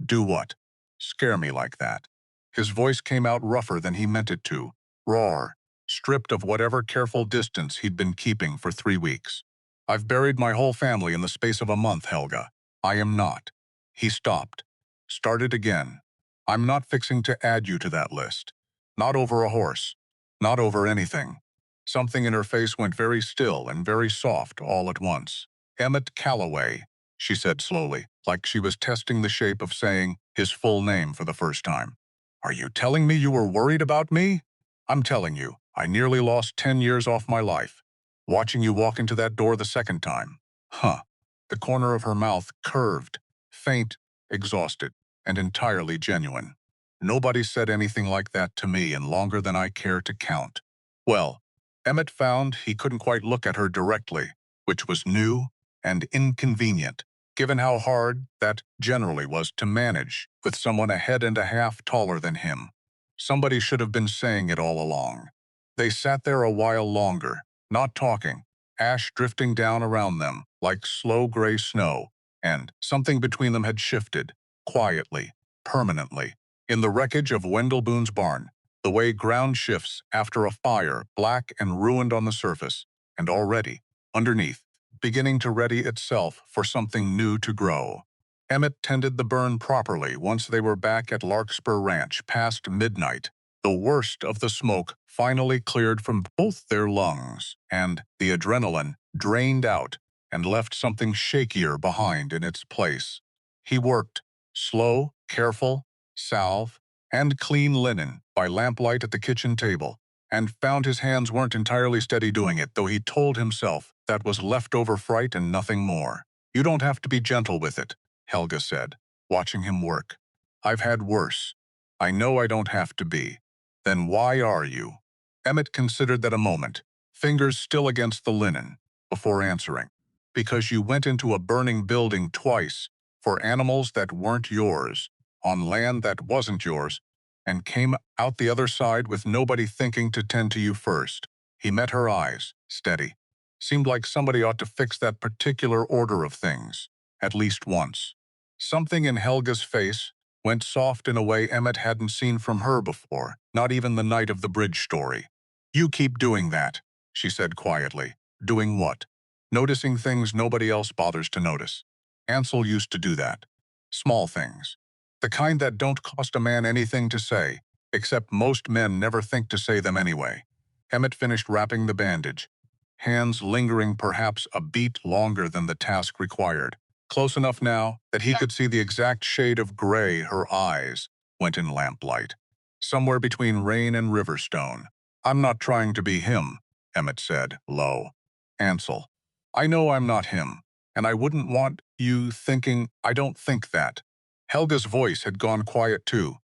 "Do what? Scare me like that?" His voice came out rougher than he meant it to, raw, stripped of whatever careful distance he'd been keeping for 3 weeks. "I've buried my whole family in the space of a month, Helga. I am not." He stopped. Started again. "I'm not fixing to add you to that list. Not over a horse. Not over anything." Something in her face went very still and very soft all at once. "Emmett Calloway," she said slowly, like she was testing the shape of saying his full name for the first time. "Are you telling me you were worried about me? I'm telling you, I nearly lost 10 years off my life, watching you walk into that door the second time." Huh. The corner of her mouth curved, faint, exhausted, and entirely genuine. Nobody said anything like that to me in longer than I care to count. Well, Emmett found he couldn't quite look at her directly, which was new and inconvenient, given how hard that generally was to manage with someone a head and a half taller than him. Somebody should have been saying it all along. They sat there a while longer, not talking, ash drifting down around them like slow gray snow, and something between them had shifted, quietly, permanently. In the wreckage of Wendell Boone's barn, the way ground shifts after a fire, black and ruined on the surface, and already, underneath, beginning to ready itself for something new to grow. Emmett tended the burn properly once they were back at Larkspur Ranch past midnight. The worst of the smoke finally cleared from both their lungs, and the adrenaline drained out and left something shakier behind in its place. He worked, slow, careful, salve, and clean linen by lamplight at the kitchen table, and found his hands weren't entirely steady doing it, though he told himself that was leftover fright and nothing more. "You don't have to be gentle with it," Helga said, watching him work. "I've had worse. I know I don't have to be." "Then why are you?" Emmett considered that a moment, fingers still against the linen, before answering. "Because you went into a burning building twice, for animals that weren't yours, on land that wasn't yours, and came out the other side with nobody thinking to tend to you first." He met her eyes, steady. Seemed like somebody ought to fix that particular order of things, at least once. Something in Helga's face went soft in a way Emmett hadn't seen from her before, not even the night of the bridge story. "You keep doing that," she said quietly. "Doing what?" "Noticing things nobody else bothers to notice. Ansel used to do that. Small things. The kind that don't cost a man anything to say, except most men never think to say them anyway." Emmett finished wrapping the bandage, hands lingering perhaps a beat longer than the task required. Close enough now that he could see the exact shade of gray her eyes went in lamplight. Somewhere between rain and riverstone. "I'm not trying to be him," Emmett said, low. "Ansel. I know I'm not him, and I wouldn't want you thinking I don't think that." Helga's voice had gone quiet too,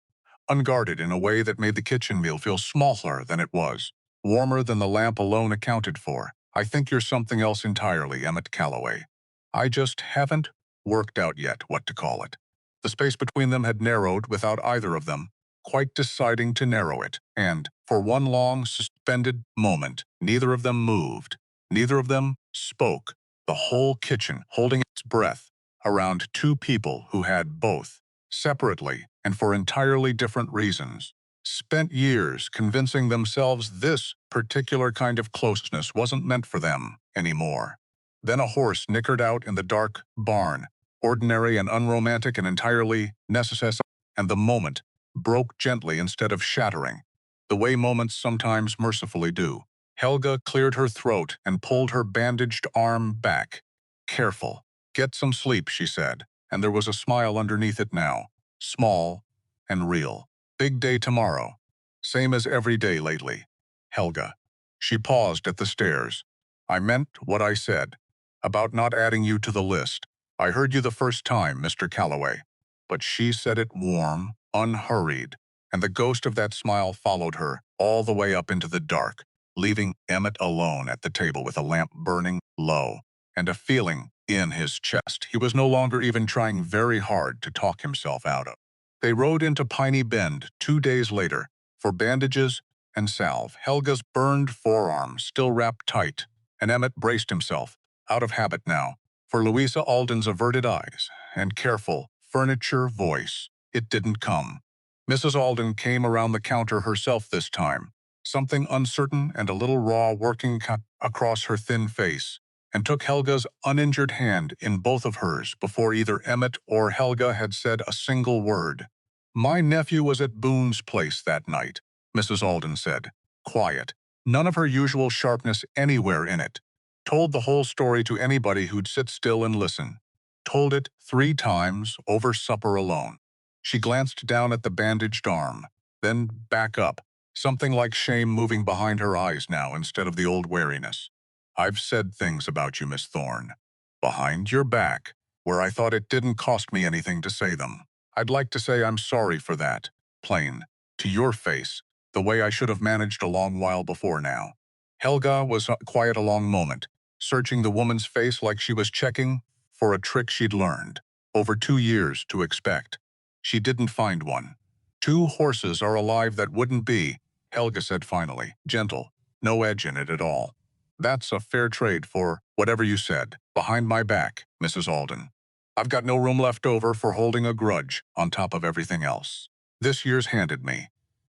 unguarded in a way that made the kitchen meal feel smaller than it was, warmer than the lamp alone accounted for. "I think you're something else entirely, Emmett Calloway. I just haven't worked out yet what to call it." The space between them had narrowed without either of them quite deciding to narrow it, and, for one long, suspended moment, neither of them moved. Neither of them spoke. The whole kitchen holding its breath around two people who had both, separately and for entirely different reasons, spent years convincing themselves this particular kind of closeness wasn't meant for them anymore. Then a horse nickered out in the dark barn, ordinary and unromantic and entirely necessary, and the moment broke gently instead of shattering, the way moments sometimes mercifully do. Helga cleared her throat and pulled her bandaged arm back. "Careful. Get some sleep," she said, and there was a smile underneath it now, small and real. "Big day tomorrow. Same as every day lately. Helga." She paused at the stairs. "I meant what I said about not adding you to the list. I heard you the first time, Mr. Calloway." But she said it warm, unhurried, and the ghost of that smile followed her all the way up into the dark, leaving Emmett alone at the table with a lamp burning low and a feeling in his chest he was no longer even trying very hard to talk himself out of. They rode into Piney Bend 2 days later for bandages and salve, Helga's burned forearm still wrapped tight, and Emmett braced himself, out of habit now, for Louisa Alden's averted eyes and careful furniture voice. It didn't come. Mrs. Alden came around the counter herself this time, something uncertain and a little raw working across her thin face, and took Helga's uninjured hand in both of hers before either Emmett or Helga had said a single word. "My nephew was at Boone's place that night," Mrs. Alden said, quiet, None of her usual sharpness anywhere in it. Told the whole story to anybody who'd sit still and listen. Told it 3 times over supper alone. She glanced down at the bandaged arm, then back up, something like shame moving behind her eyes now instead of the old wariness. I've said things about you, Miss Thorne. Behind your back, where I thought it didn't cost me anything to say them. I'd like to say I'm sorry for that, plain, to your face, the way I should have managed a long while before now. Helga was quiet a long moment, searching the woman's face like she was checking for a trick she'd learned, over 2 years to expect. She didn't find one. 2 horses are alive that wouldn't be, Helga said finally, gentle, no edge in it at all. That's a fair trade for whatever you said, behind my back, Mrs. Alden. I've got no room left over for holding a grudge on top of everything else. This year's handed me.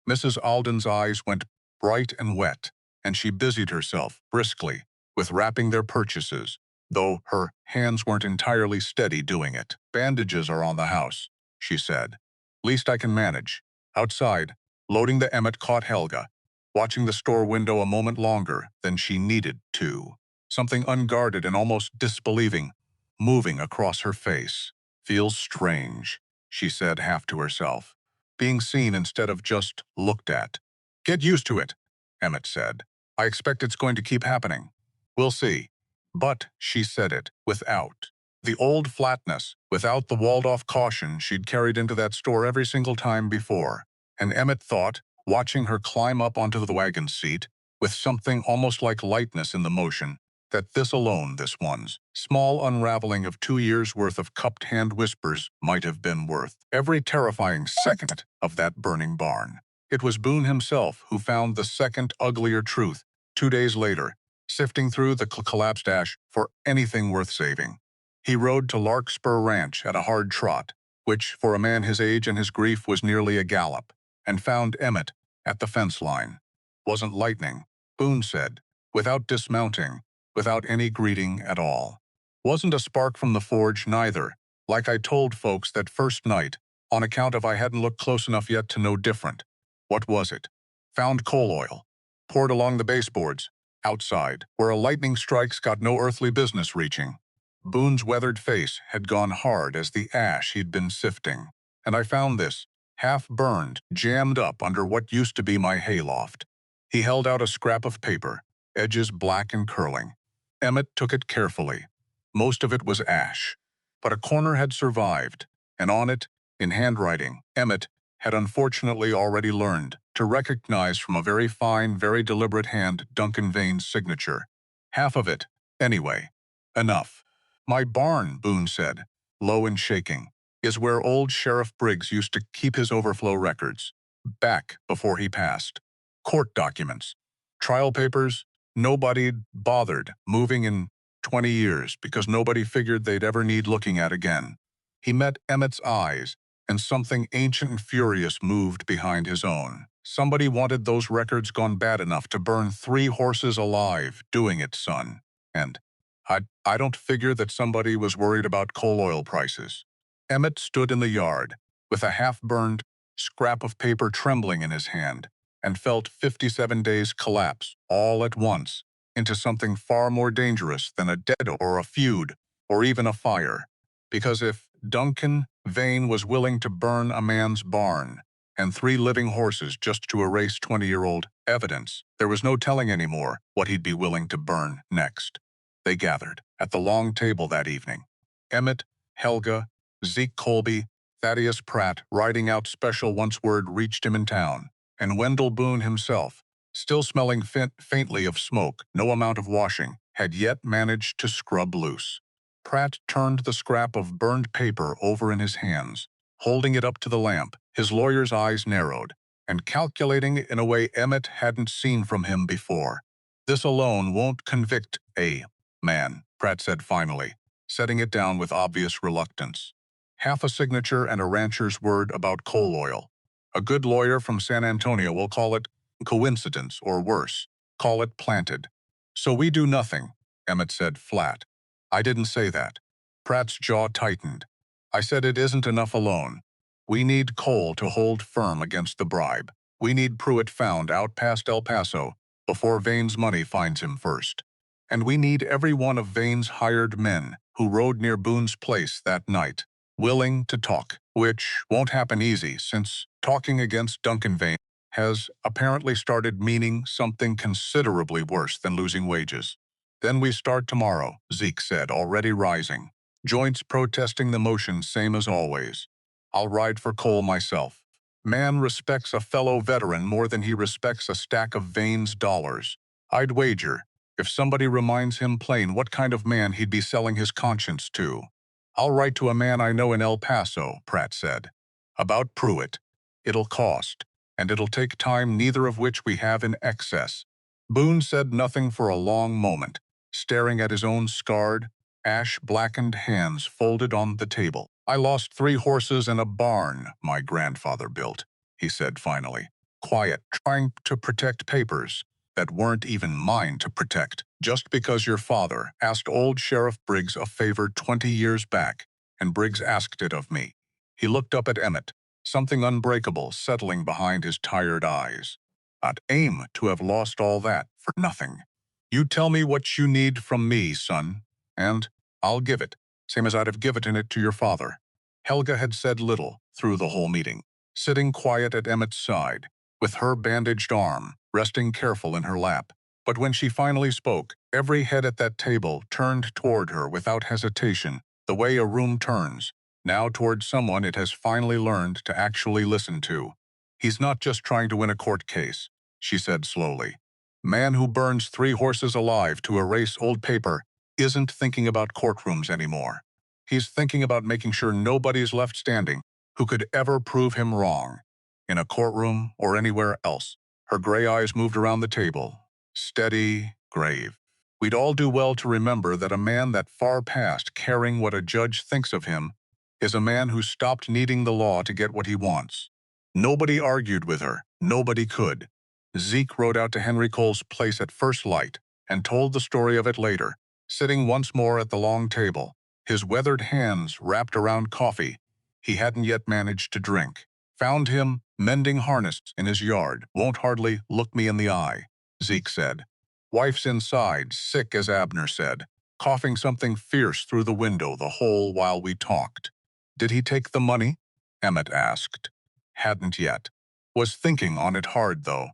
Mrs. Alden's eyes went bright and wet, and she busied herself, briskly, with wrapping their purchases, though her hands weren't entirely steady doing it. Bandages are on the house, she said. Least I can manage. Outside, loading the Emmet caught Helga, watching the store window a moment longer than she needed to. Something unguarded and almost disbelieving, moving across her face. Feels strange, she said half to herself. Being seen instead of just looked at. Get used to it, Emmet said. I expect it's going to keep happening. We'll see. But she said it without the old flatness, without the walled-off caution she'd carried into that store every single time before. And Emmet thought, watching her climb up onto the wagon seat, with something almost like lightness in the motion, that this alone, this one's small unraveling of 2 years' worth of cupped hand whispers might have been worth every terrifying second of that burning barn. It was Boone himself who found the second uglier truth 2 days later, sifting through the collapsed ash for anything worth saving. He rode to Larkspur Ranch at a hard trot, which for a man his age and his grief was nearly a gallop, and found Emmet at the fence line. Wasn't lightning, Boone said, without dismounting, without any greeting at all. Wasn't a spark from the forge neither, like I told folks that first night, on account of I hadn't looked close enough yet to know different. What was it? Found coal oil. Poured along the baseboards, outside, where a lightning strike's got no earthly business reaching. Boone's weathered face had gone hard as the ash he'd been sifting, and I found this, half-burned, jammed up under what used to be my hayloft. He held out a scrap of paper, edges black and curling. Emmet took it carefully. Most of it was ash, but a corner had survived, and on it, in handwriting, Emmet had unfortunately already learned to recognize from a very fine, very deliberate hand Duncan Vane's signature. Half of it, anyway. Enough. My barn, Boone said, low and shaking, is where old Sheriff Briggs used to keep his overflow records. Back before he passed. Court documents. Trial papers. Nobody'd bothered moving in 20 years because nobody figured they'd ever need looking at again. He met Emmet's eyes, and something ancient and furious moved behind his own. Somebody wanted those records gone bad enough to burn 3 horses alive doing it, son. And I don't figure that somebody was worried about coal oil prices. Emmet stood in the yard, with a half-burned scrap of paper trembling in his hand, and felt 57 days collapse, all at once, into something far more dangerous than a dead or a feud, or even a fire. Because if Duncan Vane was willing to burn a man's barn, and 3 living horses just to erase 20-year-old evidence, there was no telling anymore what he'd be willing to burn next. They gathered at the long table that evening. Emmet, Helga, Zeke Colby, Thaddeus Pratt riding out special once word reached him in town, and Wendell Boone himself, still smelling faintly of smoke, no amount of washing, had yet managed to scrub loose. Pratt turned the scrap of burned paper over in his hands, holding it up to the lamp, his lawyer's eyes narrowed, and calculating in a way Emmet hadn't seen from him before. This alone won't convict a man, Pratt said finally, setting it down with obvious reluctance. Half a signature and a rancher's word about coal oil. A good lawyer from San Antonio will call it coincidence, or worse, call it planted. So we do nothing, Emmet said flat. I didn't say that. Pratt's jaw tightened. I said it isn't enough alone. We need coal to hold firm against the bribe. We need Pruitt found out past El Paso, before Vane's money finds him first. And we need every one of Vane's hired men who rode near Boone's place that night, willing to talk, which won't happen easy since talking against Duncan Vane has apparently started meaning something considerably worse than losing wages. Then we start tomorrow, Zeke said, already rising. Joints protesting the motion same as always. I'll ride for Cole myself. Man respects a fellow veteran more than he respects a stack of Vane's dollars. I'd wager, if somebody reminds him plain what kind of man he'd be selling his conscience to. I'll write to a man I know in El Paso, Pratt said. About Pruitt. It'll cost, and it'll take time, neither of which we have in excess. Boone said nothing for a long moment, staring at his own scarred, ash-blackened hands folded on the table. I lost 3 horses and a barn my grandfather built, he said finally, quiet, trying to protect papers that weren't even mine to protect, just because your father asked old Sheriff Briggs a favor 20 years back, and Briggs asked it of me. He looked up at Emmett, something unbreakable settling behind his tired eyes. I'd aim to have lost all that for nothing. You tell me what you need from me, son, and I'll give it, same as I'd have given it to your father. Helga had said little through the whole meeting, sitting quiet at Emmett's side, with her bandaged arm resting careful in her lap. But when she finally spoke, every head at that table turned toward her without hesitation, the way a room turns, now toward someone it has finally learned to actually listen to. He's not just trying to win a court case, she said slowly. Man who burns 3 horses alive to erase old paper isn't thinking about courtrooms anymore. He's thinking about making sure nobody's left standing who could ever prove him wrong. In a courtroom or anywhere else, her gray eyes moved around the table, steady, grave. We'd all do well to remember that a man that far past caring what a judge thinks of him is a man who stopped needing the law to get what he wants. Nobody argued with her. Nobody could. Zeke rode out to Henry Cole's place at first light and told the story of it later, sitting once more at the long table, his weathered hands wrapped around coffee he hadn't yet managed to drink. Found him mending harness in his yard. Won't hardly look me in the eye, Zeke said. Wife's inside, sick as Abner said, coughing something fierce through the window the whole while we talked. Did he take the money? Emmett asked. Hadn't yet. Was thinking on it hard, though.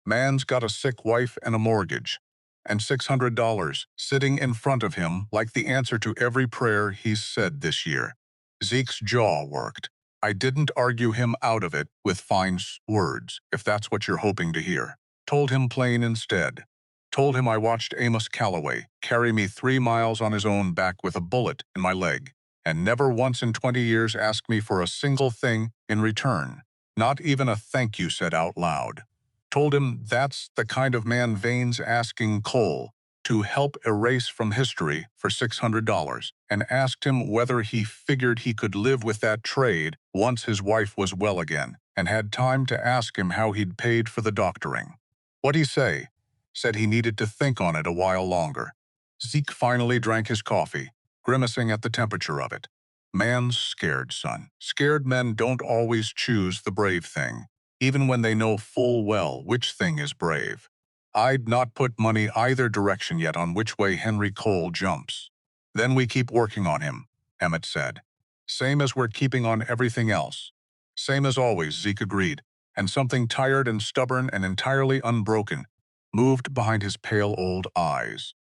Man's got a sick wife and a mortgage, and $600 sitting in front of him like the answer to every prayer he's said this year. Zeke's jaw worked. I didn't argue him out of it with fine words, if that's what you're hoping to hear. Told him plain instead. Told him I watched Amos Calloway carry me 3 miles on his own back with a bullet in my leg, and never once in 20 years asked me for a single thing in return. Not even a thank you said out loud. Told him that's the kind of man Vane's asking Cole to help erase from history for $600, and asked him whether he figured he could live with that trade once his wife was well again, and had time to ask him how he'd paid for the doctoring. What'd he say? Said he needed to think on it a while longer. Zeke finally drank his coffee, grimacing at the temperature of it. Man's scared, son. Scared men don't always choose the brave thing, even when they know full well which thing is brave. I'd not put money either direction yet on which way Henry Cole jumps. Then we keep working on him, Emmett said. Same as we're keeping on everything else. Same as always, Zeke agreed, and something tired and stubborn and entirely unbroken moved behind his pale old eyes.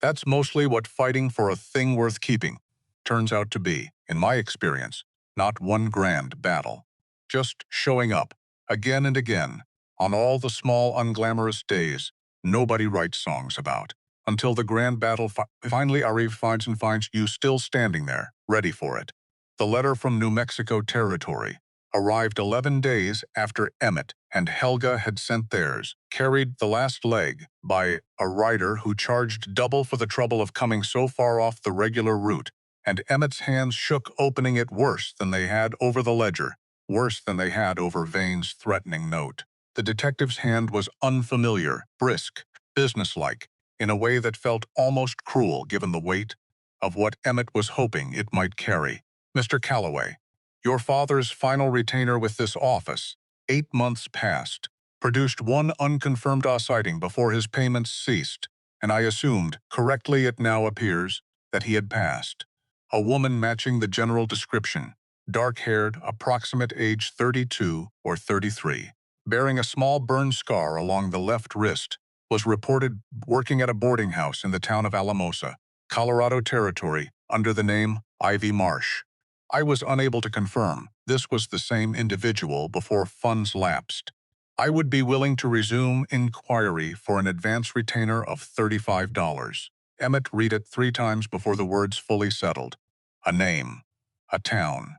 That's mostly what fighting for a thing worth keeping turns out to be, in my experience, not one grand battle. Just showing up, again and again, on all the small unglamorous days nobody writes songs about, until the grand battle finally finds you still standing there, ready for it. The letter from New Mexico Territory arrived 11 days after Emmett and Helga had sent theirs, carried the last leg by a rider who charged double for the trouble of coming so far off the regular route, and Emmett's hands shook opening it worse than they had over the ledger, worse than they had over Vane's threatening note. The detective's hand was unfamiliar, brisk, businesslike, in a way that felt almost cruel given the weight of what Emmett was hoping it might carry. Mr. Calloway, your father's final retainer with this office, 8 months past. produced one unconfirmed sighting before his payments ceased, and I assumed, correctly it now appears, that he had passed. A woman matching the general description, dark-haired, approximate age 32 or 33, bearing a small burn scar along the left wrist, was reported working at a boarding house in the town of Alamosa, Colorado Territory, under the name Ivy Marsh. I was unable to confirm this was the same individual before funds lapsed. I would be willing to resume inquiry for an advance retainer of $35. Emmett read it 3 times before the words fully settled. A name. A town.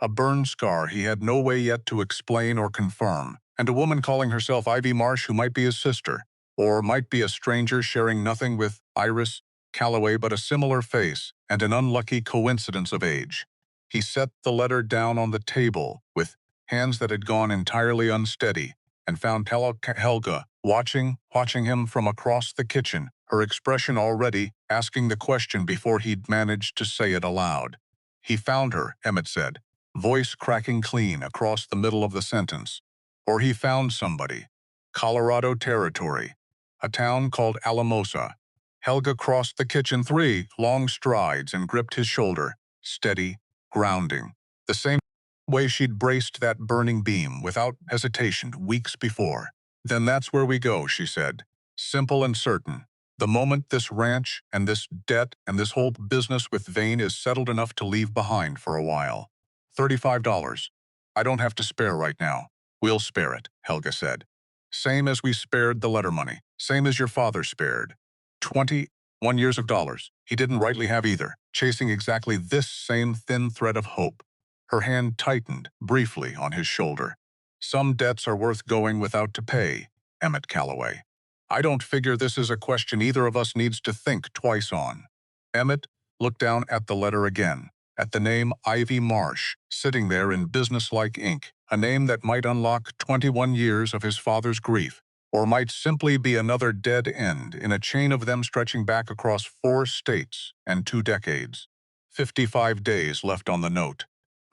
A burn scar he had no way yet to explain or confirm, and a woman calling herself Ivy Marsh who might be his sister, or might be a stranger sharing nothing with Iris Calloway but a similar face and an unlucky coincidence of age. He set the letter down on the table with hands that had gone entirely unsteady, and found Helga watching him from across the kitchen, her expression already asking the question before he'd managed to say it aloud. He found her, Emmett said, voice cracking clean across the middle of the sentence. Or he found somebody. Colorado Territory. A town called Alamosa. Helga crossed the kitchen 3 long strides and gripped his shoulder, steady, grounding. The same way she'd braced that burning beam without hesitation weeks before. Then that's where we go, she said. Simple and certain. The moment this ranch and this debt and this whole business with Vane is settled enough to leave behind for a while. $35. I don't have to spare right now. We'll spare it, Helga said. Same as we spared the letter money. Same as your father spared. 21 years of dollars. He didn't rightly have either, chasing exactly this same thin thread of hope. Her hand tightened briefly on his shoulder. Some debts are worth going without to pay, Emmett Calloway. I don't figure this is a question either of us needs to think twice on. Emmett looked down at the letter again, at the name Ivy Marsh, sitting there in businesslike ink, a name that might unlock 21 years of his father's grief, or might simply be another dead end in a chain of them stretching back across 4 states and 2 decades. 55 days left on the note.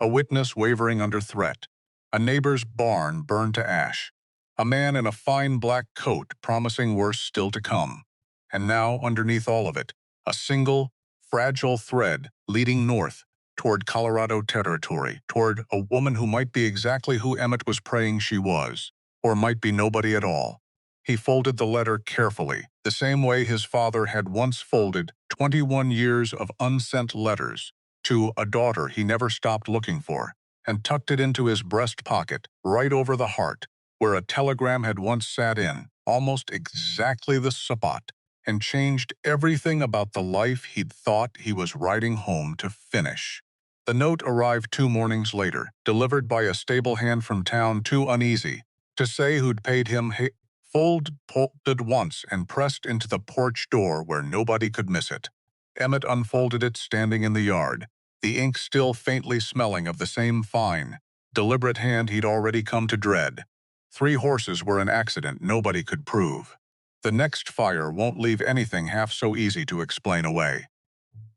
A witness wavering under threat. A neighbor's barn burned to ash. A man in a fine black coat promising worse still to come. And now, underneath all of it, a single, fragile thread leading north toward Colorado Territory, toward a woman who might be exactly who Emmett was praying she was, or might be nobody at all. He folded the letter carefully, the same way his father had once folded 21 years of unsent letters to a daughter he never stopped looking for, and tucked it into his breast pocket, right over the heart, where a telegram had once sat in, almost exactly the spot, and changed everything about the life he'd thought he was riding home to finish. The note arrived 2 mornings later, delivered by a stable hand from town too uneasy to say who'd paid him. Folded once and pressed into the porch door where nobody could miss it. Emmett unfolded it standing in the yard, the ink still faintly smelling of the same fine, deliberate hand he'd already come to dread. 3 horses were an accident nobody could prove. The next fire won't leave anything half so easy to explain away.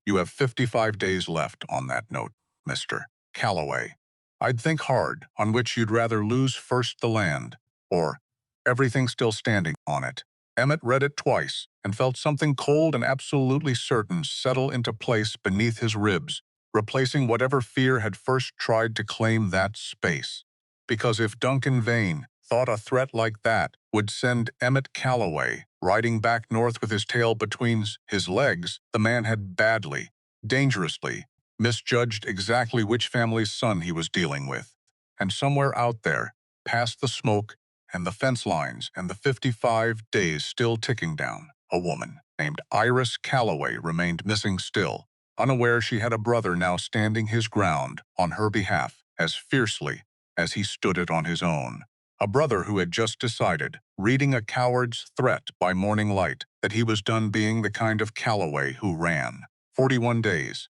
You have 55 days left on that note, Mr. Calloway. I'd think hard on which you'd rather lose first the land, or everything still standing on it. Emmett read it twice and felt something cold and absolutely certain settle into place beneath his ribs, replacing whatever fear had first tried to claim that space. Because if Duncan Vane thought a threat like that would send Emmett Calloway riding back north with his tail between his legs, the man had badly, dangerously, misjudged exactly which family's son he was dealing with. And somewhere out there, past the smoke and the fence lines and the 55 days still ticking down, a woman named Iris Calloway remained missing still, unaware she had a brother now standing his ground on her behalf as fiercely as he stood it on his own. A brother who had just decided, reading a coward's threat by morning light, that he was done being the kind of Calloway who ran. 41 days.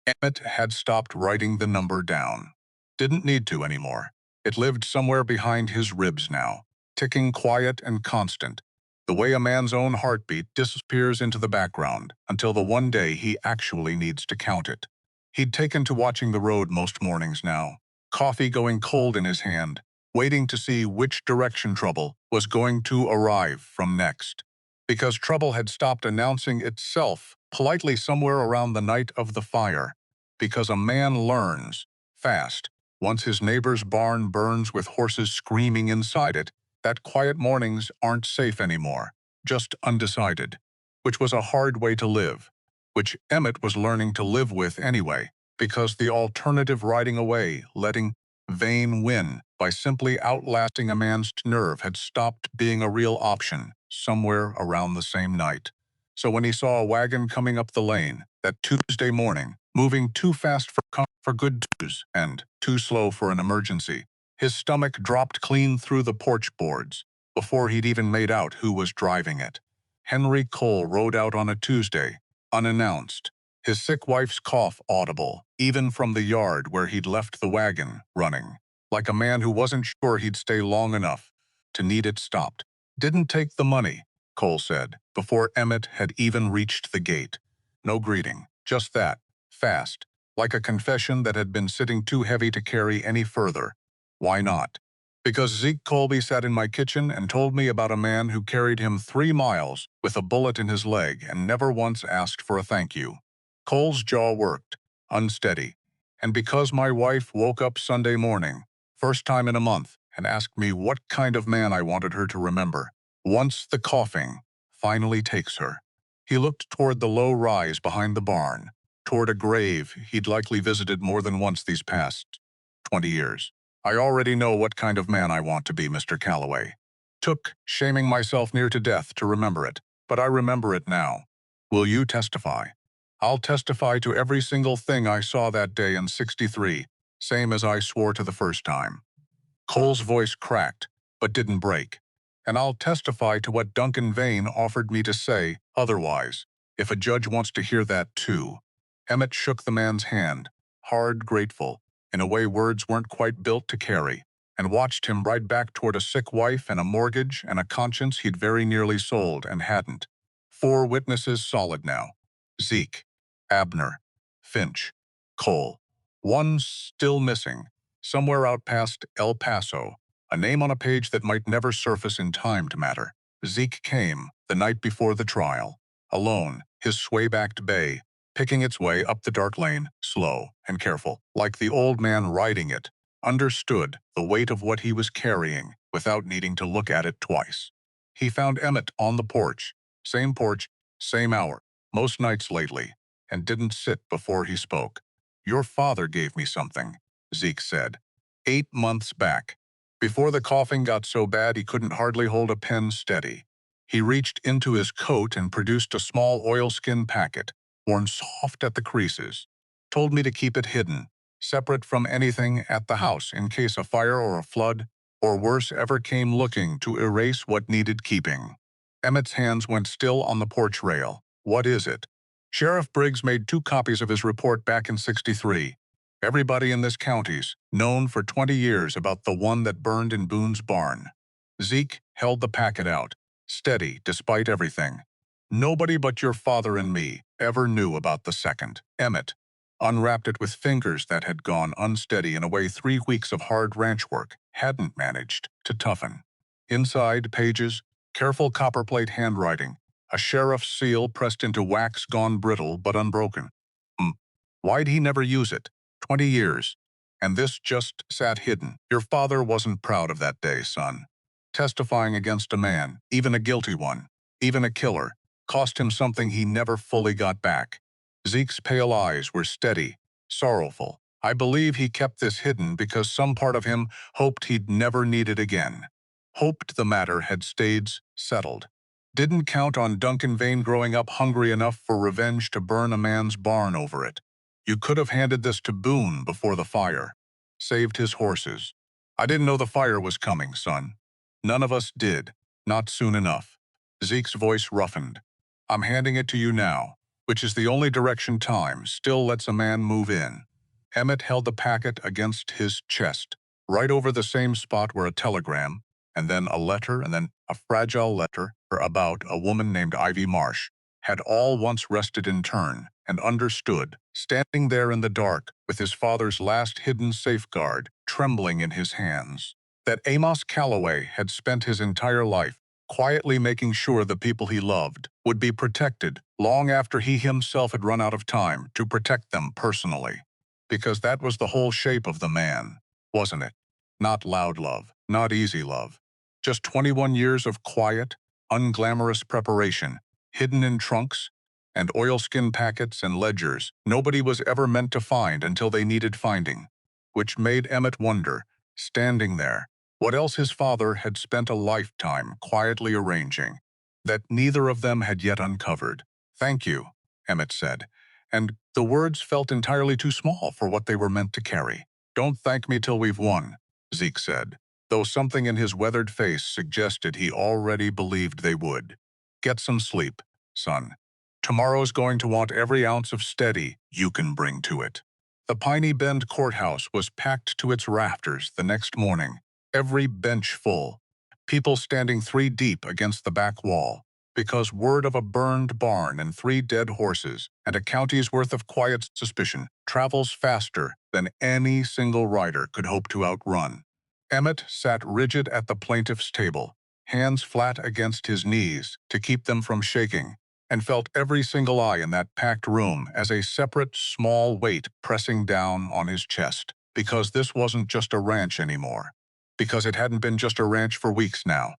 Emmett had stopped writing the number down. Didn't need to anymore. It lived somewhere behind his ribs now, ticking quiet and constant, the way a man's own heartbeat disappears into the background until the one day he actually needs to count it. He'd taken to watching the road most mornings now, coffee going cold in his hand, waiting to see which direction trouble was going to arrive from next. Because trouble had stopped announcing itself politely somewhere around the night of the fire. Because a man learns, fast, once his neighbor's barn burns with horses screaming inside it, that quiet mornings aren't safe anymore, just undecided. Which was a hard way to live, which Emmett was learning to live with anyway, because the alternative riding away, letting Vane win by simply outlasting a man's nerve had stopped being a real option somewhere around the same night. So when he saw a wagon coming up the lane that Tuesday morning, moving too fast for good news and too slow for an emergency, his stomach dropped clean through the porch boards before he'd even made out who was driving it. Henry Cole rode out on a Tuesday, unannounced, his sick wife's cough audible, even from the yard where he'd left the wagon running, like a man who wasn't sure he'd stay long enough to need it stopped. Didn't take the money, Cole said, before Emmett had even reached the gate. No greeting, just that, fast, like a confession that had been sitting too heavy to carry any further. Why not? Because Zeke Colby sat in my kitchen and told me about a man who carried him 3 miles with a bullet in his leg and never once asked for a thank you. Cole's jaw worked, unsteady, and because my wife woke up Sunday morning, first time in a month, and asked me what kind of man I wanted her to remember, once the coughing finally takes her. He looked toward the low rise behind the barn, toward a grave he'd likely visited more than once these past 20 years. I already know what kind of man I want to be, Mr. Calloway. Took shaming myself near to death to remember it, but I remember it now. Will you testify? I'll testify to every single thing I saw that day in '63, same as I swore to the first time. Cole's voice cracked, but didn't break. And I'll testify to what Duncan Vane offered me to say otherwise, if a judge wants to hear that too. Emmett shook the man's hand, hard, grateful, in a way words weren't quite built to carry, and watched him ride back toward a sick wife and a mortgage and a conscience he'd very nearly sold and hadn't. 4 witnesses solid now. Zeke, Abner, Finch, Cole. 1 still missing, somewhere out past El Paso, a name on a page that might never surface in time to matter. Zeke came, the night before the trial, alone, his sway-backed bay, picking its way up the dark lane, slow and careful, like the old man riding it, understood the weight of what he was carrying without needing to look at it twice. He found Emmett on the porch, same hour, most nights lately, and didn't sit before he spoke. Your father gave me something, Zeke said, 8 months back. Before the coughing got so bad he couldn't hardly hold a pen steady. He reached into his coat and produced a small oilskin packet, worn soft at the creases. Told me to keep it hidden, separate from anything at the house in case a fire or a flood, or worse, ever came looking to erase what needed keeping. Emmett's hands went still on the porch rail. What is it? Sheriff Briggs made 2 copies of his report back in '63. Everybody in this county's known for 20 years about the one that burned in Boone's barn. Zeke held the packet out, steady despite everything. Nobody but your father and me ever knew about the second. Emmett unwrapped it with fingers that had gone unsteady in a way 3 weeks of hard ranch work hadn't managed to toughen. Inside pages, careful copperplate handwriting, a sheriff's seal pressed into wax gone brittle but unbroken. Why'd he never use it? 20 years. And this just sat hidden. Your father wasn't proud of that day, son. Testifying against a man, even a guilty one, even a killer, cost him something he never fully got back. Zeke's pale eyes were steady, sorrowful. I believe he kept this hidden because some part of him hoped he'd never need it again. Hoped the matter had stayed settled. Didn't count on Duncan Vane growing up hungry enough for revenge to burn a man's barn over it. You could have handed this to Boone before the fire. Saved his horses. I didn't know the fire was coming, son. None of us did. Not soon enough. Zeke's voice roughened. I'm handing it to you now, which is the only direction time still lets a man move in. Emmett held the packet against his chest, right over the same spot where a telegram, and then a letter, and then a fragile letter about a woman named Ivy Marsh, had all once rested in turn and understood, standing there in the dark with his father's last hidden safeguard trembling in his hands. that Amos Calloway had spent his entire life quietly making sure the people he loved would be protected long after he himself had run out of time to protect them personally. Because that was the whole shape of the man, wasn't it? Not loud love, not easy love. Just 21 years of quiet, unglamorous preparation, hidden in trunks and oilskin packets and ledgers nobody was ever meant to find until they needed finding, which made Emmett wonder, standing there, what else his father had spent a lifetime quietly arranging, that neither of them had yet uncovered. "Thank you," Emmett said, and the words felt entirely too small for what they were meant to carry. "Don't thank me till we've won," Zeke said, though something in his weathered face suggested he already believed they would. "Get some sleep, son. Tomorrow's going to want every ounce of steady you can bring to it." The Piney Bend courthouse was packed to its rafters the next morning, every bench full, people standing 3 deep against the back wall, because word of a burned barn and 3 dead horses and a county's worth of quiet suspicion travels faster than any single rider could hope to outrun. Emmett sat rigid at the plaintiff's table, hands flat against his knees to keep them from shaking, and felt every single eye in that packed room as a separate, small weight pressing down on his chest, because this wasn't just a ranch anymore. Because it hadn't been just a ranch for weeks now.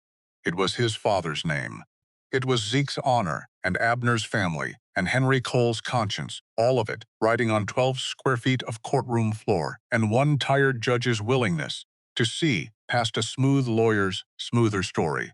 It was his father's name. It was Zeke's honor, and Abner's family, and Henry Cole's conscience, all of it riding on 12 square feet of courtroom floor, and one tired judge's willingness to see past a smooth lawyer's smoother story.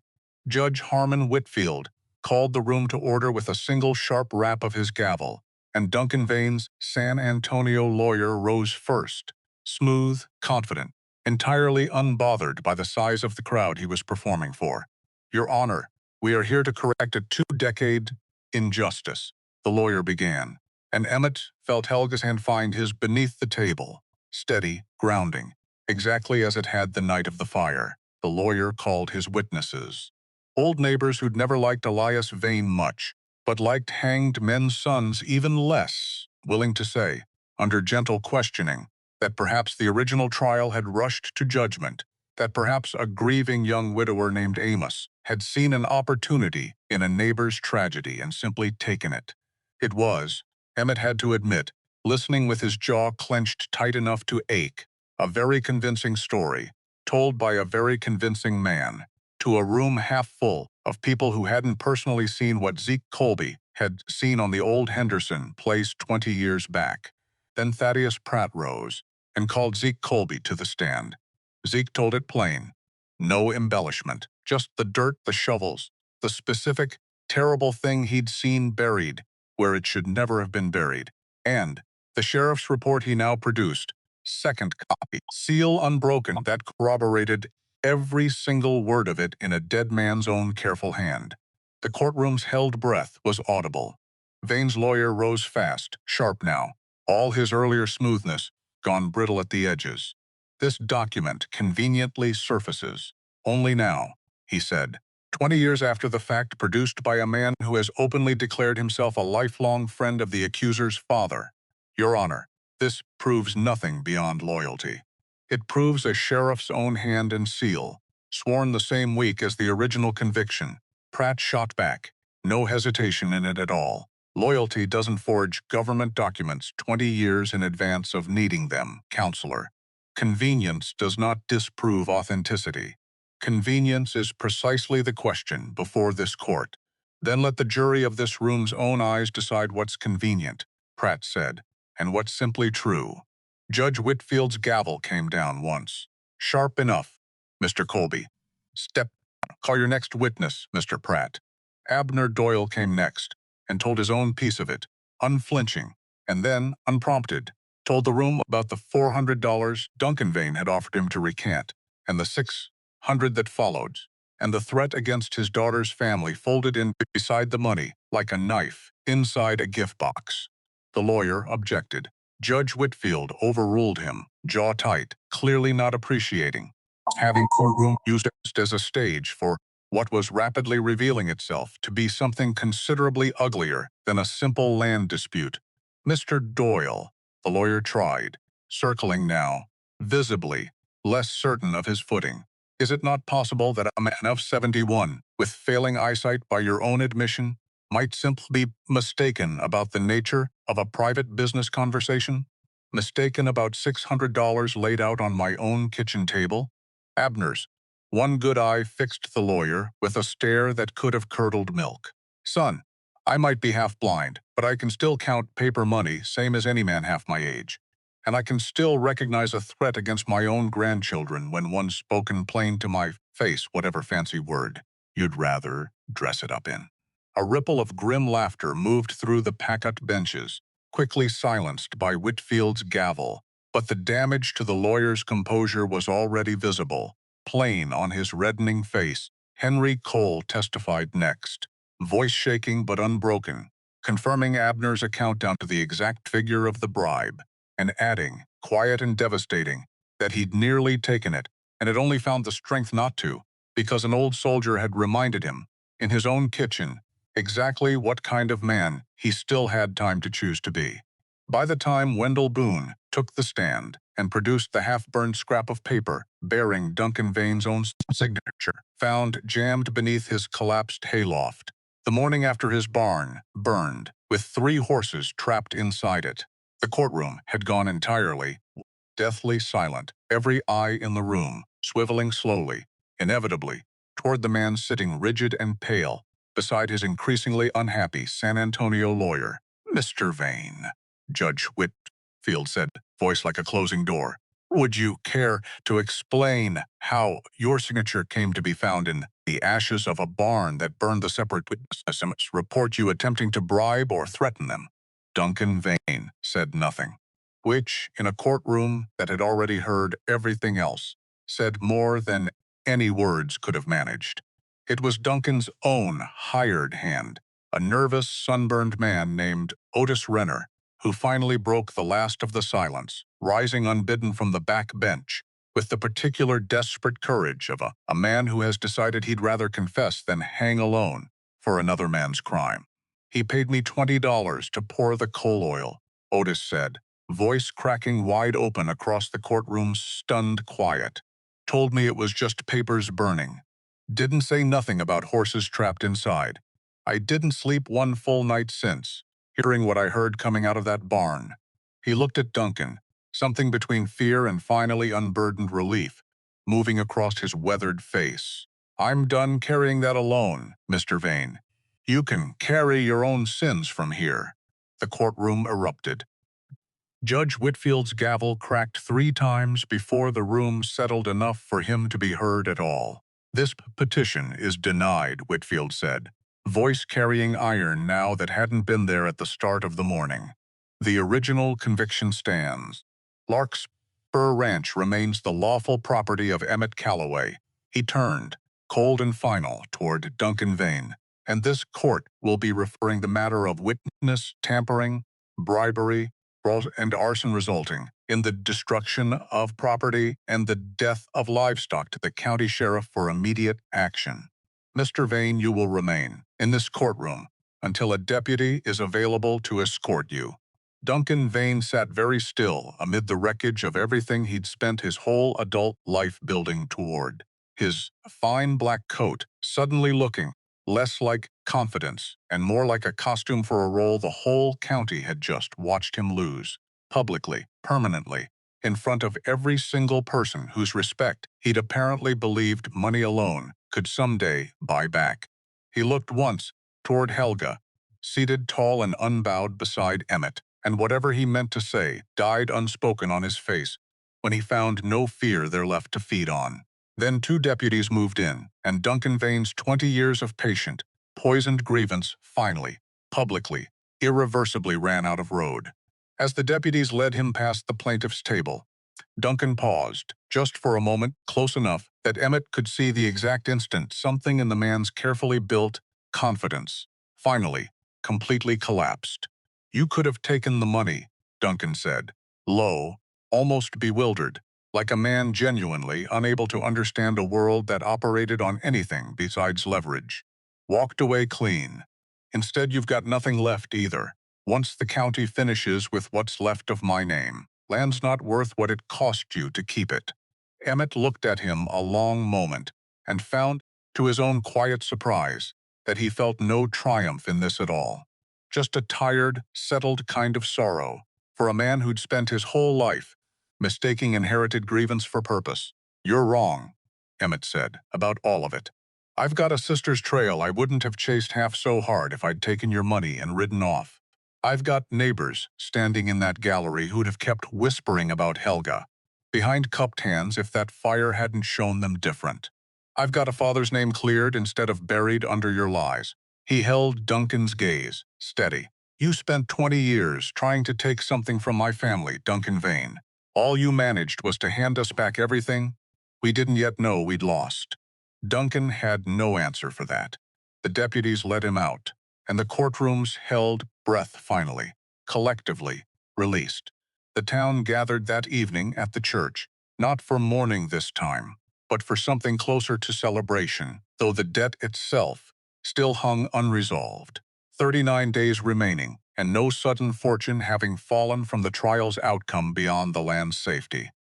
Judge Harmon Whitfield called the room to order with a single sharp rap of his gavel, and Duncan Vane's San Antonio lawyer rose first, smooth, confident, entirely unbothered by the size of the crowd he was performing for. "Your Honor, we are here to correct a 2-decade injustice," the lawyer began, and Emmett felt Helga's hand find his beneath the table, steady, grounding, exactly as it had the night of the fire. The lawyer called his witnesses. Old neighbors who'd never liked Elias Vane much, but liked hanged men's sons even less, willing to say, under gentle questioning, that perhaps the original trial had rushed to judgment, that perhaps a grieving young widower named Amos had seen an opportunity in a neighbor's tragedy and simply taken it. It was, Emmett had to admit, listening with his jaw clenched tight enough to ache, a very convincing story, told by a very convincing man, to a room half full of people who hadn't personally seen what Zeke Colby had seen on the old Henderson place 20 years back. Then Thaddeus Pratt rose and called Zeke Colby to the stand. Zeke told it plain. No embellishment, just the dirt, the shovels, the specific, terrible thing he'd seen buried where it should never have been buried, and the sheriff's report he now produced, second copy, seal unbroken, that corroborated every single word of it in a dead man's own careful hand. The courtroom's held breath was audible. Vane's lawyer rose fast, sharp now, all his earlier smoothness gone brittle at the edges. "This document conveniently surfaces only now," he said, 20 years after the fact, produced by a man who has openly declared himself a lifelong friend of the accuser's father. "Your Honor, this proves nothing beyond loyalty. It proves a sheriff's own hand and seal, sworn the same week as the original conviction." Pratt shot back, no hesitation in it at all. "Loyalty doesn't forge government documents 20 years in advance of needing them, Counselor. Convenience does not disprove authenticity. Convenience is precisely the question before this court. Then let the jury of this room's own eyes decide what's convenient," Pratt said, "and what's simply true." Judge Whitfield's gavel came down once. "Sharp enough, Mr. Colby. Step down. Call your next witness, Mr. Pratt." Abner Doyle came next, and told his own piece of it, unflinching, and then, unprompted, told the room about the $400 Duncan Vane had offered him to recant, and the $600 that followed, and the threat against his daughter's family folded in beside the money, like a knife, inside a gift box. The lawyer objected. Judge Whitfield overruled him, jaw tight, clearly not appreciating having courtroom used as a stage for what was rapidly revealing itself to be something considerably uglier than a simple land dispute. "Mr. Doyle," the lawyer tried, circling now, visibly less certain of his footing. Is it not possible that a man of 71, with failing eyesight by your own admission, might simply be mistaken about the nature of a private business conversation? Mistaken about $600 laid out on my own kitchen table? Abner's one good eye fixed the lawyer with a stare that could have curdled milk. Son, I might be half blind, but I can still count paper money, same as any man half my age. And I can still recognize a threat against my own grandchildren when one's spoken plain to my face, whatever fancy word you'd rather dress it up in. A ripple of grim laughter moved through the packet benches, quickly silenced by Whitfield's gavel, but the damage to the lawyer's composure was already visible, plain on his reddening face. Henry Cole testified next, voice shaking but unbroken, confirming Abner's account down to the exact figure of the bribe, and adding, quiet and devastating, that he'd nearly taken it and had only found the strength not to, because an old soldier had reminded him, in his own kitchen, exactly what kind of man he still had time to choose to be. By the time Wendell Boone took the stand and produced the half-burned scrap of paper bearing Duncan Vane's own signature, found jammed beneath his collapsed hayloft, the morning after his barn burned, with 3 horses trapped inside it, the courtroom had gone entirely deathly silent, every eye in the room swiveling slowly, inevitably, toward the man sitting rigid and pale beside his increasingly unhappy San Antonio lawyer. Mr. Vane, Judge Whitfield said, voice like a closing door. Would you care to explain how your signature came to be found in the ashes of a barn that burned the separate witnesses report you attempting to bribe or threaten them? Duncan Vane said nothing, which, in a courtroom that had already heard everything else, said more than any words could have managed. It was Duncan's own hired hand, a nervous, sunburned man named Otis Renner, who finally broke the last of the silence, rising unbidden from the back bench, with the particular desperate courage of a man who has decided he'd rather confess than hang alone for another man's crime. He paid me $20 to pour the coal oil, Otis said, voice cracking wide open across the courtroom's stunned quiet. Told me it was just papers burning. Didn't say nothing about horses trapped inside. I didn't sleep one full night since, hearing what I heard coming out of that barn. He looked at Duncan, something between fear and finally unburdened relief, moving across his weathered face. I'm done carrying that alone, Mr. Vane. You can carry your own sins from here. The courtroom erupted. Judge Whitfield's gavel cracked 3 times before the room settled enough for him to be heard at all. This petition is denied, Whitfield said, voice carrying iron now that hadn't been there at the start of the morning. The original conviction stands. Larkspur Ranch remains the lawful property of Emmett Calloway. He turned, cold and final, toward Duncan Vane, and this court will be referring the matter of witness tampering, bribery, and arson resulting in the destruction of property and the death of livestock to the county sheriff for immediate action. Mr. Vane, you will remain in this courtroom until a deputy is available to escort you. Duncan Vane sat very still amid the wreckage of everything he'd spent his whole adult life building toward. His fine black coat suddenly looking less like confidence and more like a costume for a role the whole county had just watched him lose, publicly, permanently, in front of every single person whose respect he'd apparently believed money alone could someday buy back. He looked once toward Helga, seated tall and unbowed beside Emmett, and whatever he meant to say died unspoken on his face when he found no fear there left to feed on. Then 2 deputies moved in, and Duncan Vane's 20 years of patient, poisoned grievance finally, publicly, irreversibly ran out of road. As the deputies led him past the plaintiff's table, Duncan paused, just for a moment, close enough that Emmett could see the exact instant something in the man's carefully built confidence, finally, completely collapsed. You could have taken the money, Duncan said, low, almost bewildered, like a man genuinely unable to understand a world that operated on anything besides leverage. Walked away clean. Instead, you've got nothing left either. Once the county finishes with what's left of my name, land's not worth what it cost you to keep it. Emmett looked at him a long moment and found, to his own quiet surprise, that he felt no triumph in this at all. Just a tired, settled kind of sorrow for a man who'd spent his whole life mistaking inherited grievance for purpose. "You're wrong," Emmett said, "about all of it. I've got a sister's trail I wouldn't have chased half so hard if I'd taken your money and ridden off. I've got neighbors standing in that gallery who'd have kept whispering about Helga, behind cupped hands if that fire hadn't shown them different. I've got a father's name cleared instead of buried under your lies." He held Duncan's gaze, steady. "You spent 20 years trying to take something from my family, Duncan Vane. All you managed was to hand us back everything we didn't yet know we'd lost." Duncan had no answer for that. The deputies let him out, and the courtrooms held breath finally, collectively, released. The town gathered that evening at the church, not for mourning this time, but for something closer to celebration, though the debt itself still hung unresolved. 39 days remaining, and no sudden fortune having fallen from the trial's outcome beyond the land's safety.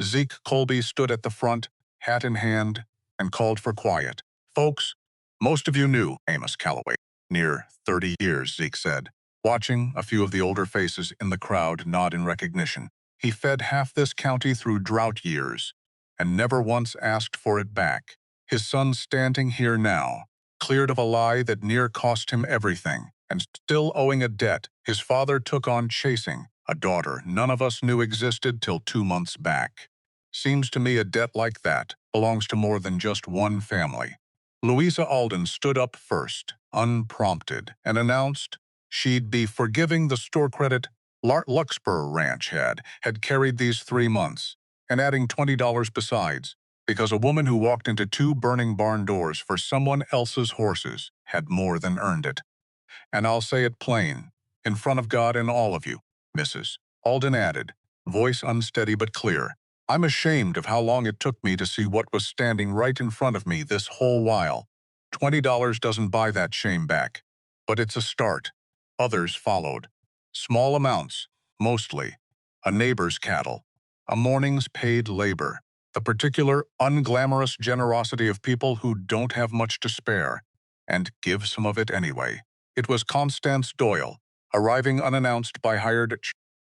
Zeke Colby stood at the front, hat in hand, and called for quiet. "Folks, most of you knew Amos Calloway. Near 30 years, Zeke said, watching a few of the older faces in the crowd nod in recognition. He fed half this county through drought years, and never once asked for it back. His son standing here now, cleared of a lie that near cost him everything, and still owing a debt his father took on chasing, a daughter none of us knew existed till 2 months back. Seems to me a debt like that belongs to more than just one family." Louisa Alden stood up first, unprompted, and announced she'd be forgiving the store credit Luxborough Ranch had carried these 3 months, and adding $20 besides, because a woman who walked into 2 burning barn doors for someone else's horses had more than earned it. "And I'll say it plain, in front of God and all of you, Mrs. Alden added, voice unsteady but clear. "I'm ashamed of how long it took me to see what was standing right in front of me this whole while. $20 doesn't buy that shame back, but it's a start." Others followed. Small amounts, mostly. A neighbor's cattle, a morning's paid labor, the particular unglamorous generosity of people who don't have much to spare, and give some of it anyway. It was Constance Doyle, arriving unannounced by hired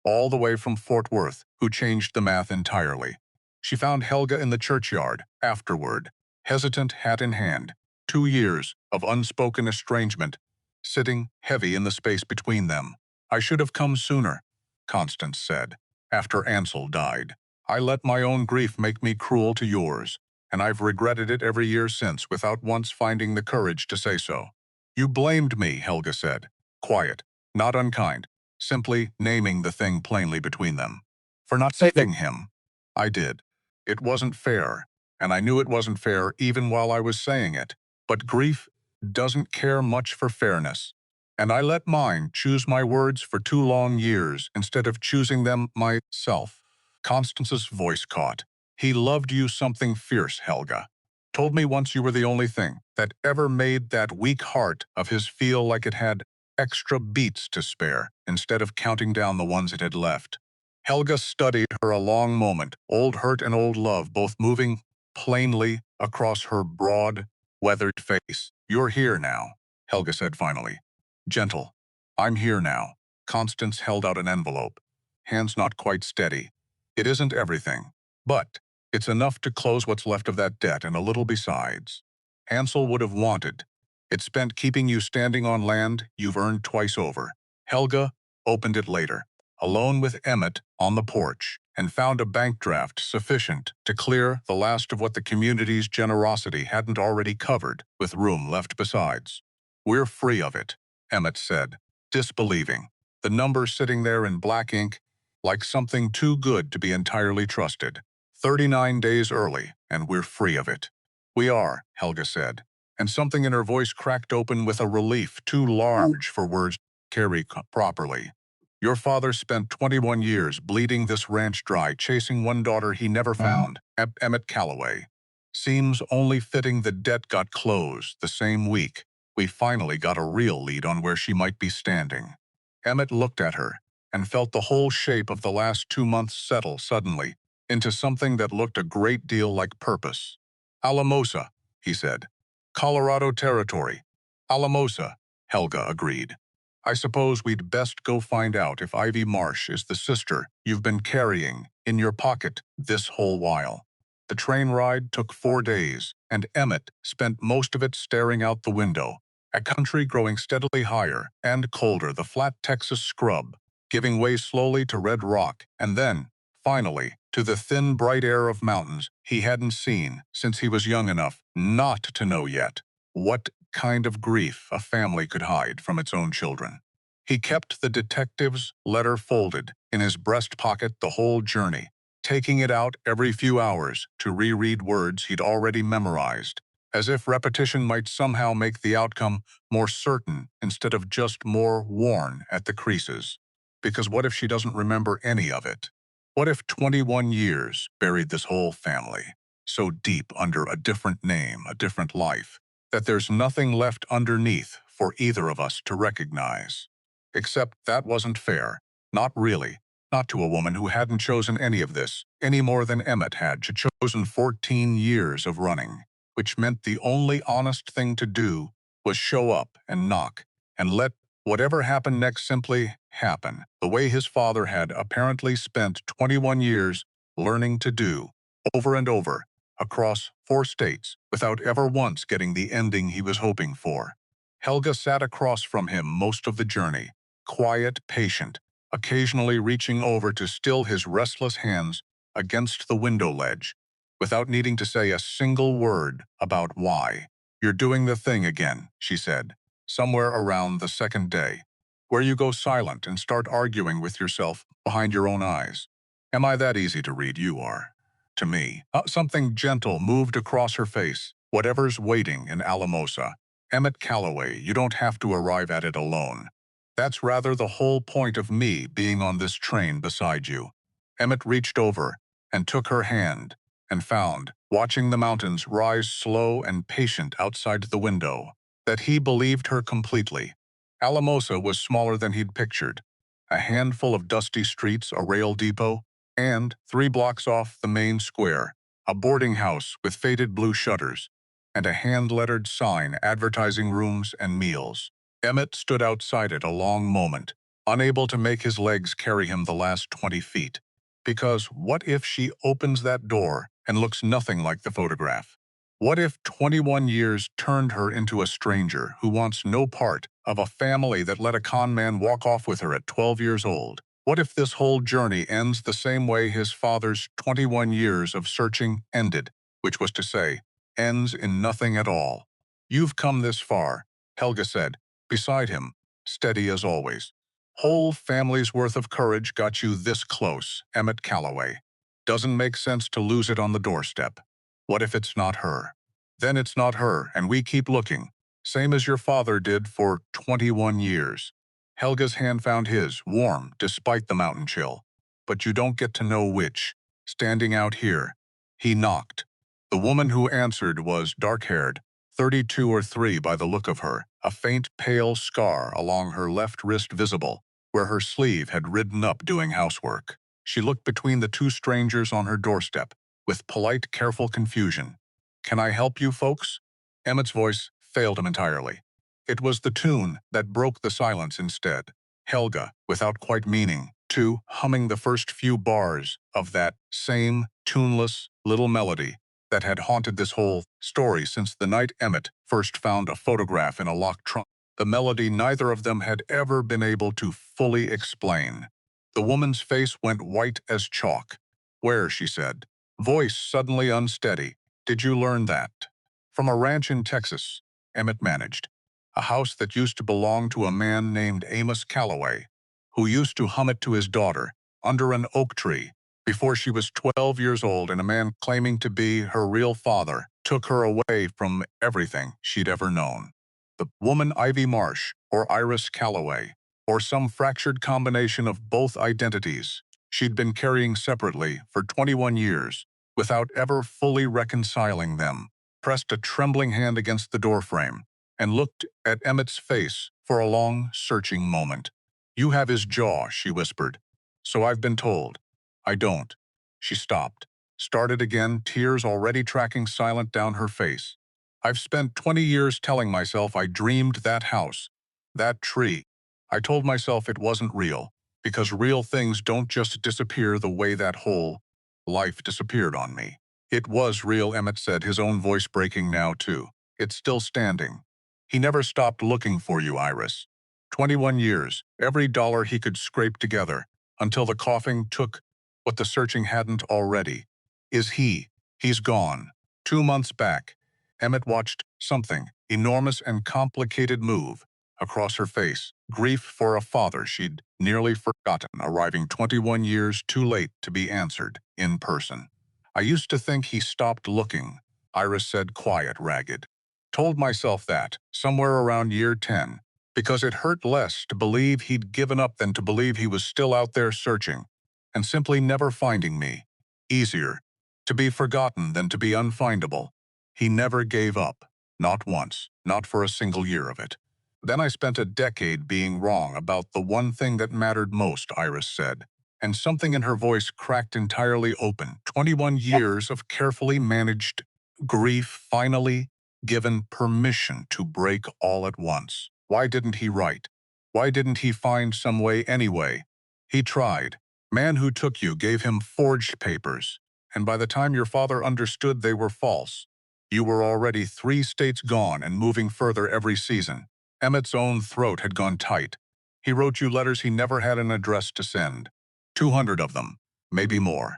all the way from Fort Worth, who changed the math entirely. She found Helga in the churchyard, afterward, hesitant hat in hand, 2 years of unspoken estrangement, sitting heavy in the space between them. "I should have come sooner," Constance said, "after Ansel died. I let my own grief make me cruel to yours, and I've regretted it every year since without once finding the courage to say so." "You blamed me," Helga said, quiet, not unkind, simply naming the thing plainly between them. "For not saving him." "I did. It wasn't fair, and I knew it wasn't fair even while I was saying it. But grief doesn't care much for fairness, and I let mine choose my words for 2 long years instead of choosing them myself." Constance's voice caught. "He loved you something fierce, Helga. Told me once you were the only thing that ever made that weak heart of his feel like it had extra beats to spare instead of counting down the ones it had left." Helga studied her a long moment, old hurt and old love both moving plainly across her broad, weathered face. "You're here now," Helga said finally. Gentle. "I'm here now." Constance held out an envelope, hands not quite steady. "It isn't everything, but it's enough to close what's left of that debt and a little besides. Ansel would have wanted. It's spent keeping you standing on land you've earned twice over." Helga opened it later, alone with Emmett on the porch, and found a bank draft sufficient to clear the last of what the community's generosity hadn't already covered, with room left besides. "We're free of it," Emmett said, disbelieving, the number sitting there in black ink like something too good to be entirely trusted. 39 days early, and we're free of it." "We are," Helga said, and something in her voice cracked open with a relief too large for words to carry properly. "Your father spent 21 years bleeding this ranch dry, chasing one daughter he never found, Emmett Calloway. Seems only fitting the debt got closed the same week we finally got a real lead on where she might be standing." Emmett looked at her and felt the whole shape of the last 2 months settle suddenly into something that looked a great deal like purpose. Alamosa, he said. Colorado Territory. Alamosa, Helga agreed. I suppose we'd best go find out if Ivy Marsh is the sister you've been carrying in your pocket this whole while. The train ride took 4 days, and Emmett spent most of it staring out the window, a country growing steadily higher and colder, the flat Texas scrub, giving way slowly to red rock, and then, finally, to the thin, bright air of mountains he hadn't seen since he was young enough not to know yet what kind of grief a family could hide from its own children. He kept the detective's letter folded in his breast pocket the whole journey, taking it out every few hours to reread words he'd already memorized, as if repetition might somehow make the outcome more certain instead of just more worn at the creases. Because what if she doesn't remember any of it? What if 21 years buried this whole family, so deep under a different name, a different life, that there's nothing left underneath for either of us to recognize? Except that wasn't fair. Not really. Not to a woman who hadn't chosen any of this, any more than Emmett had chosen 14 years of running, which meant the only honest thing to do was show up and knock, and let whatever happened next simply happen, the way his father had apparently spent 21 years learning to do, over and over, across 4 states, without ever once getting the ending he was hoping for. Helga sat across from him most of the journey, quiet, patient, occasionally reaching over to still his restless hands against the window ledge, without needing to say a single word about why. "You're doing the thing again," she said, somewhere around the 2nd day, where you go silent and start arguing with yourself behind your own eyes. Am I that easy to read? You are. To me. Something gentle moved across her face. Whatever's waiting in Alamosa. Emmett Calloway, you don't have to arrive at it alone. That's rather the whole point of me being on this train beside you. Emmett reached over and took her hand and found, watching the mountains rise slow and patient outside the window, that he believed her completely. Alamosa was smaller than he'd pictured. A handful of dusty streets, a rail depot, and 3 blocks off the main square, a boarding house with faded blue shutters, and a hand-lettered sign advertising rooms and meals. Emmett stood outside it a long moment, unable to make his legs carry him the last 20 feet. Because what if she opens that door and looks nothing like the photograph? What if 21 years turned her into a stranger who wants no part of a family that let a con man walk off with her at 12 years old? What if this whole journey ends the same way his father's 21 years of searching ended, which was to say, ends in nothing at all? "You've come this far," Helga said, beside him, steady as always. "Whole family's worth of courage got you this close, Emmett Calloway. Doesn't make sense to lose it on the doorstep. What if it's not her? Then it's not her, and we keep looking, same as your father did for 21 years. Helga's hand found his, warm despite the mountain chill. "But you don't get to know which. Standing out here." He knocked. The woman who answered was dark-haired, 32 or 3 by the look of her, a faint pale scar along her left wrist visible, where her sleeve had ridden up doing housework. She looked between the 2 strangers on her doorstep, with polite, careful confusion. "Can I help you folks?" Emmett's voice failed him entirely. It was the tune that broke the silence instead. Helga, without quite meaning to, humming the first few bars of that same tuneless little melody that had haunted this whole story since the night Emmett first found a photograph in a locked trunk. The melody neither of them had ever been able to fully explain. The woman's face went white as chalk. "Where?" she said. Voice suddenly unsteady. "Did you learn that?" "From a ranch in Texas," Emmett managed. "A house that used to belong to a man named Amos Calloway, who used to hum it to his daughter, under an oak tree, before she was 12 years old, and a man claiming to be her real father took her away from everything she'd ever known. The woman Ivy Marsh, or Iris Calloway, or some fractured combination of both identities she'd been carrying separately for 21 years, without ever fully reconciling them, pressed a trembling hand against the doorframe and looked at Emmett's face for a long, searching moment. "You have his jaw," she whispered. "So I've been told." "I don't." She stopped, started again, tears already tracking silent down her face. I've spent 20 years telling myself I dreamed that house, that tree. I told myself it wasn't real, because real things don't just disappear the way that whole life disappeared on me. It was real, Emmett said, his own voice breaking now too. It's still standing. He never stopped looking for you, Iris. 21 years, every dollar he could scrape together, until the coughing took what the searching hadn't already. Is he? He's gone. 2 months back, Emmett watched something, enormous and complicated, move across her face. Grief for a father she'd nearly forgotten, arriving 21 years too late to be answered in person. I used to think he stopped looking, Iris said, quiet, ragged. Told myself that, somewhere around year 10, because it hurt less to believe he'd given up than to believe he was still out there searching, and simply never finding me. Easier to be forgotten than to be unfindable. He never gave up, not once, not for a single year of it. Then I spent a decade being wrong about the one thing that mattered most, Iris said, and something in her voice cracked entirely open. 21 years of carefully managed grief finally given permission to break all at once. Why didn't he write? Why didn't he find some way anyway? He tried. Man who took you gave him forged papers, and by the time your father understood they were false, you were already 3 states gone and moving further every season. Emmett's own throat had gone tight. He wrote you letters he never had an address to send. 200 of them, maybe more.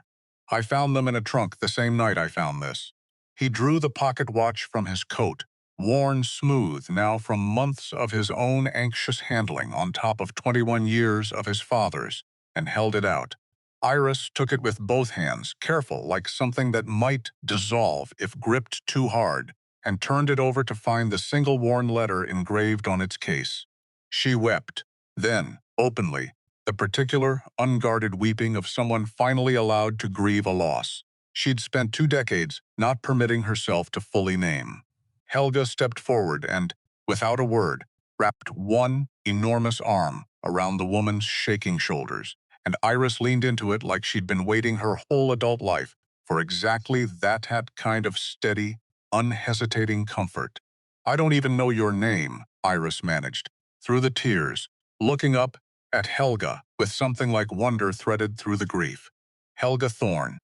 I found them in a trunk the same night I found this. He drew the pocket watch from his coat, worn smooth now from months of his own anxious handling on top of 21 years of his father's, and held it out. Iris took it with both hands, careful, like something that might dissolve if gripped too hard, and turned it over to find the single worn letter engraved on its case. She wept, then, openly, the particular, unguarded weeping of someone finally allowed to grieve a loss she'd spent 2 decades not permitting herself to fully name. Helga stepped forward and, without a word, wrapped one enormous arm around the woman's shaking shoulders, and Iris leaned into it like she'd been waiting her whole adult life for exactly that kind of steady, unhesitating comfort. I don't even know your name, Iris managed, through the tears, looking up at Helga with something like wonder threaded through the grief. Helga Thorne.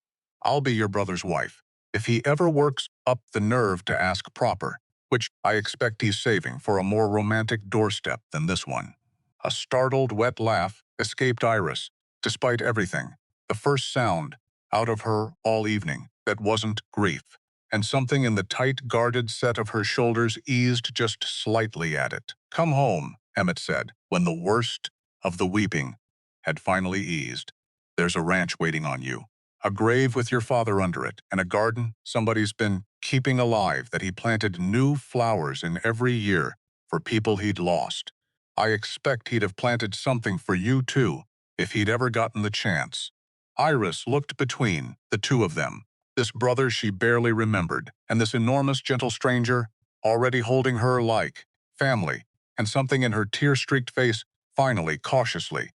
I'll be your brother's wife, if he ever works up the nerve to ask proper, which I expect he's saving for a more romantic doorstep than this one. A startled, wet laugh escaped Iris, despite everything, the first sound out of her all evening that wasn't grief, and something in the tight, guarded set of her shoulders eased just slightly at it. Come home, Emmett said, when the worst of the weeping had finally eased. There's a ranch waiting on you. A grave with your father under it, and a garden somebody's been keeping alive that he planted new flowers in every year for people he'd lost. I expect he'd have planted something for you, too, if he'd ever gotten the chance. Iris looked between the two of them, this brother she barely remembered, and this enormous, gentle stranger, already holding her like family, and something in her tear-streaked face, finally, cautiously,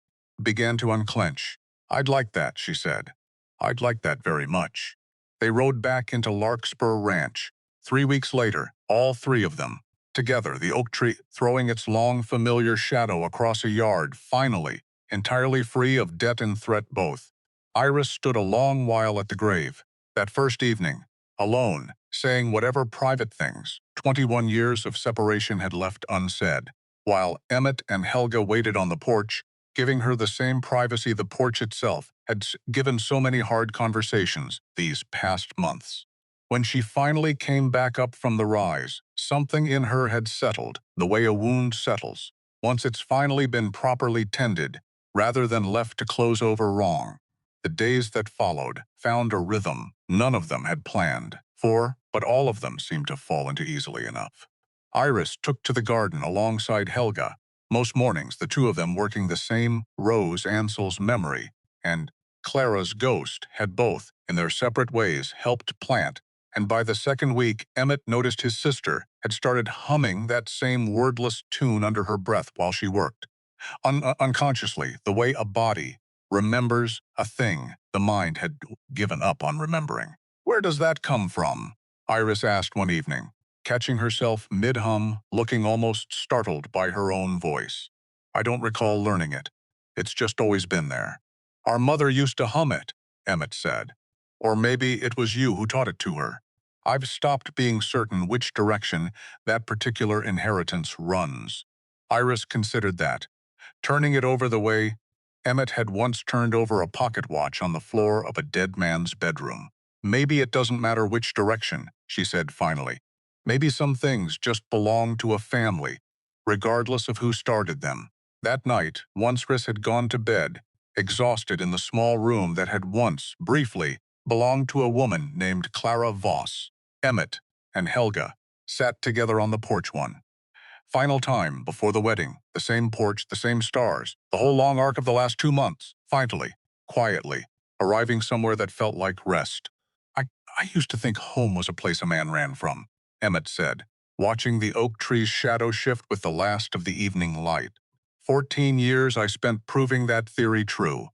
began to unclench. I'd like that, she said. I'd like that very much. They rode back into Larkspur Ranch. 3 weeks later, all 3 of them, together, the oak tree throwing its long, familiar shadow across a yard, finally, entirely free of debt and threat both. Iris stood a long while at the grave, that first evening, alone, saying whatever private things 21 years of separation had left unsaid, while Emmett and Helga waited on the porch, giving her the same privacy the porch itself had given so many hard conversations these past months. When she finally came back up from the rise, something in her had settled, the way a wound settles, once it's finally been properly tended, rather than left to close over wrong. The days that followed found a rhythm none of them had planned for, but all of them seemed to fall into easily enough. Iris took to the garden alongside Helga, most mornings the two of them working the same Rose Ansel's memory, and Clara's ghost had both, in their separate ways, helped plant, and by the second week, Emmett noticed his sister had started humming that same wordless tune under her breath while she worked. Unconsciously, the way a body remembers a thing the mind had given up on remembering. Where does that come from? Iris asked one evening, catching herself mid-hum, looking almost startled by her own voice. I don't recall learning it. It's just always been there. Our mother used to hum it, Emmett said. Or maybe it was you who taught it to her. I've stopped being certain which direction that particular inheritance runs. Iris considered that, turning it over the way Emmett had once turned over a pocket watch on the floor of a dead man's bedroom. Maybe it doesn't matter which direction, she said finally. Maybe some things just belong to a family, regardless of who started them. That night, once Riss had gone to bed, exhausted in the small room that had once, briefly, belonged to a woman named Clara Voss, Emmett and Helga sat together on the porch one final time before the wedding, the same porch, the same stars, the whole long arc of the last 2 months, finally, quietly, arriving somewhere that felt like rest. I, I used to think home was a place a man ran from, Emmett said, watching the oak tree's shadow shift with the last of the evening light. 14 years I spent proving that theory true.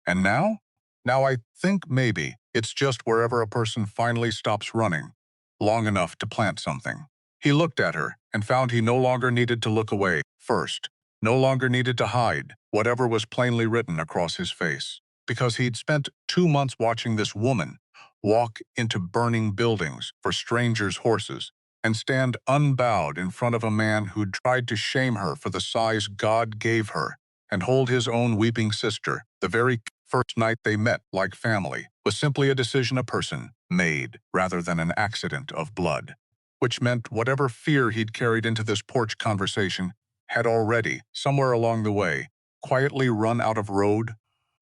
And now? Now I think maybe it's just wherever a person finally stops running, long enough to plant something. He looked at her and found he no longer needed to look away first, no longer needed to hide whatever was plainly written across his face, because he'd spent 2 months watching this woman walk into burning buildings for strangers' horses and stand unbowed in front of a man who'd tried to shame her for the size God gave her and hold his own weeping sister. The very first night they met like family was simply a decision a person made rather than an accident of blood, which meant whatever fear he'd carried into this porch conversation had already, somewhere along the way, quietly run out of road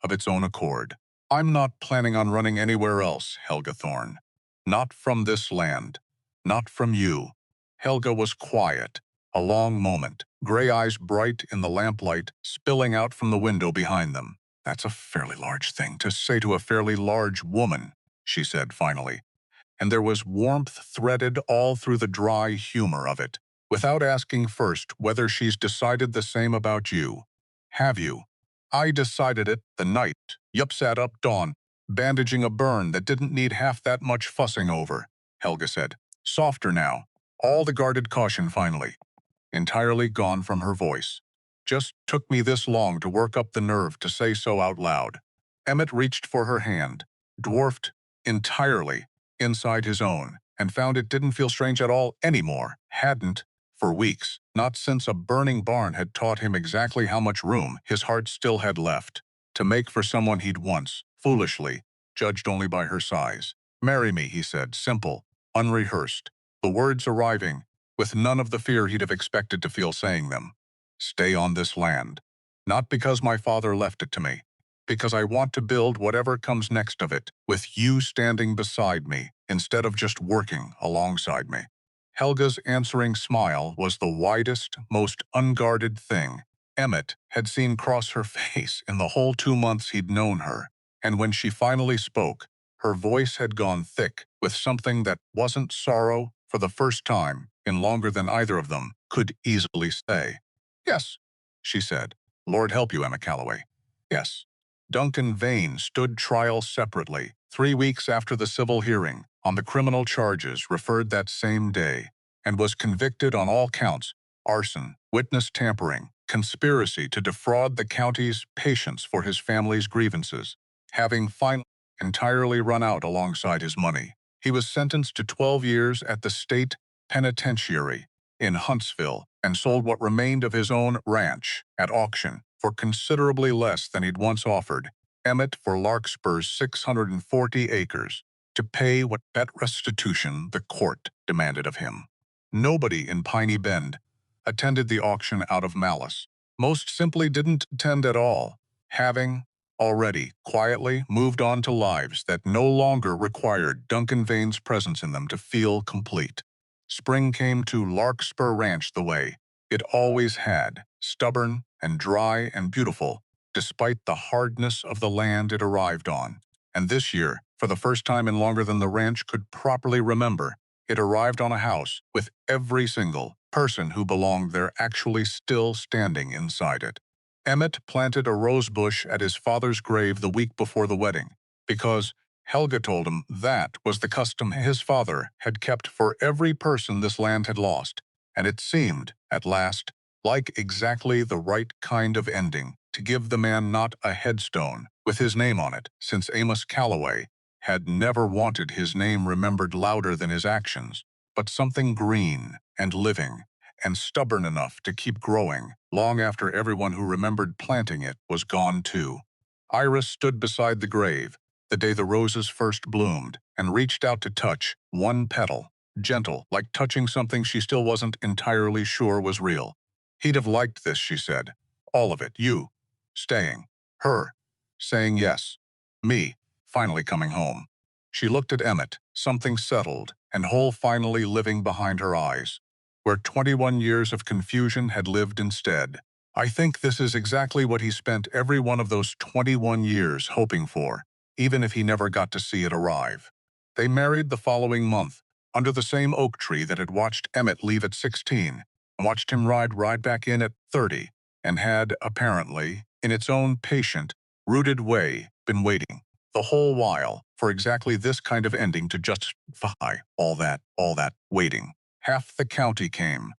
of its own accord. I'm not planning on running anywhere else, Helga Thorne. Not from this land. Not from you. Helga was quiet, a long moment, gray eyes bright in the lamplight spilling out from the window behind them. That's a fairly large thing to say to a fairly large woman, she said finally, and there was warmth threaded all through the dry humor of it. Without asking first whether she's decided the same about you. Have you? I decided it the night Yup sat up dawn, bandaging a burn that didn't need half that much fussing over, Helga said. Softer now. All the guarded caution finally. Entirely gone from her voice. Just took me this long to work up the nerve to say so out loud. Emmett reached for her hand, dwarfed entirely inside his own, and found it didn't feel strange at all anymore. Hadn't, for weeks, not since a burning barn had taught him exactly how much room his heart still had left to make for someone he'd once, foolishly, judged only by her size. Marry me, he said, simple, unrehearsed, the words arriving with none of the fear he'd have expected to feel saying them. Stay on this land. Not because my father left it to me, because I want to build whatever comes next of it, with you standing beside me, instead of just working alongside me. Helga's answering smile was the widest, most unguarded thing Emmett had seen cross her face in the whole 2 months he'd known her, and when she finally spoke, her voice had gone thick with something that wasn't sorrow for the first time in longer than either of them could easily say. Yes, she said. Lord help you, Emma Calloway. Yes. Duncan Vane stood trial separately, 3 weeks after the civil hearing, on the criminal charges referred that same day, and was convicted on all counts: arson, witness tampering, conspiracy to defraud the county's patience for his family's grievances. Having finally entirely run out alongside his money, he was sentenced to 12 years at the state penitentiary in Huntsville and sold what remained of his own ranch at auction for considerably less than he'd once offered Emmett for Larkspur's 640 acres to pay what bet restitution the court demanded of him. Nobody in Piney Bend attended the auction out of malice. Most simply didn't attend at all, having already quietly moved on to lives that no longer required Duncan Vane's presence in them to feel complete. Spring came to Larkspur Ranch the way it always had, stubborn and dry and beautiful, despite the hardness of the land it arrived on. And this year, for the first time in longer than the ranch could properly remember, it arrived on a house with every single person who belonged there actually still standing inside it. Emmett planted a rose bush at his father's grave the week before the wedding, because Helga told him that was the custom his father had kept for every person this land had lost, and it seemed, at last, like exactly the right kind of ending to give the man not a headstone with his name on it, since Amos Calloway had never wanted his name remembered louder than his actions, but something green and living and stubborn enough to keep growing long after everyone who remembered planting it was gone too. Iris stood beside the grave the day the roses first bloomed and reached out to touch one petal, gentle, like touching something she still wasn't entirely sure was real. He'd have liked this, she said. All of it. You. Staying. Her. Saying yes. Me. Finally coming home. She looked at Emmett, something settled and whole finally living behind her eyes, where 21 years of confusion had lived instead. I think this is exactly what he spent every one of those 21 years hoping for, even if he never got to see it arrive. They married the following month, under the same oak tree that had watched Emmett leave at 16, and watched him ride back in at 30, and had, apparently, in its own patient, rooted way, been waiting, the whole while, for exactly this kind of ending to justify all that waiting. Half the county came.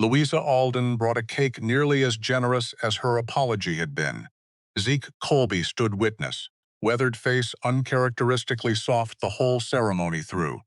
Louisa Alden brought a cake nearly as generous as her apology had been. Zeke Colby stood witness, weathered face uncharacteristically soft the whole ceremony through.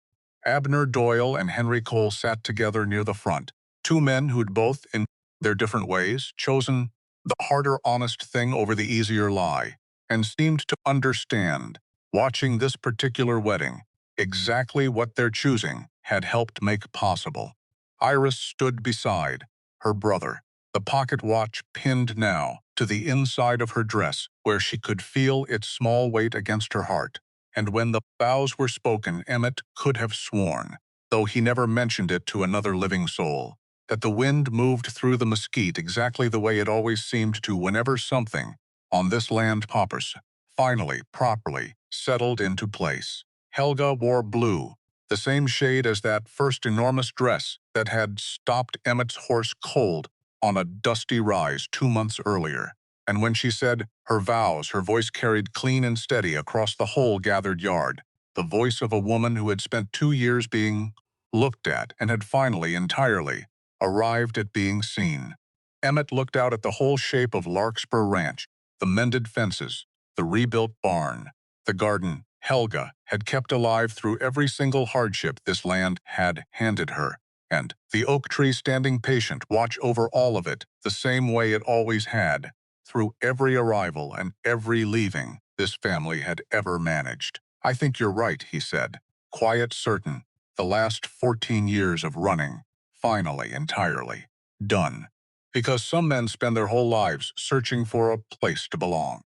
Abner Doyle and Henry Cole sat together near the front, two men who'd both, in their different ways, chosen the harder honest thing over the easier lie, and seemed to understand, watching this particular wedding, exactly what their choosing had helped make possible. Iris stood beside her brother, the pocket watch pinned now to the inside of her dress where she could feel its small weight against her heart. And when the vows were spoken, Emmett could have sworn, though he never mentioned it to another living soul, that the wind moved through the mesquite exactly the way it always seemed to whenever something, on this land paupers, finally, properly, settled into place. Helga wore blue, the same shade as that first enormous dress that had stopped Emmett's horse cold on a dusty rise 2 months earlier. And when she said her vows, her voice carried clean and steady across the whole gathered yard, the voice of a woman who had spent 2 years being looked at and had finally entirely arrived at being seen. Emmett looked out at the whole shape of Larkspur Ranch, the mended fences, the rebuilt barn, the garden Helga had kept alive through every single hardship this land had handed her, and the oak tree standing patient watch over all of it the same way it always had, through every arrival and every leaving this family had ever managed. I think you're right, he said, quiet, certain, the last 14 years of running, finally, entirely, done. Because some men spend their whole lives searching for a place to belong.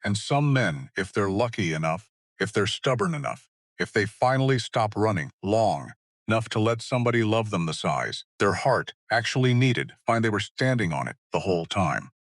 And some men, if they're lucky enough, if they're stubborn enough, if they finally stop running long enough to let somebody love them the size their heart actually needed, find they were standing on it the whole time.